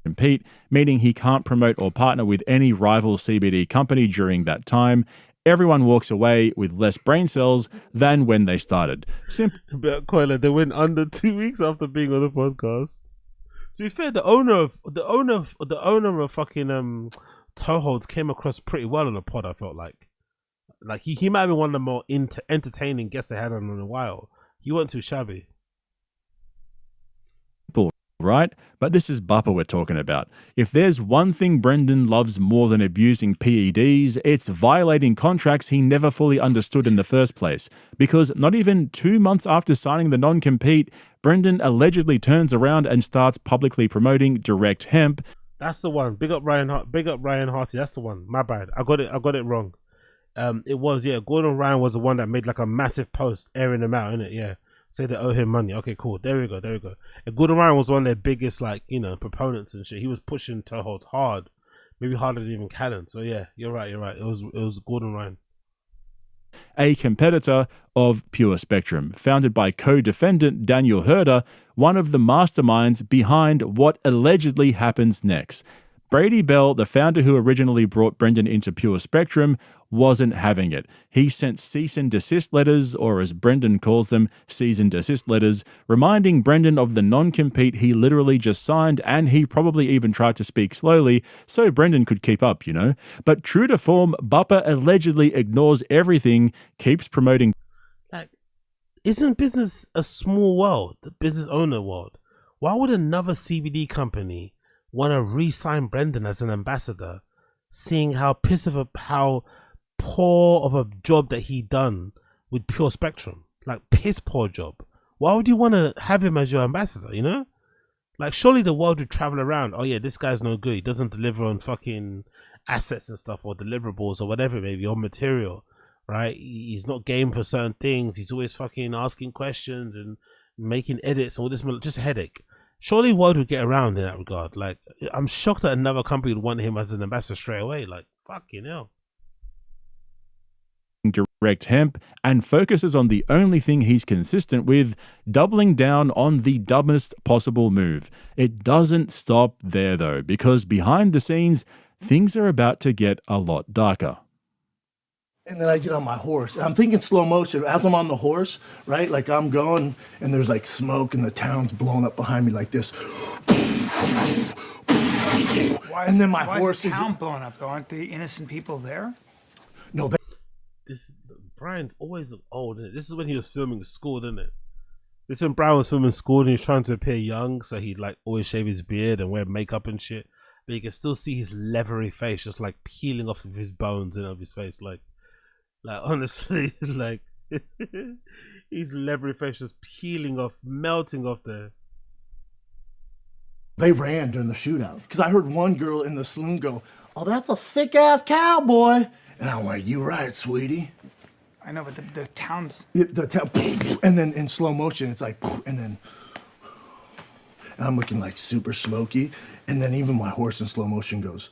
Compete, meaning he can't promote or partner with any rival CBD company during that time. Everyone walks away with less brain cells than when they started. But Callen, they went under 2 weeks after being on the podcast. To be fair, the owner of fucking Toeholds came across pretty well on the pod. I felt like he might have been one of the more entertaining guests they had on in a while. He wasn't too shabby. Right? But this is Bupper we're talking about. If there's one thing Brendan loves more than abusing PEDs, it's violating contracts he never fully understood in the first place. Because not even 2 months after signing the non-compete, Brendan allegedly turns around and starts publicly promoting direct hemp. That's the one. Big up Ryan Harty. That's the one. My bad. I got it wrong. It was, yeah. Gordon Ryan was the one that made like a massive post airing him out, innit? Yeah. Say they owe him money. Okay, cool. There we go. And Gordon Ryan was one of their biggest, like, proponents and shit. He was pushing Toeholds hard, maybe harder than even Callen. So yeah, you're right. It was Gordon Ryan. A competitor of Pure Spectrum, founded by co-defendant Daniel Herder, one of the masterminds behind what allegedly happens next. Brady Bell, the founder who originally brought Brendan into Pure Spectrum, wasn't having it. He sent cease and desist letters, or as Brendan calls them, cease and desist letters, reminding Brendan of the non-compete he literally just signed, and he probably even tried to speak slowly so Brendan could keep up, But true to form, Bupper allegedly ignores everything, keeps promoting. Like, isn't business a small world, the business owner world? Why would another CBD company want to re-sign Brendan as an ambassador, seeing how poor of a job that he done with Pure Spectrum? Like, piss poor job. Why would you want to have him as your ambassador, Like, surely the world would travel around, oh yeah, this guy's no good, he doesn't deliver on fucking assets and stuff, or deliverables, or whatever, maybe, or material, right? He's not game for certain things, he's always fucking asking questions and making edits and all this, just a headache. Surely word would get around in that regard. Like, I'm shocked that another company would want him as an ambassador straight away. Like, fucking hell. Direct hemp, and focuses on the only thing he's consistent with, doubling down on the dumbest possible move. It doesn't stop there though, because behind the scenes, things are about to get a lot darker. And then I get on my horse. And I'm thinking slow motion. As I'm on the horse, right? Like I'm going, and there's like smoke, and the town's blowing up behind me like this. And then my horse is the town blowing up though? Aren't the innocent people there? No. Bryan's always look old, isn't it? This is when he was filming school, isn't it? This is when Bryan was filming school and he was trying to appear young, so he'd like always shave his beard and wear makeup and shit. But you can still see his leathery face just like peeling off of his bones and of his face, like honestly, like his leathery face just peeling off, melting off there. They ran during the shootout because I heard one girl in the saloon go, "Oh, that's a thick ass cowboy," and I'm like, "You right, sweetie." I know, but the town's the town, and then in slow motion, it's like, and I'm looking like super smoky, and then even my horse in slow motion goes.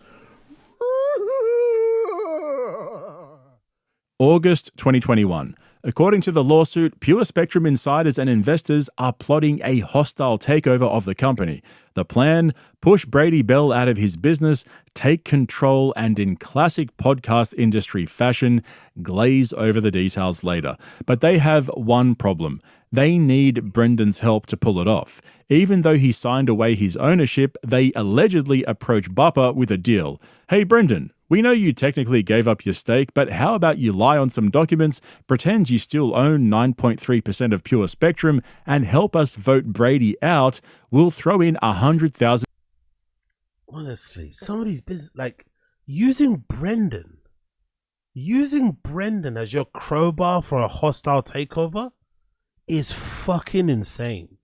August 2021. According to the lawsuit, Pure Spectrum insiders and investors are plotting a hostile takeover of the company. The plan? Push Brady Bell out of his business, take control, and in classic podcast industry fashion, glaze over the details later. But they have one problem. They need Brendan's help to pull it off. Even though he signed away his ownership, they allegedly approach Bupper with a deal. Hey Brendan, we know you technically gave up your stake, but how about you lie on some documents, pretend you still own 9.3% of Pure Spectrum, and help us vote Brady out? We'll throw in 100,000. Honestly, some of these business, like using Brendan as your crowbar for a hostile takeover is fucking insane.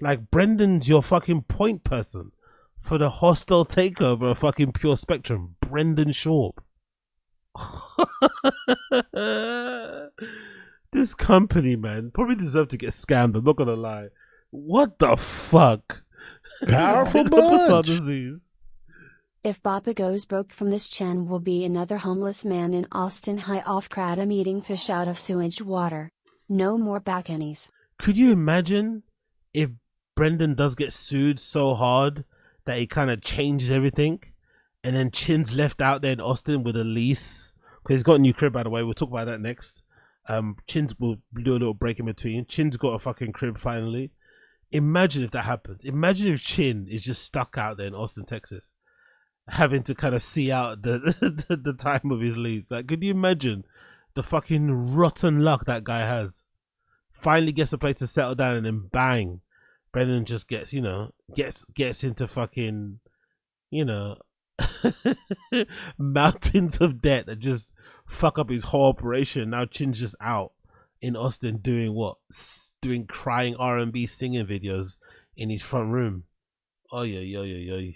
Like, Brendan's your fucking point person for the hostile takeover of fucking Pure Spectrum. Brendan Schaub. This company, man, probably deserve to get scammed. I'm not gonna lie. What the fuck? Powerful Big episode bunch. disease. If Papa goes broke from this, Chen will be another homeless man in Austin, high off kratom, eating fish out of sewage water. No more balconies. Could you imagine if Brendan does get sued so hard that he kind of changes everything, and then Chin's left out there in Austin with a lease? Because he's got a new crib, by the way. We'll talk about that next. Chin's will do a little break in between. Chin's got a fucking crib finally. Imagine if that happens. Imagine if Chin is just stuck out there in Austin, Texas, having to kind of see out the time of his lease. Like, could you imagine the fucking rotten luck that guy has? Finally gets a place to settle down, and then bang, Brennan just gets, gets into fucking, mountains of debt that just fuck up his whole operation. Now Chin's just out in Austin doing what? Doing crying R&B singing videos in his front room. Oh yeah.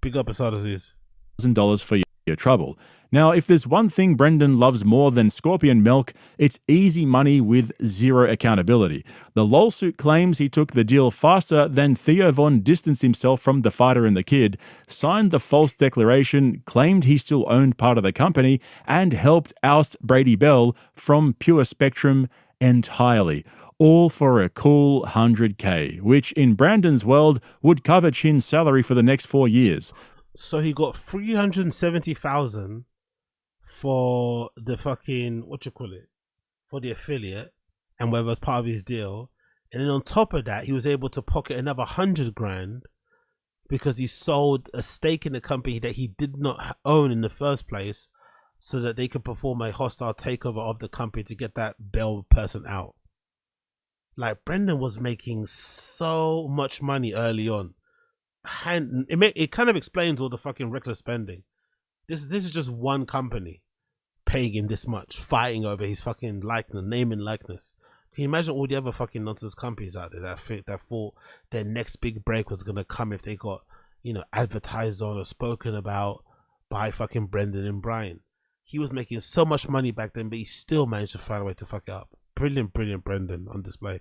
Big up Asadis. $1,000 for your trouble. Now, if there's one thing Brendan loves more than scorpion milk, it's easy money with zero accountability. The lawsuit claims he took the deal faster than Theo Von distanced himself from The Fighter and the Kid, signed the false declaration, claimed he still owned part of the company, and helped oust Brady Bell from Pure Spectrum entirely. All for a cool $100K, which in Brandon's world would cover Chin's salary for the next 4 years. So he got 370,000 for the fucking for the affiliate and whatever was part of his deal, and then on top of that, he was able to pocket another 100 grand because he sold a stake in the company that he did not own in the first place, so that they could perform a hostile takeover of the company to get that Bell person out. Like, Brendan was making so much money early on. And it kind of explains all the fucking reckless spending. This is just one company paying him this much, fighting over his fucking likeness, name and likeness. Can you imagine all the other fucking nonsense companies out there that thought their next big break was gonna come if they got, advertised on or spoken about by fucking Brendan and Bryan? He was making so much money back then, but he still managed to find a way to fuck it up. Brilliant Brendan on display.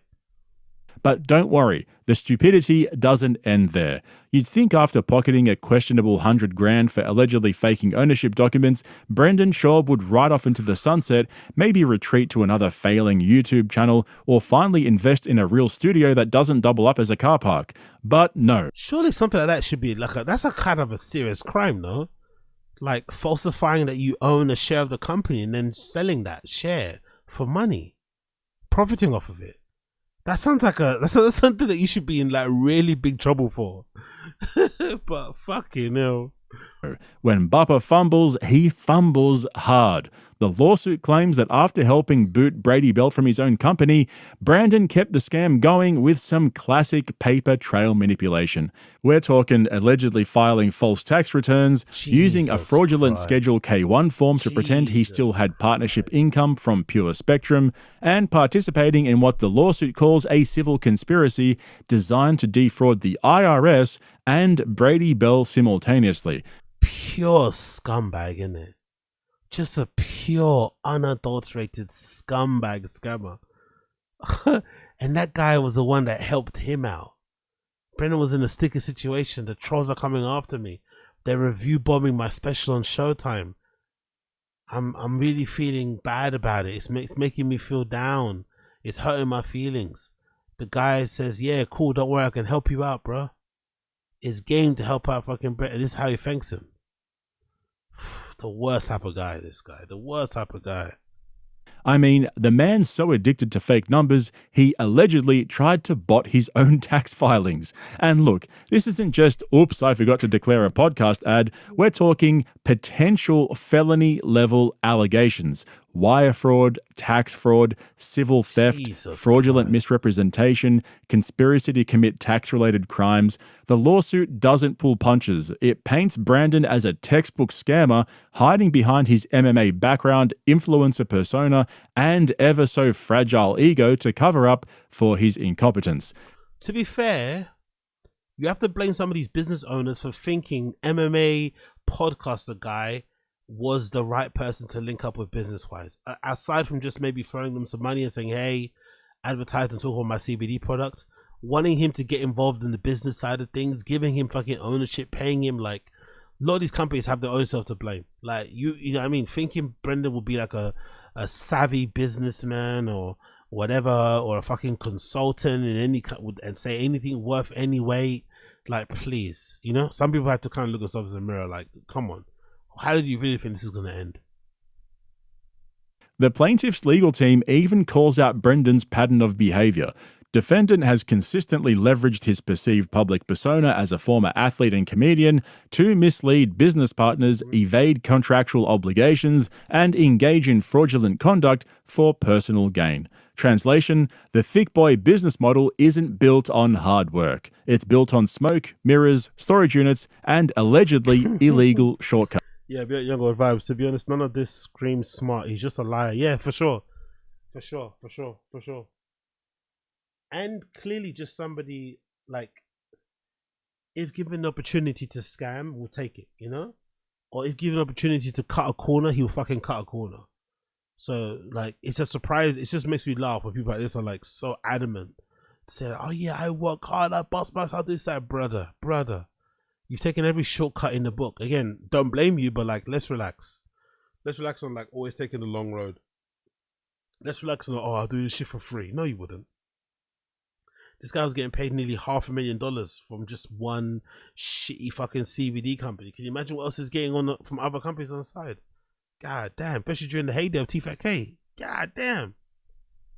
But don't worry, the stupidity doesn't end there. You'd think after pocketing a questionable 100 grand for allegedly faking ownership documents, Brendan Schaub would ride off into the sunset, maybe retreat to another failing YouTube channel, or finally invest in a real studio that doesn't double up as a car park. But no. Surely something like that should be that's a kind of a serious crime, no? Like falsifying that you own a share of the company and then selling that share for money, profiting off of it. That sounds like that's something that you should be in like really big trouble for. But fucking hell. When Bupper fumbles, he fumbles hard. The lawsuit claims that after helping boot Brady Bell from his own company, Brandon kept the scam going with some classic paper trail manipulation. We're talking allegedly filing false tax returns, using a fraudulent Schedule K1 form to pretend he still had partnership income from Pure Spectrum, and participating in what the lawsuit calls a civil conspiracy designed to defraud the IRS and Brady Bell simultaneously. Pure scumbag, innit? Just a pure, unadulterated scumbag scammer. And that guy was the one that helped him out. Brennan was in a sticky situation. The trolls are coming after me. They're review bombing my special on Showtime. I'm really feeling bad about it. It's making me feel down. It's hurting my feelings. The guy says, yeah, cool, don't worry, I can help you out, bro. It's game to help out fucking Brennan. This is how he thanks him. The worst type of guy, this guy. The worst type of guy. I mean, the man's so addicted to fake numbers, he allegedly tried to bot his own tax filings. And look, this isn't just, oops, I forgot to declare a podcast ad. We're talking potential felony level allegations. Wire fraud, tax fraud, civil theft, fraudulent misrepresentation, conspiracy to commit tax-related crimes. The lawsuit doesn't pull punches. It paints Brandon as a textbook scammer, hiding behind his MMA background, influencer persona, and ever so fragile ego to cover up for his incompetence. To be fair, you have to blame some of these business owners for thinking MMA podcaster guy was the right person to link up with business-wise. Aside from just maybe throwing them some money and saying, hey, advertise and talk about my CBD product, wanting him to get involved in the business side of things, giving him fucking ownership, paying him. Like, a lot of these companies have their own self to blame. Like, you know what I mean? Thinking Brendan will be like a savvy businessman or whatever, or a fucking consultant in any and say anything worth any weight. Like, please, you know, some people have to kind of look themselves in the mirror. Like, come on, how did you really think this is going to end? The plaintiff's legal team even calls out Brendan's pattern of behaviour. Defendant has consistently leveraged his perceived public persona as a former athlete and comedian to mislead business partners, evade contractual obligations, and engage in fraudulent conduct for personal gain. Translation: the thick boy business model isn't built on hard work. It's built on smoke, mirrors, storage units, and allegedly illegal shortcuts. Yeah, younger vibes. To be honest, none of this screams smart. He's just a liar. Yeah, for sure. For sure. And clearly just somebody, like, if given the opportunity to scam, will take it, you know? Or if given an opportunity to cut a corner, he'll fucking cut a corner. So, like, it's a surprise. It just makes me laugh when people like this are, like, so adamant to say, oh yeah, I work hard, I bust myself, I'll do this. Like, brother, you've taken every shortcut in the book. Again, don't blame you, but, like, let's relax. Let's relax on, like, always taking the long road. Let's relax on, oh, I'll do this shit for free. No, you wouldn't. This guy was getting paid nearly $500,000 from just one shitty fucking CBD company. Can you imagine what else is getting on from other companies on the side? God damn, especially during the heyday of TFATK. God damn.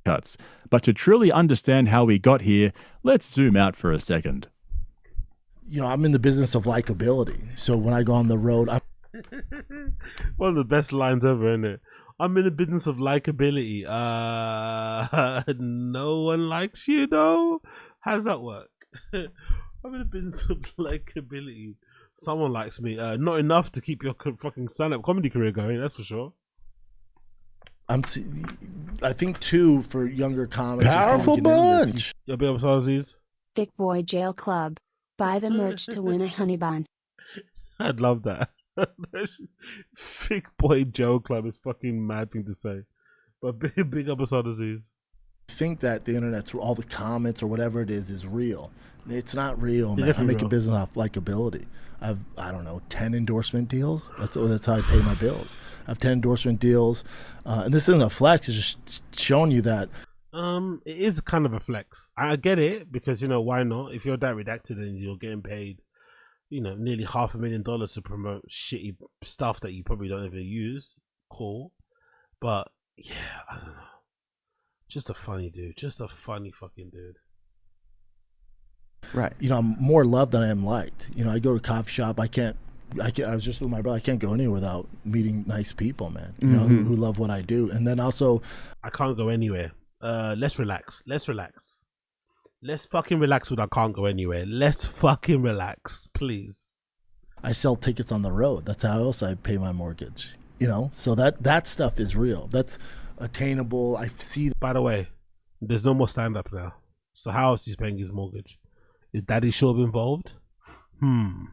Cuts. But to truly understand how we got here, let's zoom out for a second. You know, I'm in the business of likability. So when I go on the road, one of the best lines ever, isn't it? I'm in the business of likability. No one likes you though? How does that work? I'm in the business of likability. Someone likes me. Not enough to keep your fucking stand-up comedy career going, that's for sure. I think too, for younger comics. Powerful bunch. Your big Aziz. Thick Boy Jail Club. Buy the merch to win a honey bun. I'd love that. Thick Boy Joe Club is fucking mad thing to say, but big up Aziz. Think that the internet, through all the comments or whatever it is real. It's not real, man. I make a business off likability. I don't know, 10 endorsement deals. That's how I pay my bills. I have 10 endorsement deals, and this isn't a flex. It's just showing you that. It is kind of a flex. I get it, because, you know, why not? If you're that redacted and you're getting paid, you know, nearly $500,000 to promote shitty stuff that you probably don't ever use, cool. But yeah, I don't know. Just a funny dude. Just a funny fucking dude. Right. You know, I'm more loved than I am liked. You know, I go to a coffee shop. I was just with my brother. I can't go anywhere without meeting nice people, man. You know, who love what I do. And then also, I can't go anywhere. Let's relax. Let's fucking relax with I can't go anywhere. Let's fucking relax, please. I sell tickets on the road. That's how else I pay my mortgage. You know, so that stuff is real. That's attainable. I see. By the way, there's no more stand-up now. So how else is he paying his mortgage? Is Daddy Schaub involved? And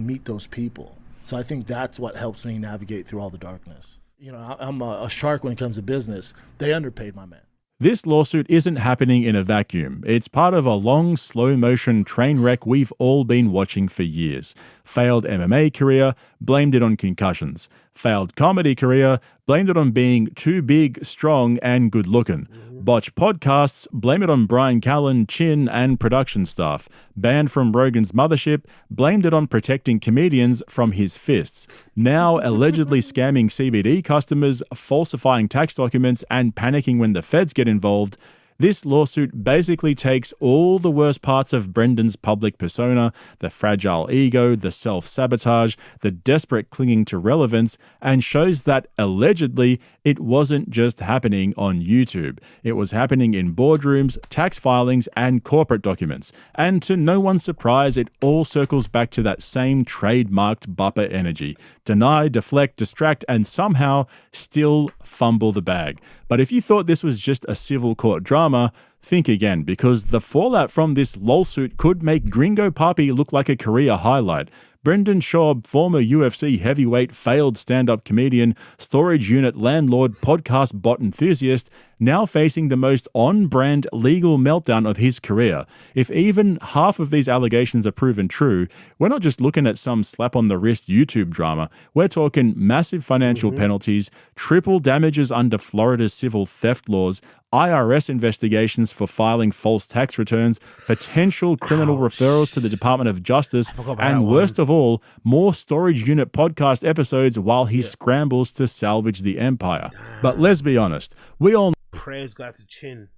meet those people. So I think that's what helps me navigate through all the darkness. You know, I'm a shark when it comes to business. They underpaid my man. This lawsuit isn't happening in a vacuum. It's part of a long, slow-motion train wreck we've all been watching for years. Failed MMA career, blamed it on concussions. Failed comedy career, blamed it on being too big, strong, and good-looking. Botched podcasts, blame it on Bryan, Callen, chin, and production staff. Banned from Rogan's mothership, blamed it on protecting comedians from his fists. Now allegedly scamming CBD customers, falsifying tax documents, and panicking when the feds get involved. This lawsuit basically takes all the worst parts of Brendan's public persona, the fragile ego, the self-sabotage, the desperate clinging to relevance, and shows that allegedly it wasn't just happening on YouTube. It was happening in boardrooms, tax filings, and corporate documents. And to no one's surprise, it all circles back to that same trademarked bupper energy. Deny, deflect, distract, and somehow still fumble the bag. But if you thought this was just a civil court drama, think again, because the fallout from this lawsuit could make Gringo Papi look like a career highlight. Brendan Schaub, former UFC heavyweight, failed stand-up comedian, storage unit landlord, podcast bot enthusiast, now facing the most on-brand legal meltdown of his career. If even half of these allegations are proven true, we're not just looking at some slap-on-the-wrist YouTube drama. We're talking massive financial penalties, triple damages under Florida's civil theft laws, IRS investigations for filing false tax returns, potential criminal referrals to the Department of Justice, and worst of all, more storage unit podcast episodes while he scrambles to salvage the empire. But let's be honest, we all Prayers go out to Chin.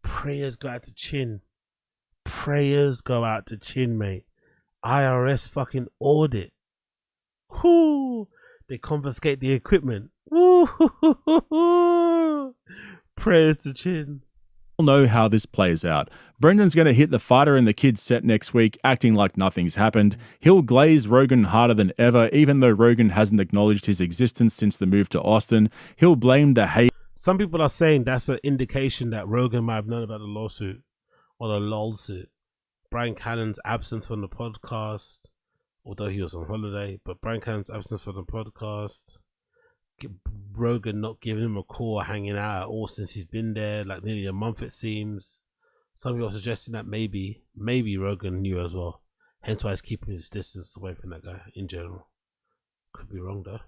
Prayers go out to Chin. Prayers go out to Chin, mate. IRS fucking audit. Whoo! They confiscate the equipment. Woo! Prayers to Chin. know how this plays out. Brendan's going to hit the fighter and the kids set next week, acting like nothing's happened. He'll glaze Rogan harder than ever, even though Rogan hasn't acknowledged his existence since the move to Austin. He'll blame the hate. Some people are saying that's an indication that Rogan might have known about the lawsuit or the lawsuit. Bryan Callen's absence from the podcast, although he was on holiday, but Bryan Callen's absence from the podcast, Rogan not giving him a call or hanging out at all since he's been there, like nearly a month it seems. Some people are suggesting that maybe Rogan knew as well. Hence why he's keeping his distance away from that guy in general. Could be wrong though.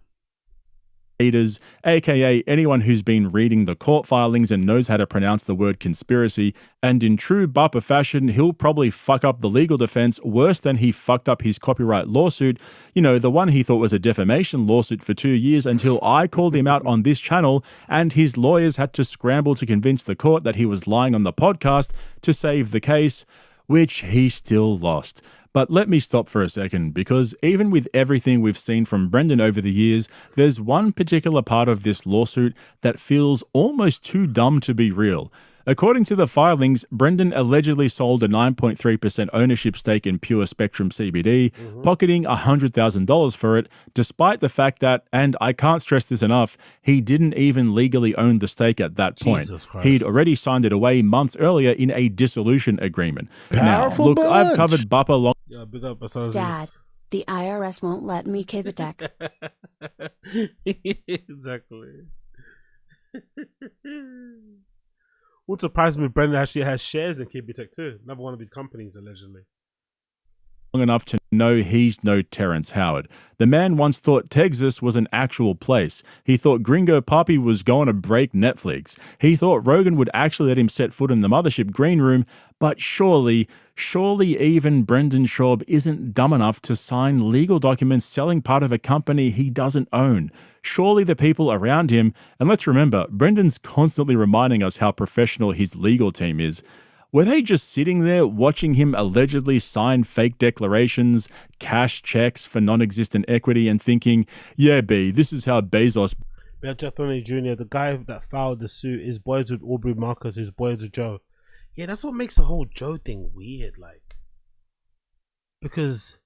Leaders, aka anyone who's been reading the court filings and knows how to pronounce the word conspiracy, and in true Bappa fashion, he'll probably fuck up the legal defense worse than he fucked up his copyright lawsuit. You know, the one he thought was a defamation lawsuit for 2 years until I called him out on this channel, and his lawyers had to scramble to convince the court that he was lying on the podcast to save the case, which he still lost. But let me stop for a second, because even with everything we've seen from Brendan over the years, there's one particular part of this lawsuit that feels almost too dumb to be real. According to the filings, Brendan allegedly sold a 9.3% ownership stake in Pure Spectrum CBD, pocketing $100,000 for it, despite the fact that, and I can't stress this enough, he didn't even legally own the stake at that point. He'd already signed it away months earlier in a dissolution agreement. Powerful now, look, bunch. I've covered Bappa long. Yeah, big up Asada's. Dad, the IRS won't let me keep it tech. Exactly. What surprised me, Brendan actually has shares in KBTech too. Another one of his companies, allegedly. Enough to know he's no Terrence Howard. The man once thought Texas was an actual place. He thought Gringo Papi was going to break Netflix. He thought Rogan would actually let him set foot in the mothership green room, but surely even Brendan Schaub isn't dumb enough to sign legal documents selling part of a company he doesn't own. Surely the people around him, and let's remember, Brendan's constantly reminding us how professional his legal team is. Were they just sitting there watching him allegedly sign fake declarations, cash checks for non-existent equity, and thinking, yeah, B, this is how Bezos... Bill Jathoni Jr., the guy that filed the suit, is boys with Aubrey Marcus, who's boys with Joe. Yeah, that's what makes the whole Joe thing weird, like. Because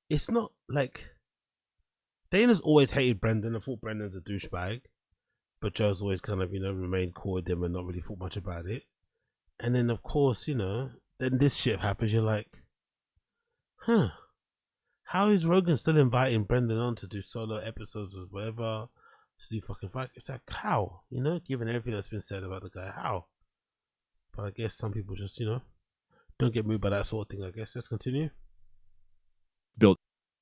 it's not like... Dana's always hated Brendan. I thought Brendan's a douchebag. But Joe's always kind of, remained cool with him and not really thought much about it. And then, of course, then this shit happens. You're like, how is Rogan still inviting Brendan on to do solo episodes or whatever? To do fucking fight? It's like, how? Given everything that's been said about the guy, how? But I guess some people just, don't get moved by that sort of thing, I guess. Let's continue. Built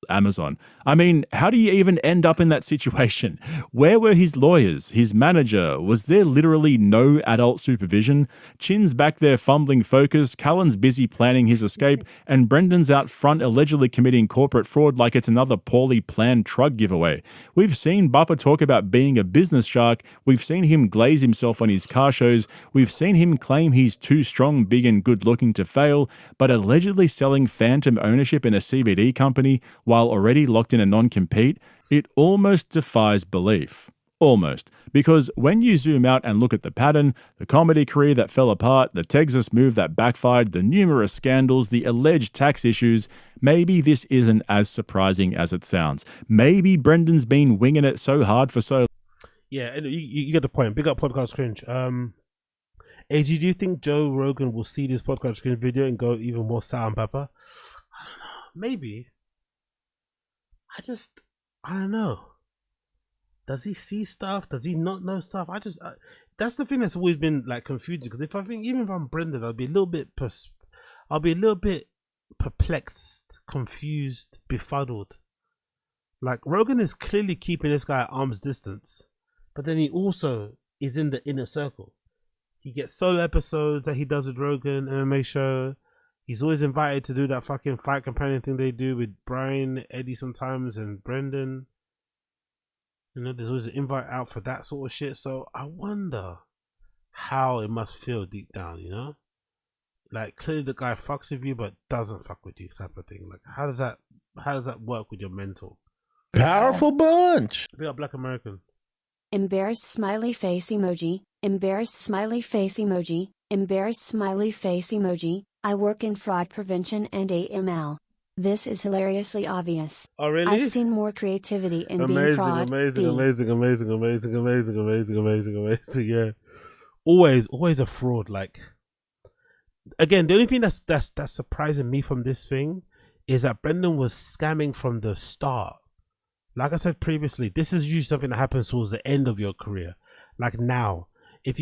Amazon. I mean, how do you even end up in that situation? Where were his lawyers, his manager? Was there literally no adult supervision? Chin's back there fumbling focus, Callen's busy planning his escape, and Brendan's out front allegedly committing corporate fraud like it's another poorly planned drug giveaway. We've seen Bappa talk about being a business shark. We've seen him glaze himself on his car shows. We've seen him claim he's too strong, big, and good looking to fail, but allegedly selling phantom ownership in a CBD company while already locked in a non-compete, it almost defies belief. Almost. Because when you zoom out and look at the pattern, the comedy career that fell apart, the Texas move that backfired, the numerous scandals, the alleged tax issues, maybe this isn't as surprising as it sounds. Maybe Brendan's been winging it so hard for so long. Yeah, you get the point. Big up Podcast Cringe. AG, do you think Joe Rogan will see this Podcast Cringe video and go even more sour and pepper? I don't know. Maybe. I don't know. Does he see stuff? Does he not know stuff? That's the thing that's always been like confusing. Because even if I'm Brendan, I'll be a little bit perplexed, confused, befuddled. Like Rogan is clearly keeping this guy at arm's distance, but then he also is in the inner circle. He gets solo episodes that he does with Rogan, MMA show. He's always invited to do that fucking fight companion thing they do with Bryan, Eddie sometimes, and Brendan. You know, there's always an invite out for that sort of shit. So I wonder how it must feel deep down, you know? Like clearly the guy fucks with you but doesn't fuck with you type of thing. Like how does that work with your mental? Powerful bunch. Be a Black American. Embarrassed smiley face emoji. Embarrassed smiley face emoji. Embarrassed smiley face emoji. I work in fraud prevention and AML. This is hilariously obvious. Oh really? I've seen more creativity in being fraud. Amazing. Yeah. Always a fraud. Like again, the only thing that's surprising me from this thing is that Brendan was scamming from the start. Like I said previously, this is usually something that happens towards the end of your career. Like now, if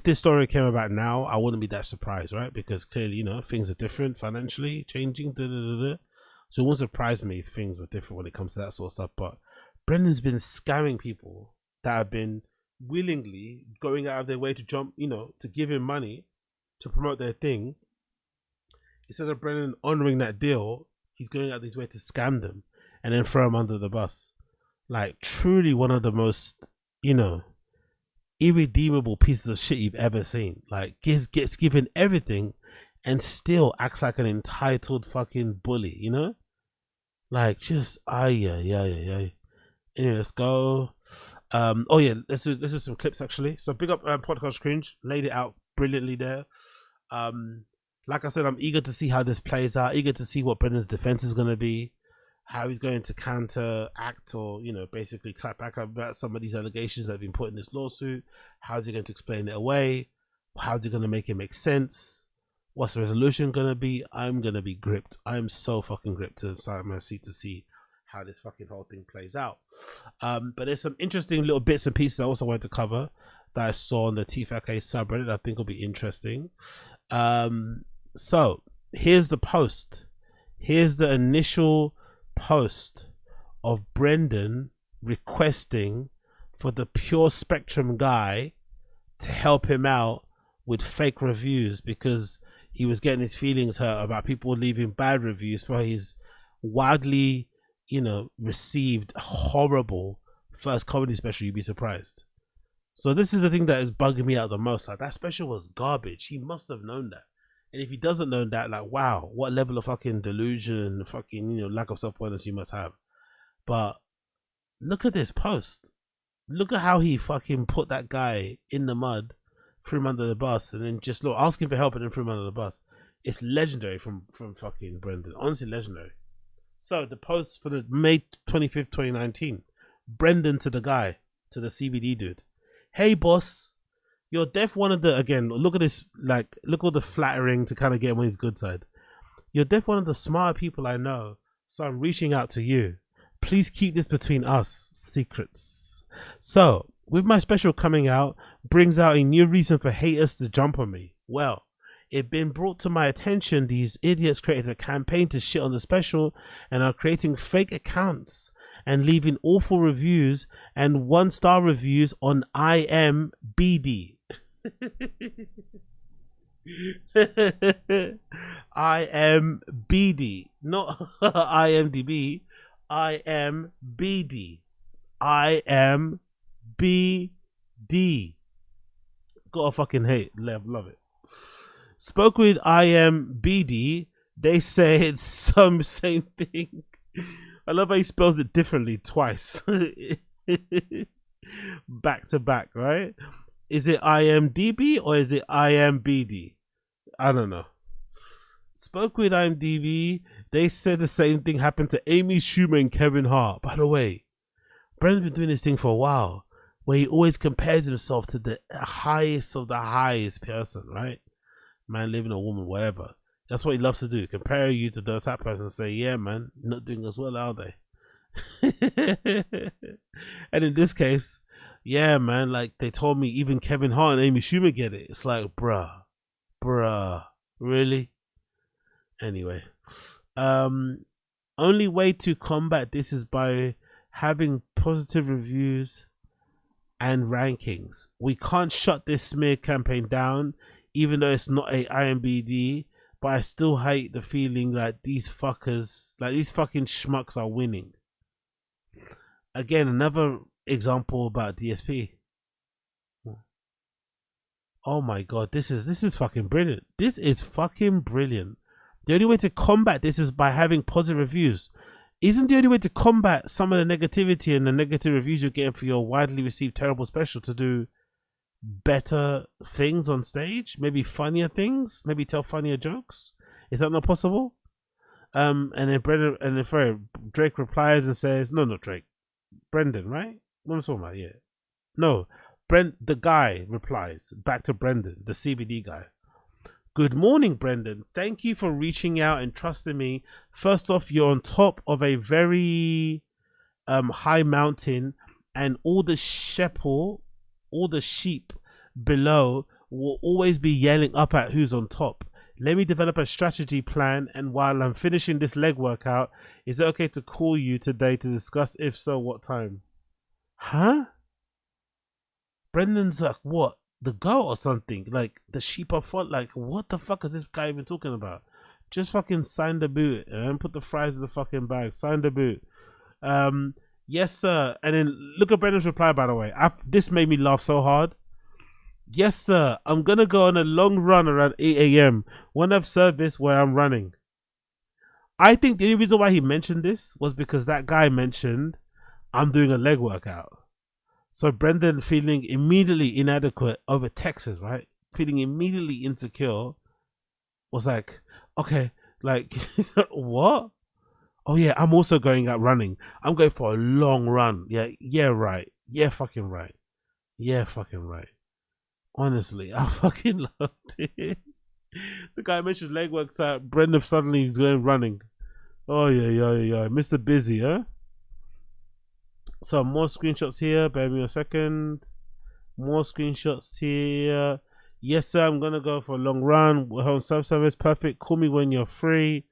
this story came about now, I wouldn't be that surprised, right? Because clearly, you know, things are different financially, changing. So it wouldn't surprise me if things were different when it comes to that sort of stuff. But Brendan's been scamming people that have been willingly going out of their way to jump, you know, to give him money to promote their thing. Instead of Brendan honoring that deal, he's going out of his way to scam them and then throw them under the bus. Like truly one of the most, you know, irredeemable pieces of shit you've ever seen. Like gets given everything and still acts like an entitled fucking bully, you know? Like just Anyway, let's go. Oh yeah, let's do some clips actually. So big up Podcast Cringe, laid it out brilliantly there. Like I said, I'm eager to see how this plays out, eager to see what Brendan's defense is gonna be, how he's going to counteract or, you know, basically clap back about some of these allegations that have been put in this lawsuit. How's he going to explain it away? How's he going to make it make sense? What's the resolution going to be? I'm going to be gripped. I'm so fucking gripped to inside my seat to see how this fucking whole thing plays out. But there's some interesting little bits and pieces I also wanted to cover that I saw on the TFATK subreddit that I think will be interesting. So here's the post. Here's the initial post of Brendan requesting for the Pure Spectrum guy to help him out with fake reviews because he was getting his feelings hurt about people leaving bad reviews for his wildly, you know, received horrible first comedy special. You'd be surprised. So this is the thing that is bugging me out the most. Like that special was garbage. He must have known that. And if he doesn't know that, like, wow, what level of fucking delusion and fucking, you know, lack of self-awareness you must have. But look at this post. Look at how he fucking put that guy in the mud, threw him under the bus, and then just look, asking for help and then threw him under the bus. It's legendary from fucking Brendan. Honestly, legendary. So the post for the May 25th, 2019. Brendan to the guy, to the CBD dude. Hey, boss. You're def one of the, again, look at this, like, look all the flattering to kind of get him on his good side. You're def one of the smart people I know, so I'm reaching out to you. Please keep this between us, secrets. So, with my special coming out, brings out a new reason for haters to jump on me. Well, it been brought to my attention these idiots created a campaign to shit on the special and are creating fake accounts and leaving awful reviews and 1-star reviews on IMBD. IMBD, not IMDb. IMBD. IMBD. Gotta fucking hate. Love it. Spoke with IMBD. They said some same thing. I love how he spells it differently twice. Back to back, right? Is it IMDb or is it IMBD? I don't know. Spoke with IMDb. They said the same thing happened to Amy Schumer and Kevin Hart. By the way, Brennan's been doing this thing for a while, where he always compares himself to the highest of the highest person, right? Man, living, a woman, whatever. That's what he loves to do. Compare you to those that person and say, yeah, man, not doing as well, are they? And in this case, yeah, man, like they told me even Kevin Hart and Amy Schumer get it. It's like, bruh, really? Anyway, only way to combat this is by having positive reviews and rankings. We can't shut this smear campaign down, even though it's not a IMBD. But I still hate the feeling like these fuckers, like these fucking schmucks are winning. Again, another example about DSP. Oh my god, this is fucking brilliant. This is fucking brilliant. The only way to combat this is by having positive reviews. Isn't the only way to combat some of the negativity and the negative reviews you're getting for your widely received terrible special to do better things on stage? Maybe funnier things? Maybe tell funnier jokes? Is that not possible? And then Drake replies and says, no, not Drake. Brendan, right? What am I talking about? Yeah. No, the guy replies back to Brendan, the CBD guy. Good morning, Brendan. Thank you for reaching out and trusting me. First off, you're on top of a very high mountain, and all the sheep below will always be yelling up at who's on top. Let me develop a strategy plan, and while I'm finishing this leg workout, is it okay to call you today to discuss? If so, what time? Huh? Brendan's like, what? The goat or something? Like, the sheep are fought? Like, what the fuck is this guy even talking about? Just fucking sign the boot and put the fries in the fucking bag. Sign the boot. Yes, sir. And then look at Brendan's reply, by the way. This made me laugh so hard. Yes, sir. I'm going to go on a long run around 8 a.m. when I have service where I'm running. I think the only reason why he mentioned this was because that guy mentioned, I'm doing a leg workout. So Brendan, feeling immediately inadequate over Texas, right? Feeling immediately insecure, was like, okay, like, what? Oh yeah, I'm also going out running. I'm going for a long run. Yeah, right. Yeah, fucking right. Yeah, fucking right. Honestly, I fucking loved it. The guy mentions leg works out. Brendan suddenly is going running. Oh yeah. Mr. Busy, huh? So more screenshots here. Bear me a second. More screenshots here. Yes, sir. I'm gonna go for a long run. We're on self-service. Perfect. Call me when you're free.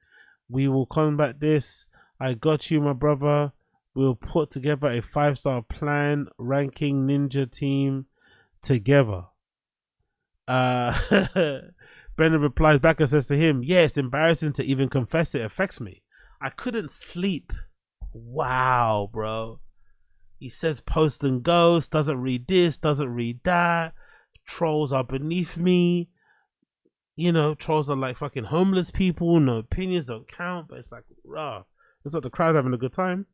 We will combat this. I got you, my brother. We'll put together a 5-star plan. Ranking ninja team together. Brendan replies back and says to him, yeah, it's embarrassing to even confess it affects me. I couldn't sleep. Wow, bro. He says post and ghost, doesn't read this, doesn't read that. Trolls are beneath me. You know, trolls are like fucking homeless people. No opinions don't count. But it's like, rah. Looks like the crowd having a good time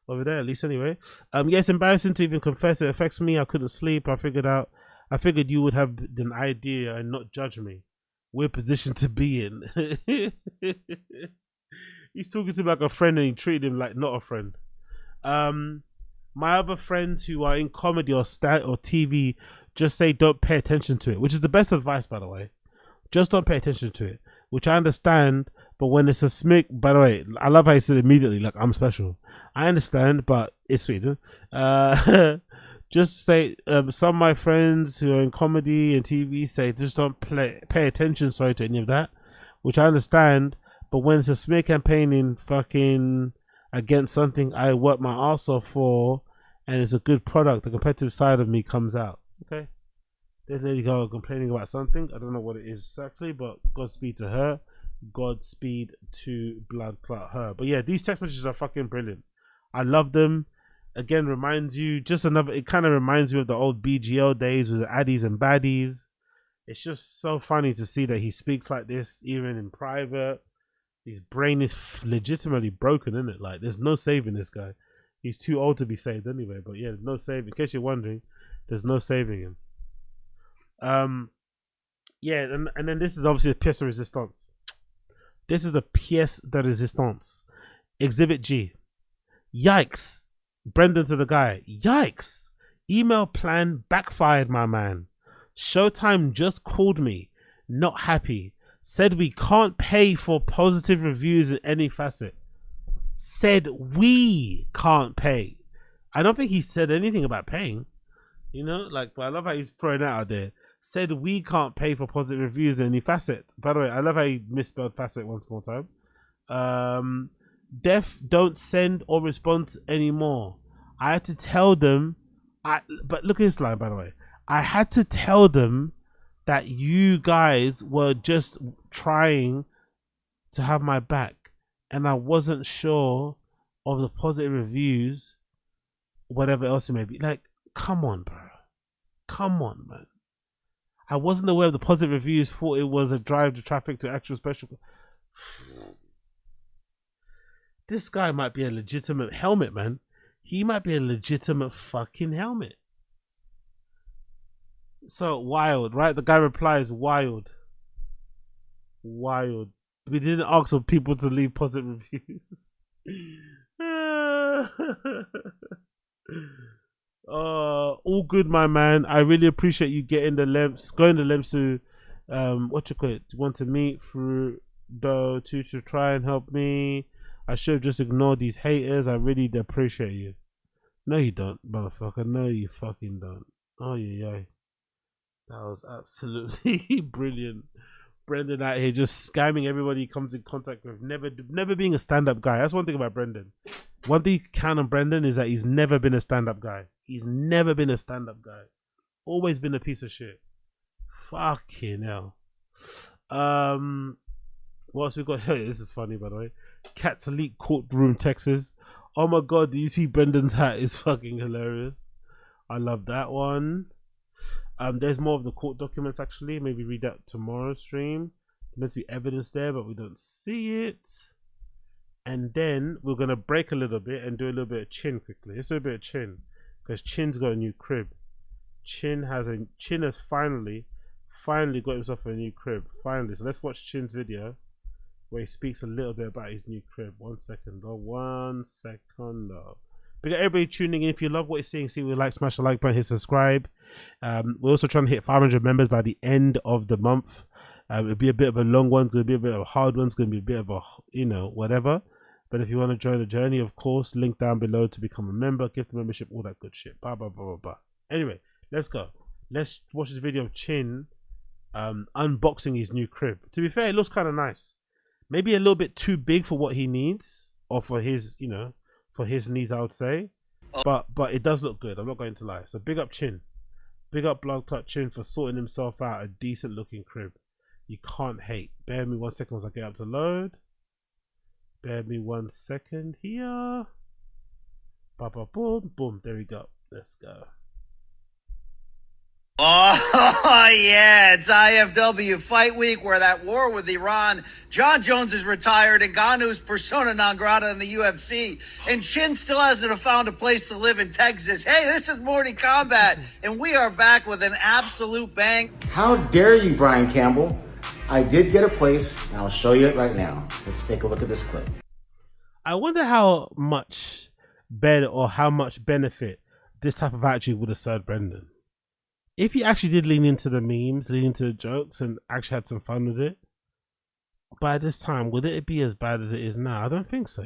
over there, at least anyway. Yeah, it's embarrassing to even confess it affects me. I couldn't sleep. I figured you would have an idea and not judge me. Weird position to be in. He's talking to him like a friend and he treated him like not a friend. My other friends who are in comedy or TV just say don't pay attention to it, which is the best advice, by the way. Just don't pay attention to it, which I understand. But when it's a smick, by the way, I love how he said immediately, like, I'm special. I understand, but it's sweet. Just say, some of my friends who are in comedy and TV say just don't pay attention, sorry, to any of that, which I understand. But when it's a smear campaign in fucking against something I work my ass off for, and it's a good product, the competitive side of me comes out. Okay, there's lady girl complaining about something. I don't know what it is exactly, but Godspeed to her. Godspeed to blood clot her. But yeah, these text messages are fucking brilliant. I love them. Again, reminds you, it kind of reminds you of the old BGO days with the addies and baddies. It's just so funny to see that he speaks like this even in private. His brain is legitimately broken, isn't it? Like, there's no saving this guy. He's too old to be saved anyway. But yeah, there's no saving. In case you're wondering, there's no saving him. Yeah, and then this is obviously a pièce de résistance. This is a pièce de résistance. Exhibit G. Yikes. Brendan to the guy. Yikes. Email plan backfired, my man. Showtime just called me. Not happy. Said we can't pay for positive reviews in any facet. said we can't pay. I don't think he said anything about paying. You know, like, but I love how he's throwing that out there. Said we can't pay for positive reviews in any facet. By the way, I love how he misspelled facet once more time. Def don't send or respond anymore. I had to tell them. But look at this line, by the way. I had to tell them that you guys were just trying to have my back, and I wasn't sure of the positive reviews, whatever else it may be. Like, come on, bro. Come on, man. I wasn't aware of the positive reviews. Thought it was a drive to traffic to actual special. This guy might be a legitimate helmet, man. He might be a legitimate fucking helmet. So wild, right? The guy replies, wild. Wild. We didn't ask for people to leave positive reviews. All good, my man. I really appreciate you getting the lengths, going the lengths to what you call it, want to meet through though to try and help me. I should have just ignored these haters. I really appreciate you. No, you don't, motherfucker. No, you fucking don't. Oh yeah. That was absolutely brilliant. Brendan out here just scamming everybody he comes in contact with. Never being a stand-up guy. That's one thing about Brendan. One thing you can on Brendan is that he's never been a stand-up guy. He's never been a stand-up guy. Always been a piece of shit. Fucking hell. What else we got here? This is funny, by the way. Cat's Elite Courtroom, Texas. Oh my god, do you see Brendan's hat? Is fucking hilarious. I love that one. There's more of the court documents actually. Maybe read that tomorrow's stream. There must be evidence there, but we don't see it. And then we're gonna break a little bit and do a little bit of Chin quickly. Let's do a bit of Chin, because Chin's got a new crib. Chin has finally got himself a new crib. Finally. So let's watch Chin's video where he speaks a little bit about his new crib. 1 second. But everybody tuning in, if you love what you're seeing, see what you like, smash the like button, hit subscribe. We're also trying to hit 500 members by the end of the month. It'll be a bit of a long one, it's going to be a bit of a hard one, it's going to be a bit of a, whatever. But if you want to join the journey, of course, link down below to become a member, gift membership, all that good shit. Blah, blah, blah, blah, blah. Anyway, let's go. Let's watch this video of Chin unboxing his new crib. To be fair, it looks kind of nice. Maybe a little bit too big for what he needs, or for his, for his needs, I would say. But it does look good. I'm not going to lie. So big up Chin. Big up Blood Clot Chin for sorting himself out a decent looking crib. You can't hate. Bear me 1 second as I get up to load. Bear me 1 second here. Boom, boom. There we go. Let's go. Oh, yeah, it's IFW Fight Week. We're at war with Iran. John Jones is retired, and Ngannou's persona non grata in the UFC. And Chin still hasn't found a place to live in Texas. Hey, this is Morning Combat, and we are back with an absolute bang. How dare you, Brian Campbell? I did get a place, and I'll show you it right now. Let's take a look at this clip. I wonder how much better or how much benefit this type of attitude would have served Brendan. If he actually did lean into the memes, lean into the jokes, and actually had some fun with it, by this time, would it be as bad as it is now? I don't think so,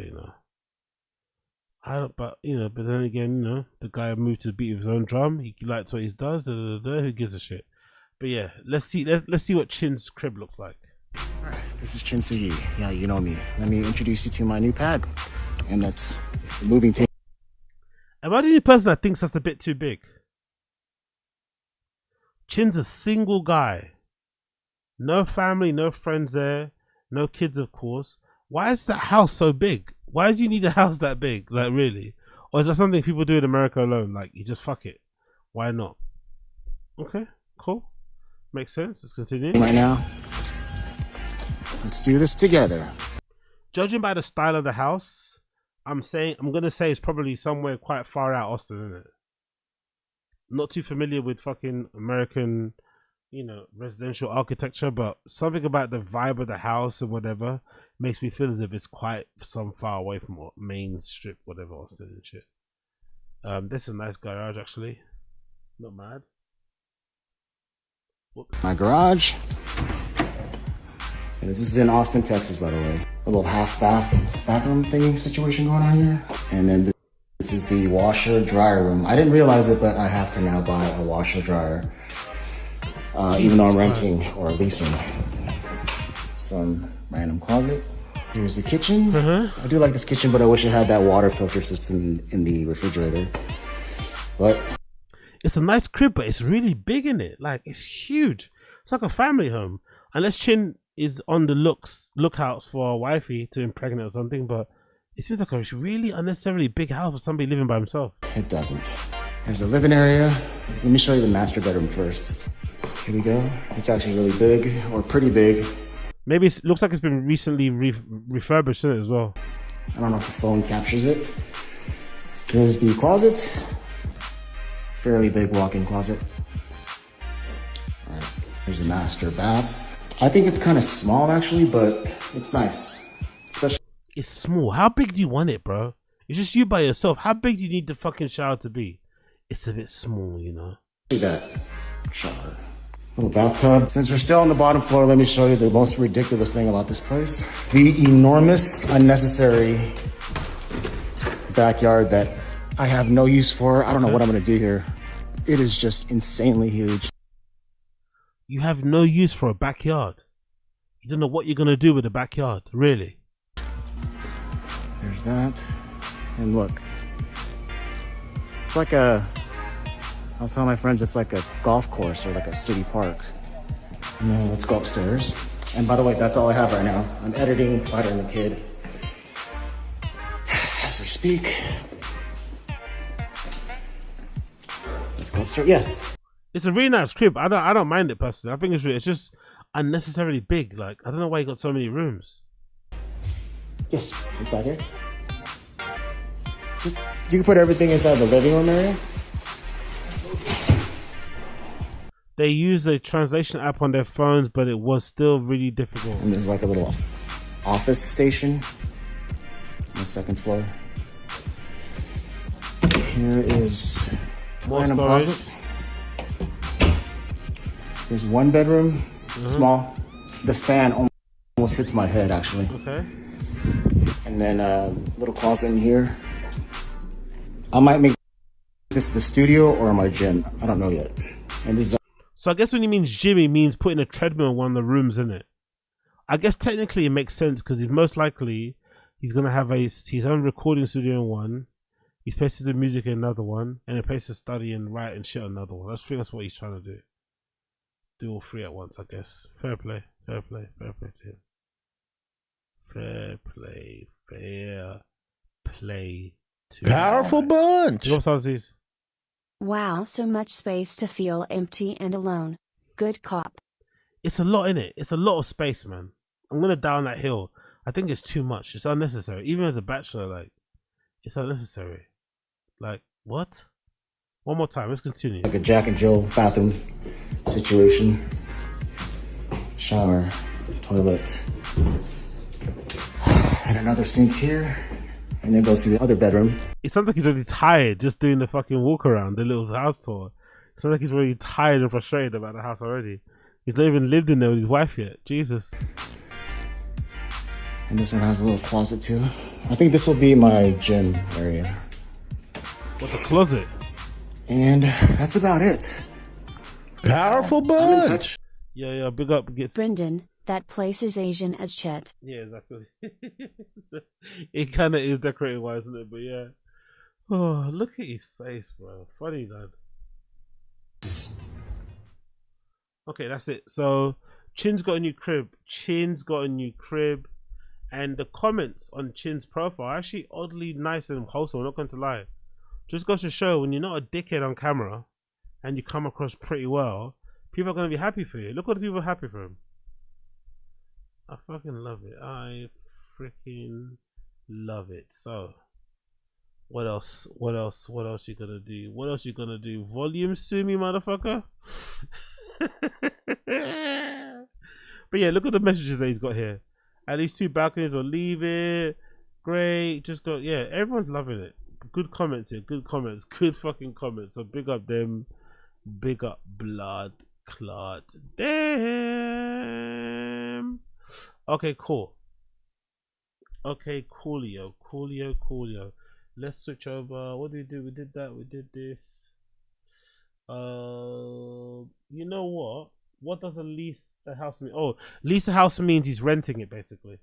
but then again, the guy moved to the beat of his own drum. He liked what he does. Who gives a shit? But yeah, let's see what Chin's crib looks like. All right, this is Chin Sugi. Yeah, you know me. Let me introduce you to my new pad, and that's the moving table. Am I the only person that thinks that's a bit too big? Chin's a single guy. No family, no friends there. No kids, of course. Why is that house so big? Why do you need a house that big? Like, really? Or is that something people do in America alone? Like, you just fuck it. Why not? Okay, cool. Makes sense. Let's continue. Right now, let's do this together. Judging by the style of the house, I'm going to say it's probably somewhere quite far out Austin, isn't it? Not too familiar with fucking American, residential architecture, but something about the vibe of the house and whatever makes me feel as if it's quite some far away from what main strip, whatever Austin and shit. This is a nice garage actually. Not mad. Whoops. My garage. And this is in Austin, Texas, by the way. little half bathroom thingy situation going on here. And then this is the washer dryer room. I didn't realize it, but I have to now buy a washer dryer, even though I'm renting or leasing. Some random closet. Here's the kitchen. I do like this kitchen, but I wish it had that water filter system in the refrigerator. But it's a nice crib, but it's really big in it. Like, it's huge. It's like a family home. Unless Chin is on the lookout for a wifey to impregnate or something, but it seems like a really unnecessarily big house for somebody living by himself. It doesn't. There's a living area. Let me show you the master bedroom first. Here we go. It's actually really big, or pretty big. Maybe it looks like it's been recently refurbished in it as well. I don't know if the phone captures it. Here's the closet. Fairly big walk-in closet. All right. Here's the master bath. I think it's kind of small actually, but it's nice. Especially. It's small. How big do you want it, bro? It's just you by yourself. How big do you need the fucking shower to be? It's a bit small, you know. See that shower. Little bathtub. Since we're still on the bottom floor, let me show you the most ridiculous thing about this place. The enormous, unnecessary backyard that I have no use for. I don't know what I'm gonna do here. It is just insanely huge. You have no use for a backyard. You don't know what you're gonna do with the backyard, really. There's that. And look. It's like a, I was telling my friends, it's like a golf course or like a city park. And then let's go upstairs. And by the way, that's all I have right now. I'm editing Fighter and the Kid as we speak. Let's go upstairs. Yes. It's a really nice crib. I don't mind it personally. I think it's just unnecessarily big. Like, I don't know why you got so many rooms. Yes, inside here. You can put everything inside the living room area. They use a translation app on their phones, but it was still really difficult. And there's like a little office station on the second floor. Here is more random storage. closet. There's one bedroom, small. The fan almost hits my head, actually. Okay. And then a little closet in here. I might make this the studio or my gym. I don't know yet. And this is. So I guess when he means gym, he means putting a treadmill in one of the rooms, in it. I guess technically it makes sense because most likely he's gonna have his own recording studio in one. He's placed to do music in another one, and he places to study and write and shit in another one. I think that's what he's trying to do. Do all three at once, I guess. Fair play, fair play, fair play to him. Fair play, fair play to Powerful bunch. What's all these? Wow, so much space to feel empty and alone. Good cop. It's a lot in it. It's a lot of space, man. I'm gonna down that hill. I think it's too much. It's unnecessary. Even as a bachelor, like, it's unnecessary. Like, what? One more time. Let's continue. Like a Jack and Jill bathroom situation. Shower, toilet, and another sink here. And then goes to the other bedroom. It sounds like he's already tired just doing the fucking walk around, the little house tour. It sounds like he's already tired and frustrated about the house already. He's not even lived in there with his wife yet. Jesus. And this one has a little closet too. I think this will be my gym area. What's a closet? And that's about it. Powerful bunch. Yeah, big up. Brendan, that place is Asian as Chet. Yeah, exactly. It kind of is decorating wise, isn't it? But yeah. Oh, look at his face, bro. Funny, lad. Okay, that's it. So, Chin's got a new crib. And the comments on Chin's profile are actually oddly nice and wholesome. I'm not going to lie. Just goes to show when you're not a dickhead on camera and you come across pretty well, people are going to be happy for you. Look what the people are happy for him. I fucking love it. I freaking love it. So, what else? What else you gonna do? What else you gonna do? Volume sue me, motherfucker. But yeah, look at the messages that he's got here. At least 2 balconies or leave it. Great. Just got, yeah, everyone's loving it. Good comments here. Good comments. Good fucking comments. So big up them. Big up blood clot. Damn. Okay, cool. Okay, coolio. Let's switch over. What did we do? We did that. We did this. You know what? What does a lease a house mean? Oh, lease a house means he's renting it, basically.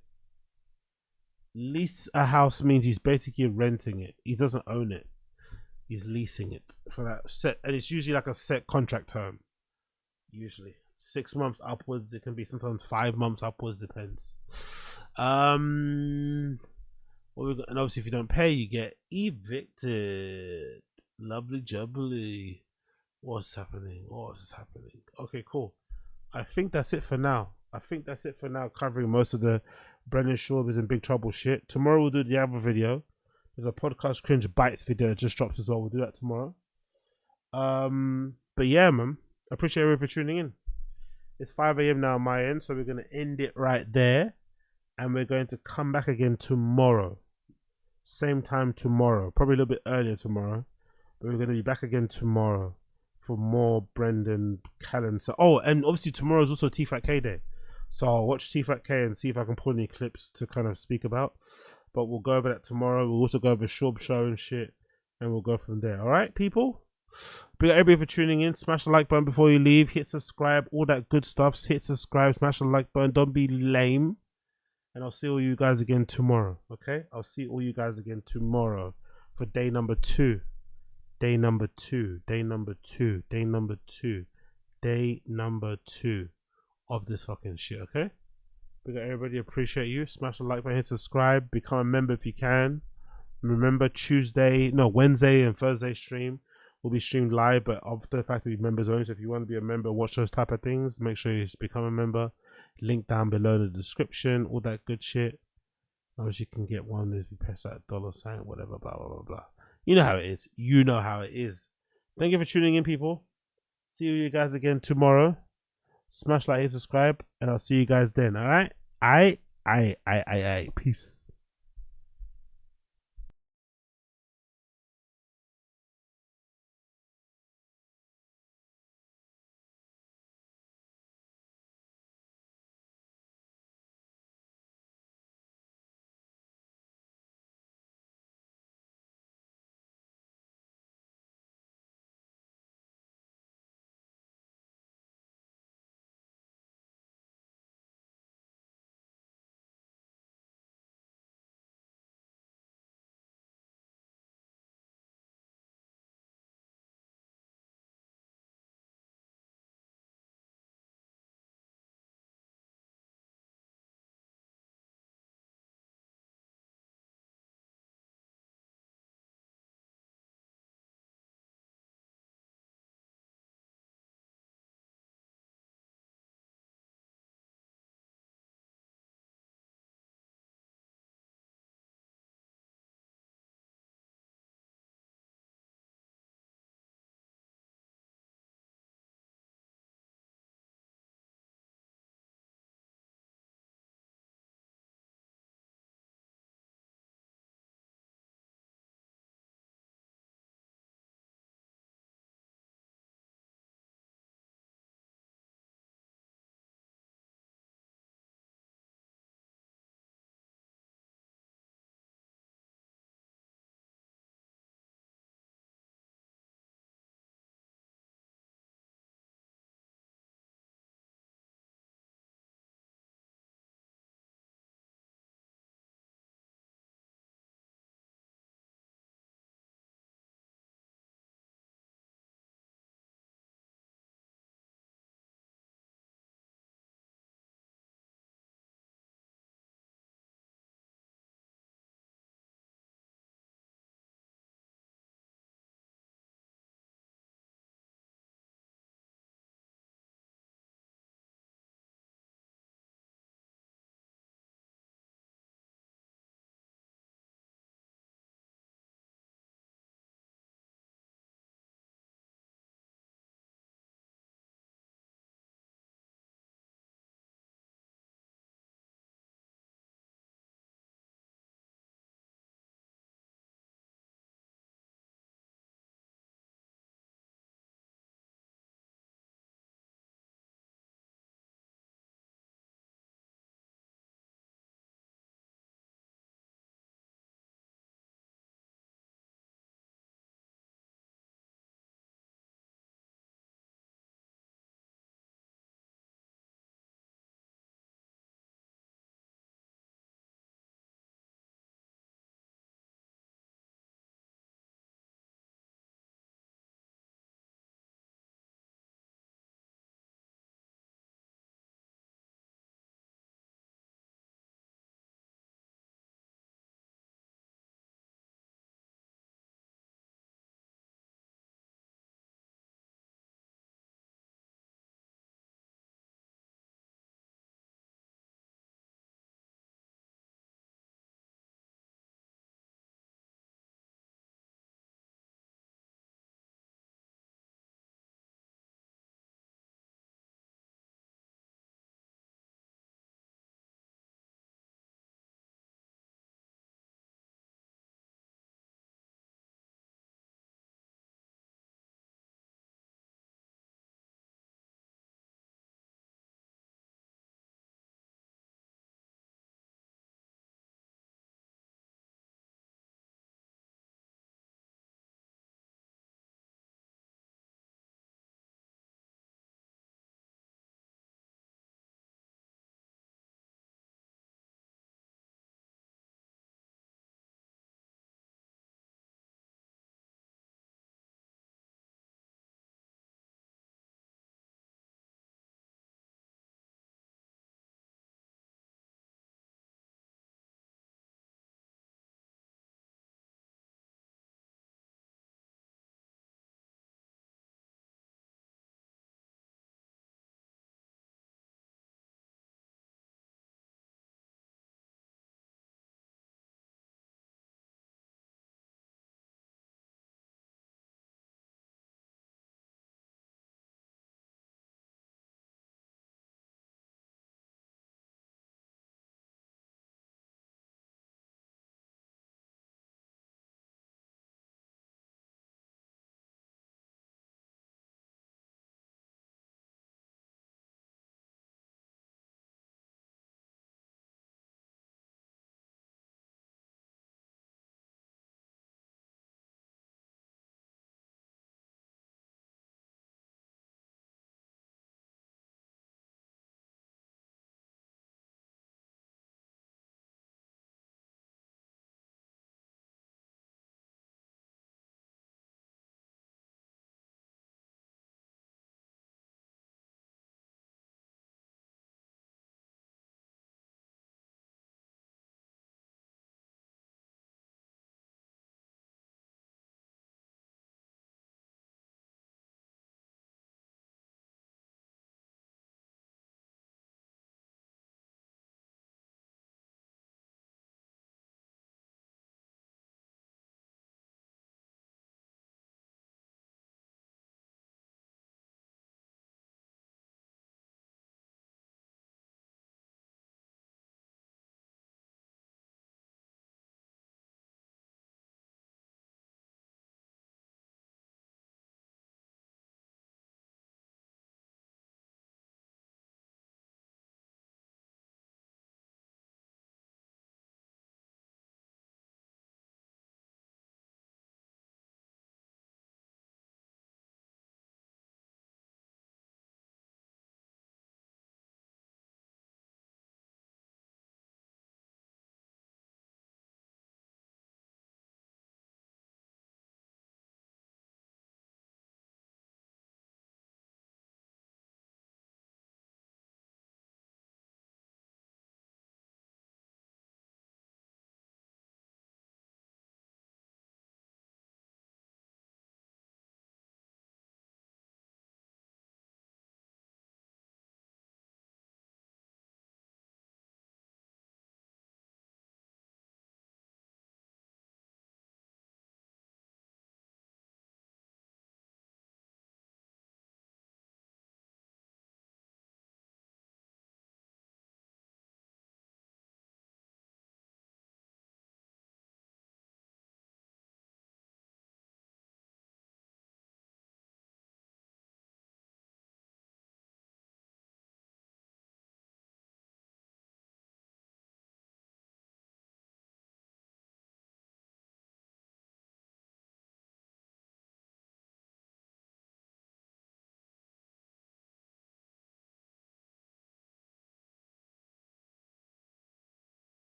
Lease a house means he's basically renting it. He doesn't own it. He's leasing it for that set, and it's usually like a set contract term. Usually 6 months upwards. It can be sometimes 5 months upwards. Depends. And obviously, if you don't pay, you get evicted. Lovely jubbly. What's happening? Okay, cool. I think that's it for now. Covering most of the Brennan SCHAUB'S in big trouble shit. Tomorrow we'll do the other video. There's a podcast cringe bites video that just dropped as well. We'll do that tomorrow. But yeah, man. I appreciate everyone for tuning in. It's 5 a.m. now on my end, so we're gonna end it right there. And we're going to come back again tomorrow. Same time tomorrow. Probably a little bit earlier tomorrow. But we're gonna be back again tomorrow for more Brendan Callen. So, and obviously tomorrow is also TFATK day. So I'll watch TFATK and see if I can pull any clips to kind of speak about. But we'll go over that tomorrow. We'll also go over SCHAUB'S show and shit. And we'll go from there. Alright, people? Big up everybody for tuning in. Smash the like button before you leave. Hit subscribe. All that good stuff. Hit subscribe. Smash the like button. Don't be lame. And I'll see all you guys again tomorrow. Okay? I'll see all you guys again tomorrow for day number 2. Day number two of this fucking shit, okay? We got everybody, appreciate you. Smash the like button, hit subscribe, become a member if you can. Remember Wednesday and Thursday stream will be streamed live, but after the fact that you're members only. So if you want to be a member, watch those type of things, make sure you just become a member. Link down below in the description, all that good shit. Obviously you can get one if you press that $sign, whatever, blah blah blah blah. You know how it is. Thank you for tuning in, people. See you guys again tomorrow. Smash like, hit subscribe, and I'll see you guys then. All right. Peace.